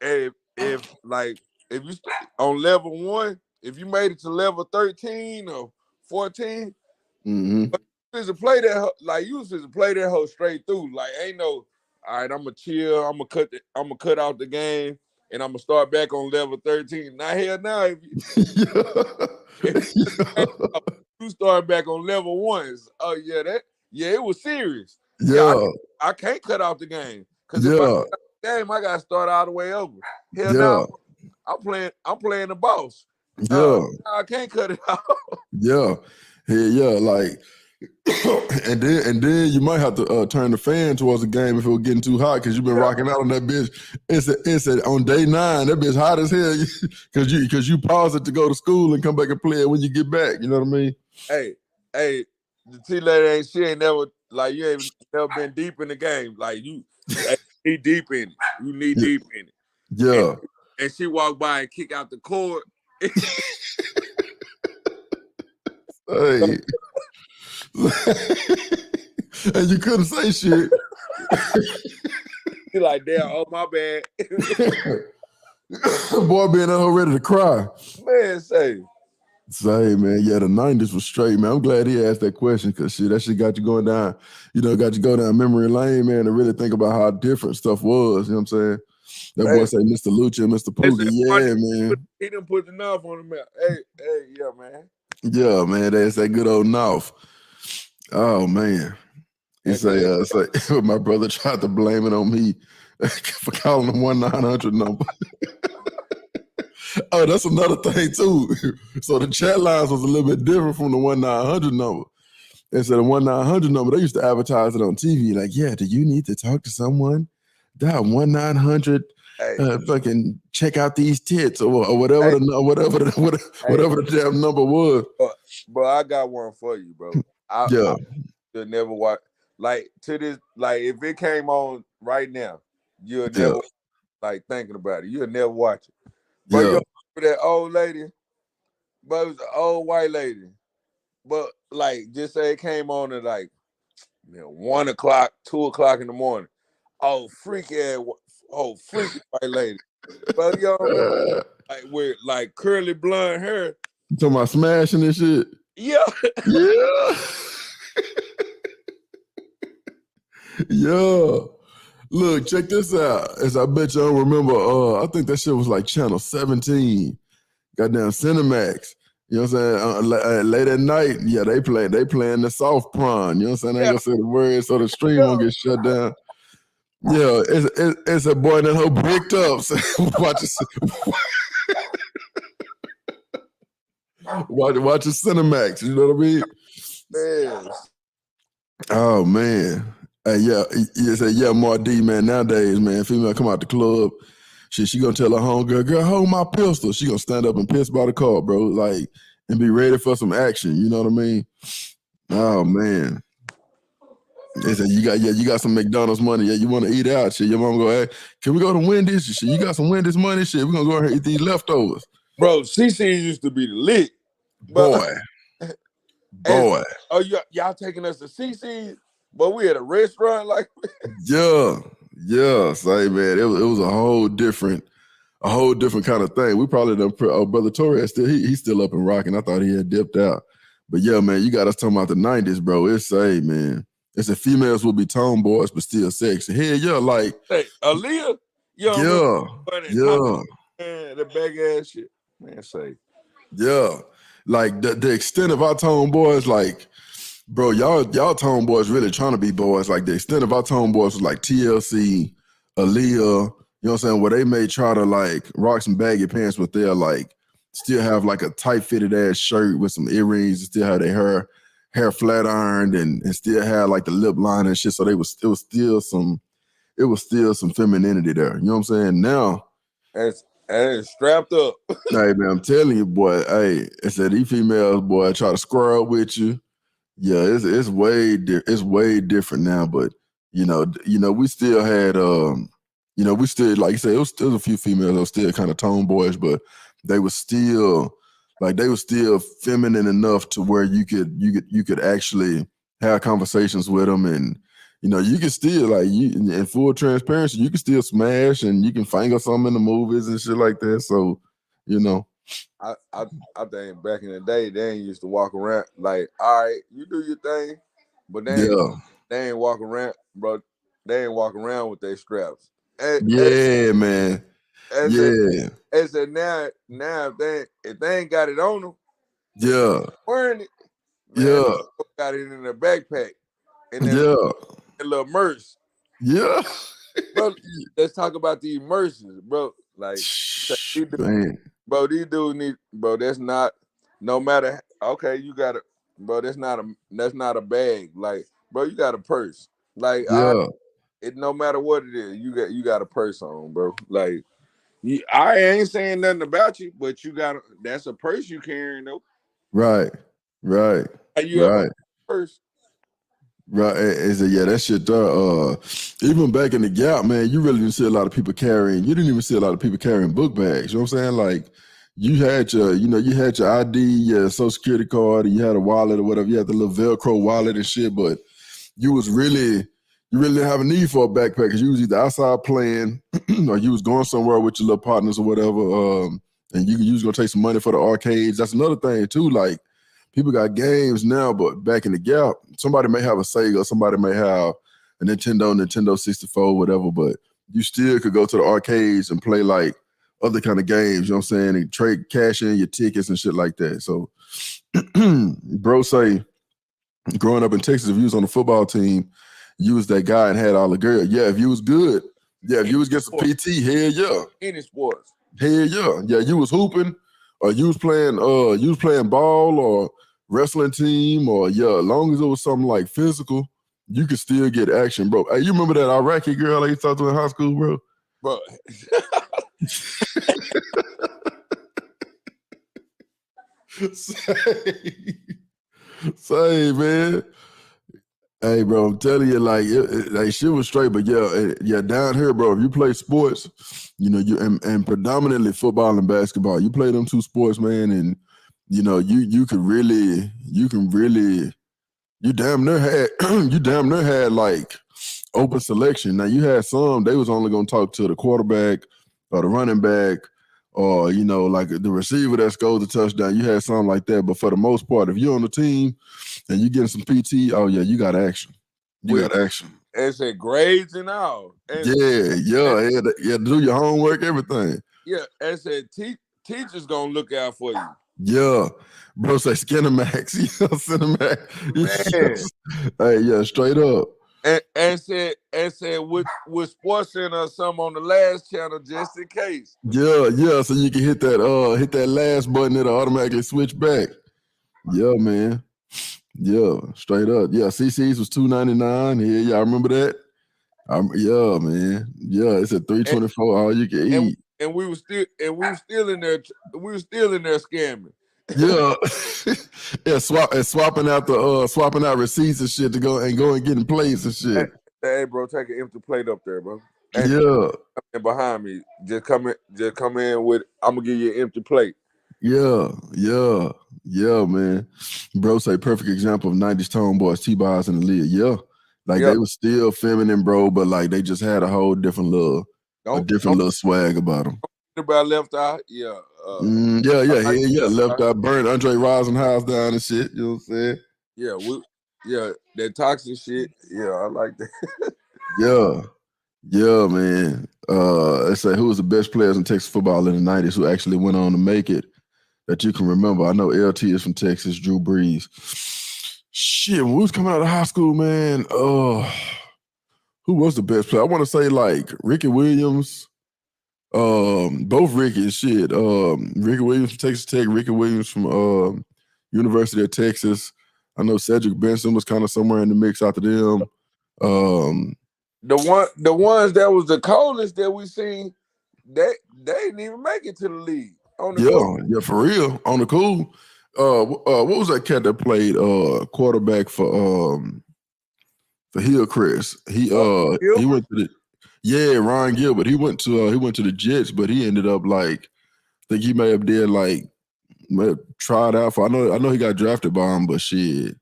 If like if you on level 1, if you made it to level 13 or 14, Mm-hmm. but you used to play that like you used to play that whole straight through. Like ain't no, all right, I'm gonna chill, I'm gonna cut out the game, and I'm gonna start back on level 13. Now hell now, if you start back on level 1, oh yeah, it was serious. Yeah. I can't cut out the game. Cause if I cut out the game, I gotta start all the way over. Hell now, I'm playing the boss. I can't cut it out. Yeah. Like and then you might have to turn the fan towards the game if it was getting too hot because you've been rocking out on that bitch. It's on day 9, that bitch hot as hell because you pause it to go to school and come back and play it when you get back. You know what I mean? Hey, the T lady she ain't never like you ain't never been deep in the game. Like you need deep in it. You need deep in it. Yeah. And she walked by and kick out the cord. Hey. And you couldn't say shit. You're like, damn, oh my bad. Boy being out ready to cry. Man, say, man, yeah, the 90s was straight, man. I'm glad he asked that question because shit, that shit got you going down, got you go down memory lane, man, and really think about how different stuff was. You know what I'm saying? That boy say Mr. Lucha, Mr. Poogie, man. He done put the knife on him. Hey, yeah, man. Yeah, man, that's that good old knife. Oh man. He say, my brother tried to blame it on me for calling him 1-900 number. Oh, that's another thing too. So the chat lines was a little bit different from the 1-900 number. Instead of 1-900 number, they used to advertise it on TV. Like, yeah, do you need to talk to someone? Dial 1-900. Fucking check out these tits or whatever whatever the damn number was. Bro, I got one for you, bro. I should never watch. Like to this, like if it came on right now, you'll never like thinking about it. You'll never watch it. But you remember that old lady, but it was an old white lady. But like just say it came on at like 1 o'clock, 2 o'clock in the morning. Oh, freaky white lady. But y'all remember like with like curly blonde hair. You talking about smashing and shit? Yeah. Yeah. Yeah. Look, check this out. As I bet y'all remember, I think that shit was like channel 17. Goddamn Cinemax. You know what I'm saying? Late at night, they playing the soft prawn. You know what I'm saying? I ain't gonna say the words so the stream won't get shut down. Yeah, it's a boy that whole bricked up. So watch a Cinemax. You know what I mean? Man. Oh man. You say, Mar D, man, nowadays, man, female come out the club, she gonna tell her homegirl, girl, hold my pistol. She gonna stand up and piss by the car, bro, like, and be ready for some action, you know what I mean? Oh, man. They say, you got some McDonald's money, you wanna eat out, shit, your mama go, hey, can we go to Wendy's? Shit, you got some Wendy's money, shit, we gonna go ahead and eat these leftovers. Bro, CC used to be the lick. Boy. Oh, y'all taking us to CC? But we at a restaurant like say man, it was a whole different kind of thing. We probably done Brother Torres he's still up and rocking. I thought he had dipped out. But yeah, man, you got us talking about the 90s, bro. It's man. It's the females will be tomboys but still sexy. Hell yeah, like Aaliyah. Man, the big ass shit. Man, say. Yeah. Like the extent of our tomboys, like, bro, y'all tomboys really trying to be boys. Like the extent of our tomboys was like TLC, Aaliyah, you know what I'm saying, where they may try to like rock some baggy pants, but they'll like still have like a tight fitted ass shirt with some earrings, and still have their hair flat ironed and still had like the lip line and shit. So it was still some femininity there. You know what I'm saying? Now and strapped up. Hey man, I'm telling you, boy, it's that these females, boy, try to square up with you. Yeah, it's way different now, but you know, we still had we still, like you said, it was still a few females that were still kind of tomboys, but they were still feminine enough to where you could actually have conversations with them, and you know, you can still like in full transparency, you can still smash and you can finger something in the movies and shit like that. So you know. I think back in the day, they ain't used to walk around like, all right, you do your thing, but they ain't walking around, bro. They ain't walking around with their straps. Man. I said now if they ain't got it on them, wearing it, man, got it in their backpack and then a little merce. Yeah. Bro, let's talk about the immersions, bro. Like, man. Bro, these dudes need, bro. That's not, no matter. Okay, you got it, bro. That's not a bag. Like, bro, you got a purse. Like, it no matter what it is, you got a purse on, bro. Like, I ain't saying nothing about you, but that's a purse you carrying though. Right. You have a purse. Right, that shit. Even back in the Gap, man, you really didn't see a lot of people carrying. You didn't even see a lot of people carrying book bags. You know what I'm saying? Like, you had your ID, your Social Security card, and you had a wallet or whatever. You had the little Velcro wallet and shit, but you really didn't have a need for a backpack because you was either outside playing or you was going somewhere with your little partners or whatever. And you was gonna take some money for the arcades. That's another thing too. Like, people got games now, but back in the Gap, somebody may have a Sega, somebody may have a Nintendo 64, whatever, but you still could go to the arcades and play like other kind of games, you know what I'm saying, and trade cash in your tickets and shit like that. So, bro say, growing up in Texas, if you was on the football team, you was that guy and had all the girls. Yeah, if you was good. Yeah, if you was getting some PT, hell yeah. Any sports. Hell yeah. Yeah, you was hooping, or you was playing ball or wrestling team, or as long as it was something like physical, you could still get action, bro. Hey, you remember that Iraqi girl I used to talk to in high school, bro? Bro. Say, man. Hey, bro, I'm telling you, like shit was straight, but down here, bro, if you play sports, you know, and predominantly football and basketball, you play them two sports, man, and you know, you damn near had like open selection. Now you had some, they was only gonna talk to the quarterback or the running back or, you know, like the receiver that scores a touchdown. You had something like that. But for the most part, if you're on the team and you getting some PT, oh yeah, you got action. Got action. And said grades and all. And do your homework, everything. Yeah, and said teachers gonna look out for you. Yeah, bro, say Skinemax, Cinemax. Hey, yeah, straight up. And said with Sports Center or something on the last channel just in case. Yeah, so you can hit that last button, it'll automatically switch back. Yeah, man. Yeah, straight up. Yeah, CC's was $2.99. Yeah, I remember that. Yeah, man. Yeah, it's at $3.24. All you can eat. And we were still in there. We were still in there scamming. Yeah, swapping out receipts and shit to go and get in plates and shit. Hey, bro, take an empty plate up there, bro. And behind me, just come in with. I'm gonna give you an empty plate. Yeah, man. Bro, say perfect example of 90s tomboys, T-Boz and the lid. Yeah, like they were still feminine, bro, but like they just had a whole different little swag about them. About Left Eye, Left Eye burned Andre Rising house down and shit. You know what I'm saying? Yeah, that toxic shit. Yeah, I like that. Yeah, man. Let's say who was the best players in Texas football in the 90s who actually went on to make it that you can remember. I know LT is from Texas, Drew Brees. Shit, when we was coming out of high school, man, who was the best player? I want to say like Ricky Williams. Both Ricky and shit. Ricky Williams from Texas Tech, Ricky Williams from University of Texas. I know Cedric Benson was kind of somewhere in the mix after them. The ones that was the coldest that we seen, they didn't even make it to the league. Yeah, for real. On the cool. What was that cat that played quarterback for Hillcrest? He went to the Ryan Gilbert. He went to the Jets, but he ended up like I think he may have tried out for. I know he got drafted by him, but shit.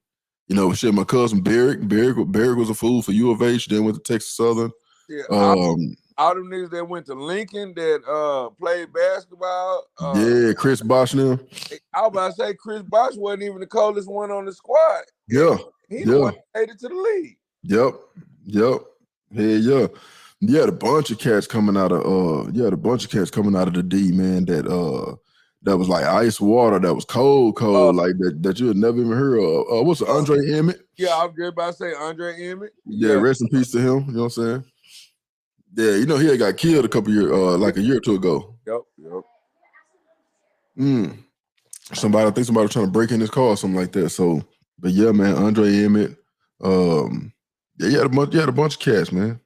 You know, my cousin Barrick was a fool for U of H, then went to Texas Southern. Yeah, all them niggas that went to Lincoln that played basketball. Yeah, Chris Bosh now. I was about to say Chris Bosh wasn't even the coldest one on the squad. Yeah. He the one that made it to the league. Yep. Hey, yeah. You had a bunch of cats coming out of the D, man, that was like ice water, that was cold, like that you had never even heard of. What's it, Andre Emmett? Yeah, I was just about to say Andre Emmett. Yeah, rest in peace to him. You know what I'm saying? Yeah, you know he had got killed a couple years, like a year or two ago. Yep. I think somebody was trying to break in his car or something like that. So, but yeah, man, Andre Emmett. Yeah, you had a bunch of cats, man.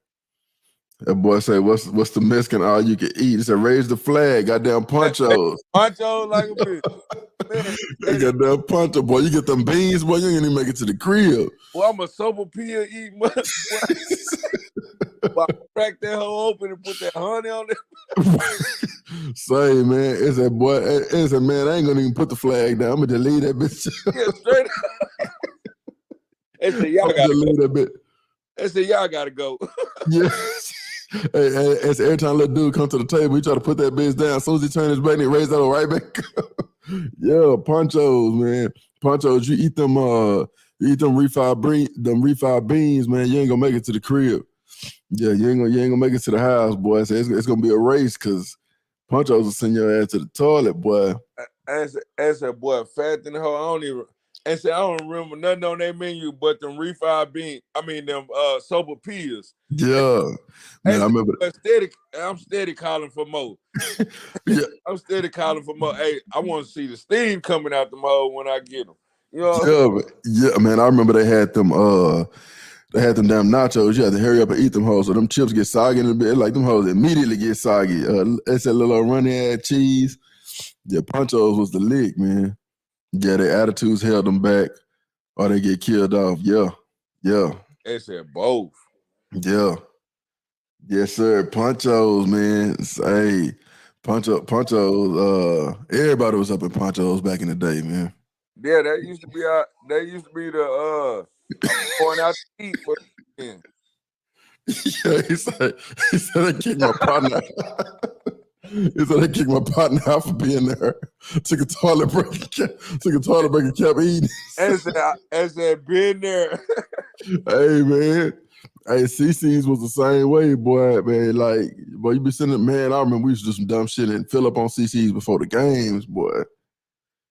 That boy say, "What's the Mexican all you can eat?" He said, "Raise the flag, goddamn ponchos." Ponchos like a bitch. Man, goddamn poncho, boy. You get them beans, boy. You ain't even make it to the crib. Well, I'm a sopapilla eating. Crack that hoe open and put that honey on it. Say, man, it's that boy. It's a man. I ain't gonna even put the flag down. I'm gonna delete that bitch. Yeah, straight up. They said y'all gotta delete that bitch. They said y'all gotta go. Yeah. Hey, every time little dude come to the table, he try to put that bitch down. As soon as he turn his back, he raise that right back. Yeah, ponchos, man. Ponchos, you eat them refried beans, man. You ain't gonna make it to the crib. Yeah, you ain't gonna make it to the house, boy. So it's gonna be a race because ponchos will send your ass to the toilet, boy. I said, boy, fat in the hole. I don't remember nothing on their menu but them refried beans. I mean them sopapillas. Yeah, man, I remember. I'm steady calling for more. Yeah. I'm steady calling for more. Hey, I want to see the steam coming out the mold when I get them. You know? Yeah, man. I remember they had them damn nachos. You had to hurry up and eat them hoes, so them chips get soggy in a bit. Like them hoes immediately get soggy. It's that little runny ass cheese. Yeah, ponchos was the lick, man. Yeah, their attitudes held them back, or they get killed off. Yeah. They said both. Yeah. Yes, sir. Ponchos, man. Hey, ponchos. Everybody was up in ponchos back in the day, man. Yeah, that used to be the going out to eat for the weekend. Yeah, he said they kicked my partner. He said they kicked my partner out for being there. Took a toilet break and kept eating. I said, been there. Hey, man. Hey, CC's was the same way, boy, man. Like, boy, you be sitting, man, I remember we used to do some dumb shit and fill up on CC's before the games, boy.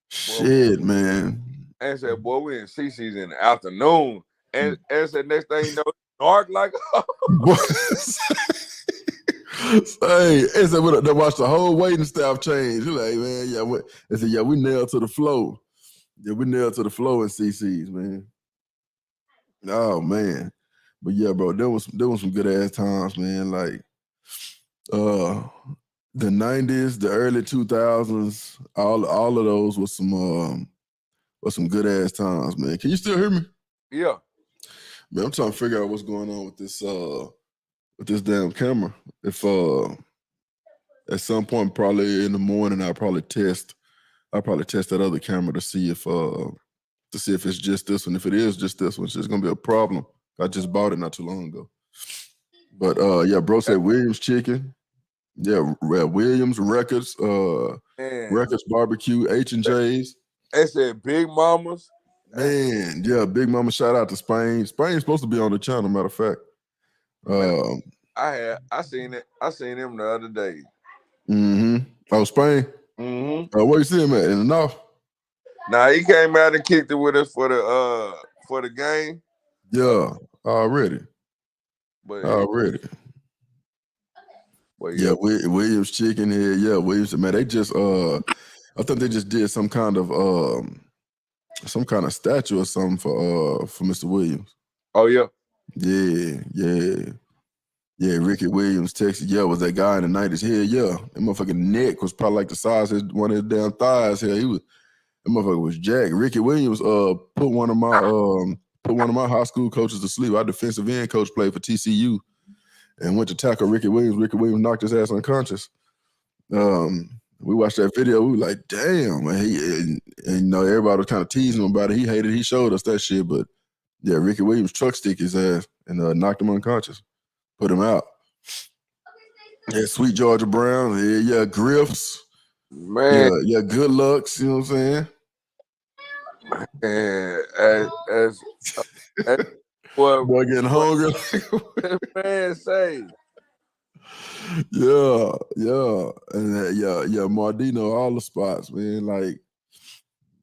Shit, man. And said, boy, we in CC's in the afternoon. And said, next thing you know, it's dark like Hey, it said they watched the whole waiting staff change. You're like, man, they said, we nailed to the flow. Yeah, we nailed to the flow in CC's, man. Oh, man. But yeah, bro, there was some good ass times, man. Like the 90s, the early 2000s, all of those was some good ass times, man. Can you still hear me? Yeah. Man, I'm trying to figure out what's going on with this damn camera. If at some point, probably in the morning, I'll probably test that other camera to see if it's just this one. If it is just this one, it's just gonna be a problem. I just bought it not too long ago. But yeah, bro said Williams Chicken. Yeah, Williams Records, Records Barbecue, H&J's. They said Big Mamas. Man, yeah, Big Mama. Shout out to Spain. Spain's supposed to be on the channel, matter of fact. I seen him the other day. Mm-hmm. Oh, Spain? Mm-hmm. Where you see him at? In the north? Nah, he came out and kicked it with us for the game. Yeah, already. But yeah, Williams Chicken here. Yeah, Williams. Man, they just I think they just did some kind of statue or something for Mr. Williams. Oh yeah. Yeah, Ricky Williams, Texas. Yeah, was that guy in the 90s here? Yeah, that motherfucking neck was probably like the size of one of his damn thighs here. That motherfucker was jacked. Ricky Williams put one of my high school coaches to sleep. Our defensive end coach played for TCU and went to tackle Ricky Williams. Ricky Williams knocked his ass unconscious. We watched that video. We were like, damn, man. And you know, everybody was kind of teasing him about it. He showed us that shit, but yeah, Ricky Williams truck stick his ass and knocked him unconscious. Put him out. Yeah, Sweet Georgia Brown. Yeah, Griffs. Man, Yeah, Good Lucks. You know what I'm saying? and as what Boy, getting hungry. this man say. Yeah, and yeah, Mardino, all the spots, man. Like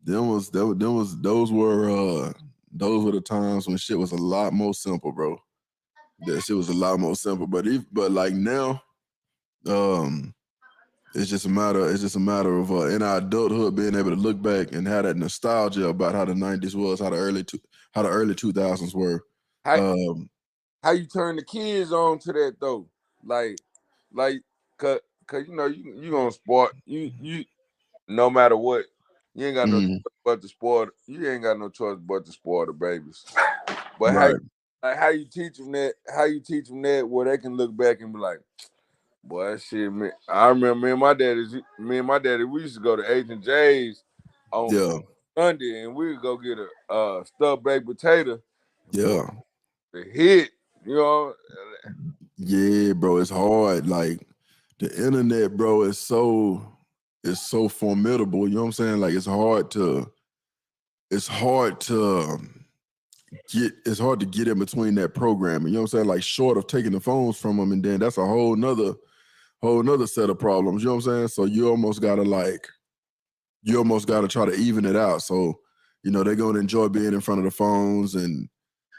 those were the times when shit was a lot more simple, bro. That shit was a lot more simple. But like now, it's just a matter of in our adulthood being able to look back and have that nostalgia about how the 90s was, how the early 2000s were. How you turn the kids on to that though? Like cause you know you gonna sport you no matter what, you ain't got no choice but to sport. You ain't got no choice but to sport the babies. But right. how you teach them that? How you teach them that where they can look back and be like, boy, shit, man. I remember me and my daddy, we used to go to Agent J's on Sunday, and we would go get a stuffed baked potato. Yeah. The hit, you know. Yeah, bro, it's hard. Like the internet, bro, is so formidable. You know what I'm saying? Like it's hard to get in between that programming. You know what I'm saying? Like short of taking the phones from them, and then that's a whole nother set of problems. You know what I'm saying? So you almost gotta try to even it out. So, you know, they're gonna enjoy being in front of the phones, and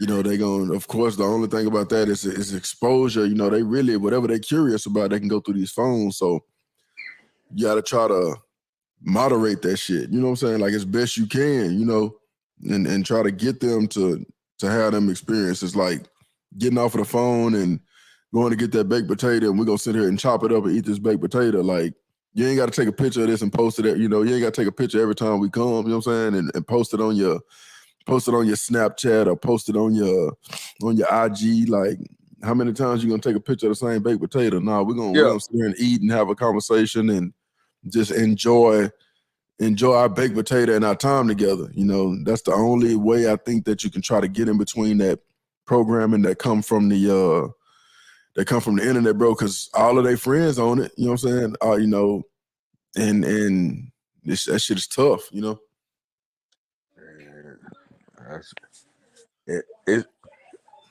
you know, they're gonna, of course, the only thing about that is exposure. You know, they really, whatever they're curious about, they can go through these phones. So you gotta try to moderate that shit. You know what I'm saying? Like as best you can, you know, and try to get them to have them experiences like getting off of the phone and going to get that baked potato, and we're gonna sit here and chop it up and eat this baked potato. Like you ain't got to take a picture of this and post it. You know, you ain't got to take a picture every time we come. You know what I'm saying? And post it on your Snapchat or post it on your IG. Like how many times you gonna take a picture of the same baked potato? No, we're gonna sit here and eat and have a conversation and just enjoy our baked potato and our time together. You know, that's the only way I think that you can try to get in between that programming that come from the internet, bro, because all of their friends on it, you know what I'm saying? You know, and that shit is tough, you know.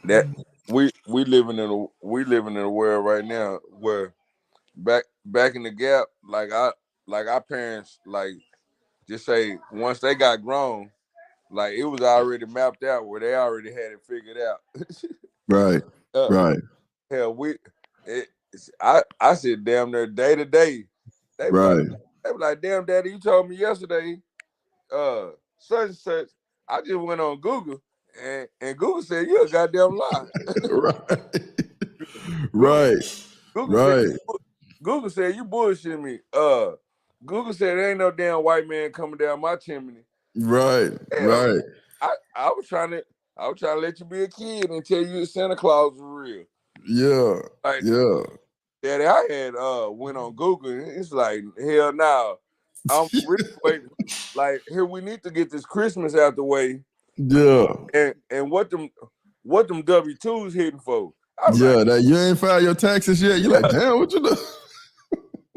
That we living in a world right now where back in the gap, like our parents, like just say once they got grown, like it was already mapped out where they already had it figured out. Right. Right. Hell, I said damn near day to day. They be like, damn daddy, you told me yesterday, such and such. I just went on Google and Google said you're a goddamn lie. Right. Google said you bullshit me. Google said there ain't no damn white man coming down my chimney. Right. Hell, I was trying to let you be a kid and tell you that Santa Claus was real. Yeah. Like, yeah. Daddy, I had went on Google and it's like, hell no. I'm really waiting. Like, here we need to get this Christmas out the way. Yeah. And what them W-2s hitting for? Yeah, like, that you ain't filed your taxes yet. You're like, damn, what you do?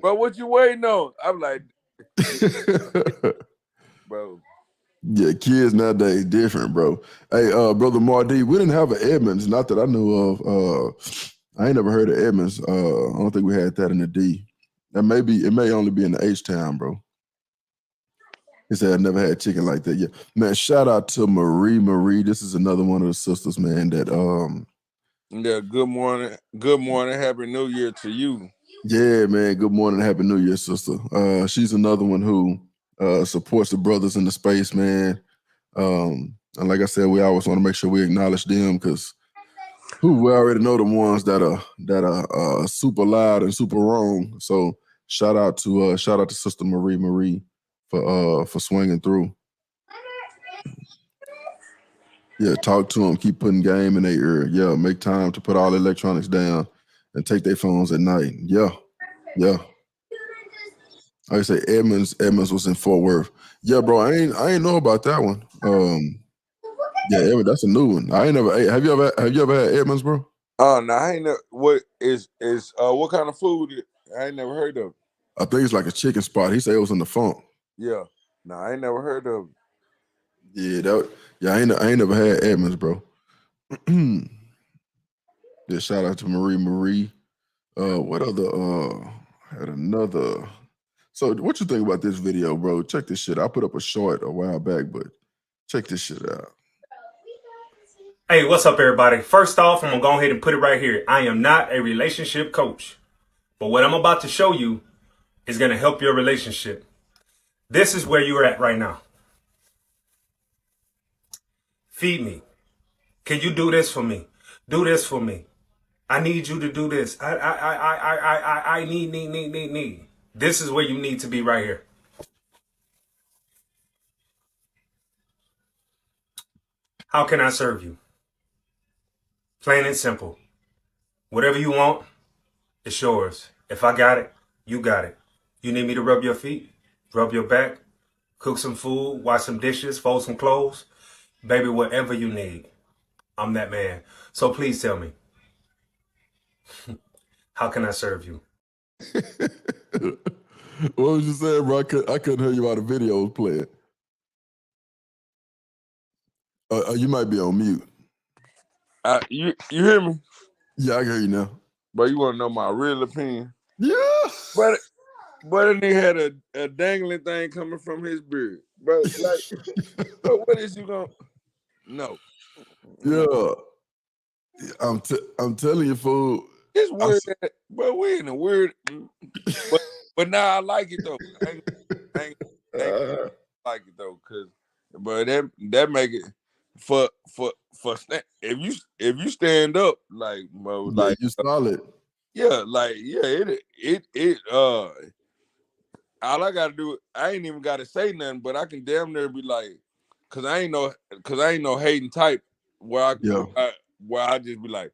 But what you waiting on? I'm like, bro. Yeah, kids nowadays different, bro. Hey, brother Mardy, we didn't have an Edmonds, not that I knew of. I ain't never heard of Edmonds. I don't think we had that in the D. It may only be in the H-Town, bro. He said I never had chicken like that. Yeah, man. Shout out to Marie. This is another one of the sisters, man. That Yeah. Good morning. Happy New Year to you. Yeah, man. Good morning. Happy New Year, sister. She's another one who supports the brothers in the space, man. And like I said, we always want to make sure we acknowledge them because we already know the ones that are super loud and super wrong. So shout out to Sister Marie for swinging through. Yeah, talk to them. Keep putting game in their ear. Yeah, make time to put all the electronics down and take their phones at night. Yeah. Like I say, Edmonds was in Fort Worth. Yeah, bro, I ain't know about that one. Yeah, Edmonds, that's a new one. I ain't never. Have you ever had Edmonds, bro? Oh no, I ain't never. What is what kind of food? I ain't never heard of. I think it's like a chicken spot. He said it was in the funk. Yeah, no, I ain't never heard of. Yeah, I ain't never had Edmonds, bro. Yeah, shout out to Marie. What other? Had another. So, what you think about this video, bro? Check this shit. I put up a short a while back, but check this shit out. Hey, what's up, everybody? First off, I'm going to go ahead and put it right here. I am not a relationship coach, but what I'm about to show you is going to help your relationship. This is where you're at right now. Feed me. Can you do this for me? Do this for me. I need you to do this. I need. This is where you need to be right here. How can I serve you? Plain and simple. Whatever you want, it's yours. If I got it, you got it. You need me to rub your feet, rub your back, cook some food, wash some dishes, fold some clothes. Baby, whatever you need, I'm that man. So please tell me, how can I serve you? What was you saying, bro? I couldn't hear you while the video was playing. You might be on mute. You hear me? Yeah, I can hear you now. But you want to know my real opinion? Yeah. But a nigga had a dangling thing coming from his beard, bro. Like, bro, what is you gonna? No. Yeah. I'm telling you, fool. It's weird, but we in a weird. But now I like it though. I ain't like it though, but that make it for if you stand up like bro, like you solid. Yeah, like it all I gotta do, I ain't even gotta say nothing, but I can damn near be like, cause I ain't no hating type where I just be like,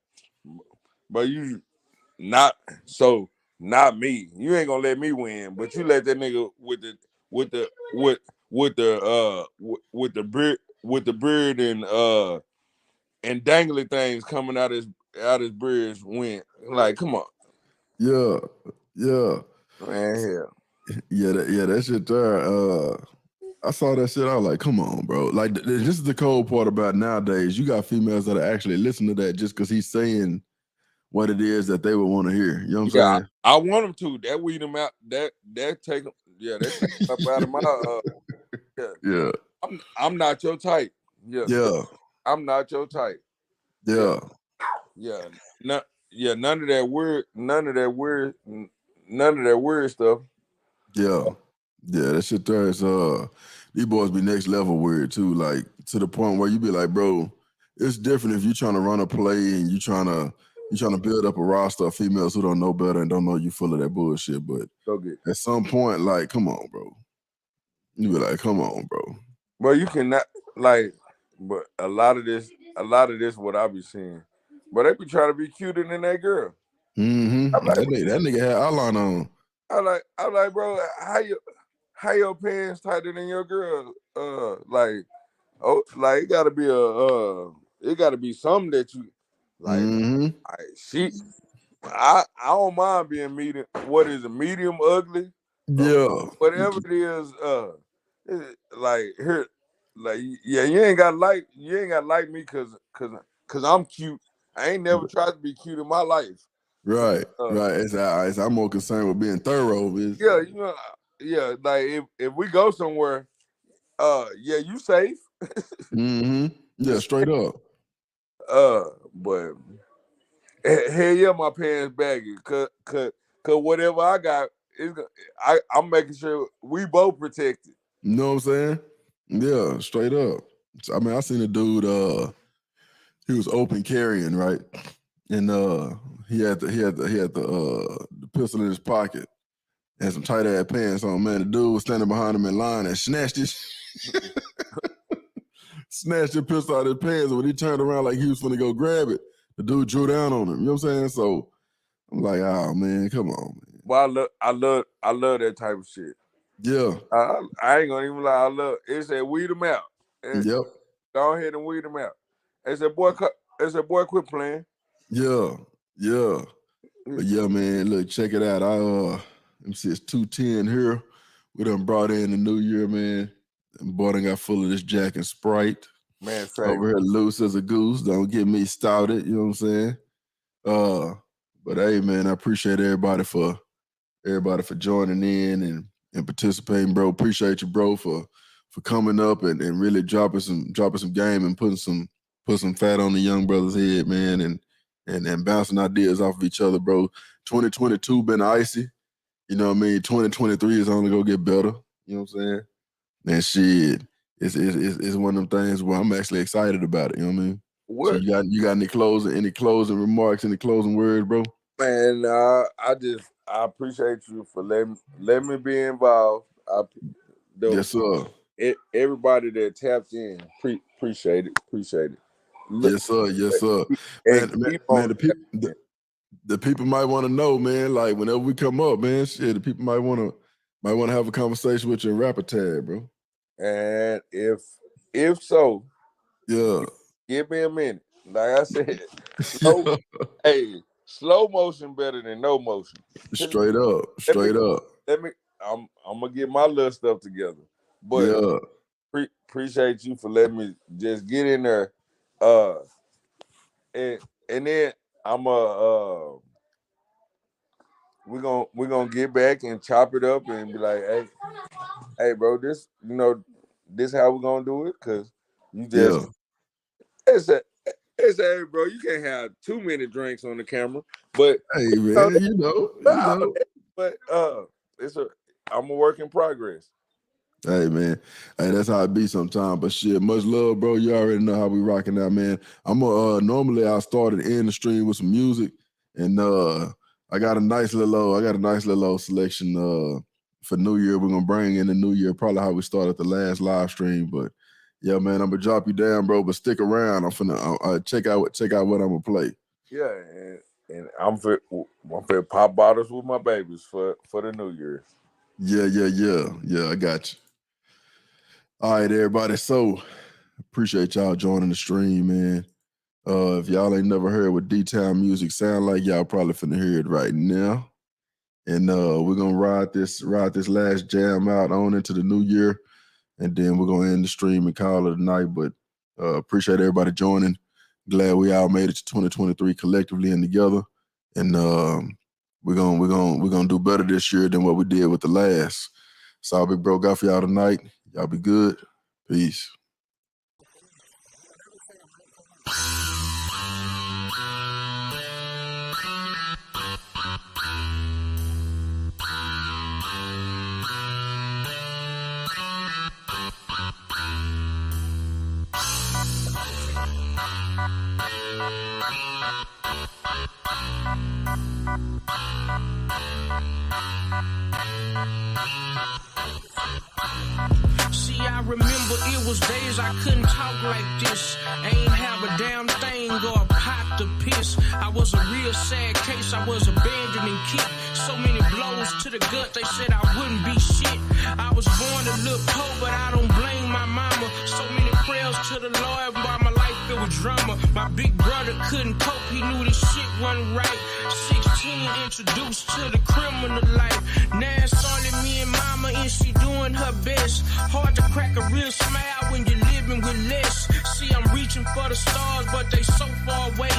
but you not me. You ain't gonna let me win, but you let that nigga with the beard and dangly things coming out his beard win. Like, come on. Yeah. Man, hell. Yeah, that shit there. I saw that shit. I was like, come on, bro. Like, this is the cold part about nowadays. You got females that actually listen to that just because he's saying what it is that they would want to hear. You know what I'm saying? I want them to. That weed them out. That take them. Yeah, that take them up out of my. Yeah. I'm not your type. Yeah. Yeah. I'm not your type. Yeah. Yeah. None of that weird stuff. Yeah. Yeah, that shit there is these boys be next level weird too. Like to the point where you be like, bro, it's different if you're trying to run a play and you trying to build up a roster of females who don't know better and don't know you full of that bullshit. But at some point, like, come on, bro. You be like, come on, bro. Well, you cannot like, but a lot of this, what I be seeing. But they be trying to be cuter than that girl. Mm-hmm. Like, that nigga had outline on. I'm like, bro, how your pants tighter than your girl? Like it gotta be something that you like. Mm-hmm. I don't mind being medium. What is a medium ugly? Yeah. Whatever it is, like here, like yeah, you ain't gotta like me cause I'm cute. I ain't never tried to be cute in my life. Right. I'm more concerned with being thorough. Yeah, like if we go somewhere, yeah, you safe. Mm-hmm. Yeah, straight up. But hell yeah, my pants baggy. Cause whatever I got, I'm making sure we both protected. You know what I'm saying? Yeah, straight up. I mean, I seen a dude. He was open carrying, right, and he had the pistol in his pocket and some tight ass pants on. Man, the dude was standing behind him in line and snatched his pistol out of his pants. And when he turned around like he was gonna go grab it, the dude drew down on him. You know what I'm saying? So I'm like, oh man, come on, man. Well, I love that type of shit. Yeah. I ain't gonna even lie. I love it. Said weed them out. Yep. Go ahead and weed them out. It said boy, quit playing. Yeah. But yeah, man, look, check it out. Let me see, it's 2:10 here. We done brought in the new year, man. And boy done got full of this Jack and Sprite. Man, over here loose as a goose. Don't get me started, you know what I'm saying? But hey, man, I appreciate everybody for joining in and participating, bro. Appreciate you, bro, for coming up and really dropping some game and putting some fat on the young brother's head, man, and bouncing ideas off of each other, bro. 2022 been icy. You know what I mean? 2023 is only gonna get better. You know what I'm saying? And shit, it's one of them things where I'm actually excited about it. You know what I mean? What? So you got any closing remarks, any closing words, bro? Man, I appreciate you for letting me be involved. Yes, sir. Everybody that tapped in, appreciate it. Yes, sir. Man, the people might want to know, man. Like whenever we come up, man, shit, the people might want to have a conversation with you in Rapper Tag, bro. And if so, yeah, give me a minute. Like I said, slow motion better than no motion. Straight up. I'm gonna get my little stuff together. But appreciate you for letting me just get in there. And then we're gonna get back and chop it up and be like, hey bro, this how we're gonna do it, cause you just it's hey bro, you can't have too many drinks on the camera. But hey man, you know. But I'm a work in progress. Hey man, that's how it be sometimes. But shit, much love, bro. You already know how we rocking out, man. Normally I start and end the stream with some music, and I got a nice little old selection for New Year. We're gonna bring in the New Year, probably how we started the last live stream. But yeah, man, I'm gonna drop you down, bro. But stick around. I'm finna check out what I'm gonna play. Yeah, and I'm for pop bottles with my babies for the New Year. Yeah. I got you. All right, everybody. So appreciate y'all joining the stream, man. If y'all ain't never heard what D-Town music sound like, y'all probably finna hear it right now. And we're gonna ride this last jam out on into the new year, and then we're gonna end the stream and call it a night. But appreciate everybody joining. Glad we all made it to 2023 collectively and together. And we're gonna do better this year than what we did with the last. So I'll be broke out for y'all tonight. Y'all be good. Peace. See, I remember it was days I couldn't talk like this. Ain't have a damn thing or a pot to piss. I was a real sad case, I was abandoned and kicked. So many blows to the gut, they said I wouldn't be shit. I was born to look poor, but I don't blame my mama. So many prayers to the Lord while my life filled with drama. My big brother couldn't cope, he knew this shit wasn't right. 16, introduced to the criminal life. Now it's only me and mama, and she doing her best. Hard to crack a real smile when you're living with less. See, I'm reaching for the stars, but they so far away.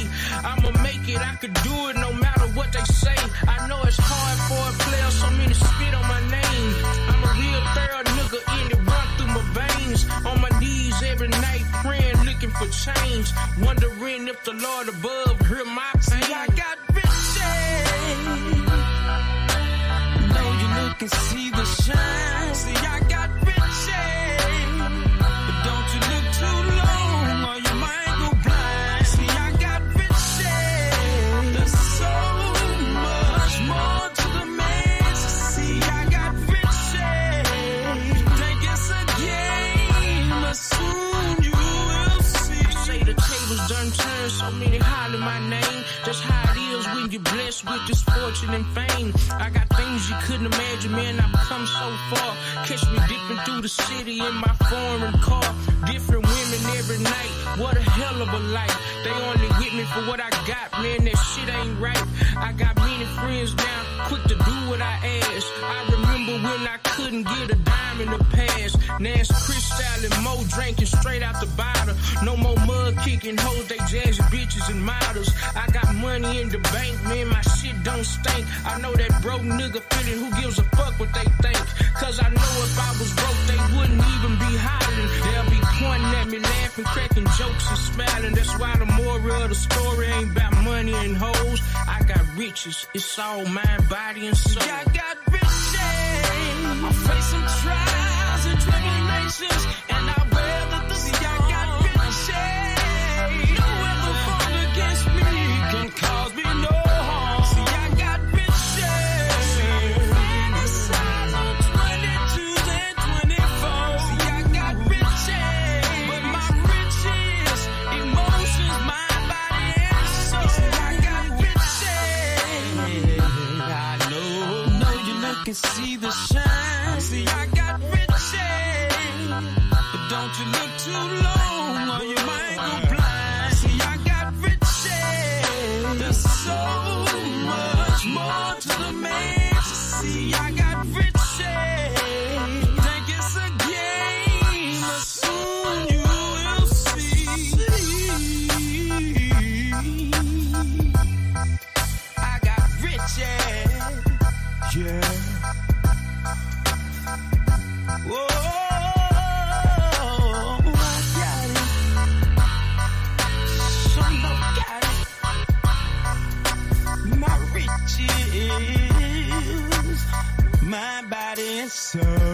I'ma make it, I could do it no matter what they say. I know it's hard for a player, so many spit on my name. I'm a real thorough nigga, and it run through my veins. On my knees every night, praying, looking for change. Wondering if the Lord above heard my pain. See, I got riches. Know you look and see the shine. See, I got riches. But don't you look too long or you might go blind. See, I got riches. There's so much more to the man. So see, I got riches. Think it's a game, but soon you will see. Say the tables done turned, so many holler my name. Just how it is, we when you're blessed with this fortune and fame. I got things you couldn't imagine, man, I've come so far. Catch me dipping through the city in my foreign car. Different women every night, what a hell of a life. They only with me for what I got, man, that shit ain't right. I got many friends now, quick to do what I ask. I remember when I couldn't get a dime in the past. Now it's Cristal and Mo drinking straight out the bottle. No more mud kicking hoes, they jazzy bitches and models. I got money in the bank, man, my shit don't stink. I know that broke nigga feeling, who gives a fuck what they think? Cause I know if I was broke, they wouldn't even be hollering. They'll be pointing at me, laughing, cracking jokes and smiling. That's why the moral of the story ain't about money and hoes. I got riches, it's all mind, body, and soul. I got riches, I'm facing trials and tribulations, and I weather the storm. I got riches, no weather formed against me can cause me no harm. See, I got riches, fantasize on 22s and 24s. See, I got riches, but my riches, emotions, mind, body, and soul. See, I got riches, I know you look and see the shine. See, I got riches, but don't you look too long or you might go blind. See, I got riches, there's so much more to the man. See, I got riches, think it's a game, but soon you will see. I got riches, yeah. Whoa, I got it. Some got it. My riches, my body and soul.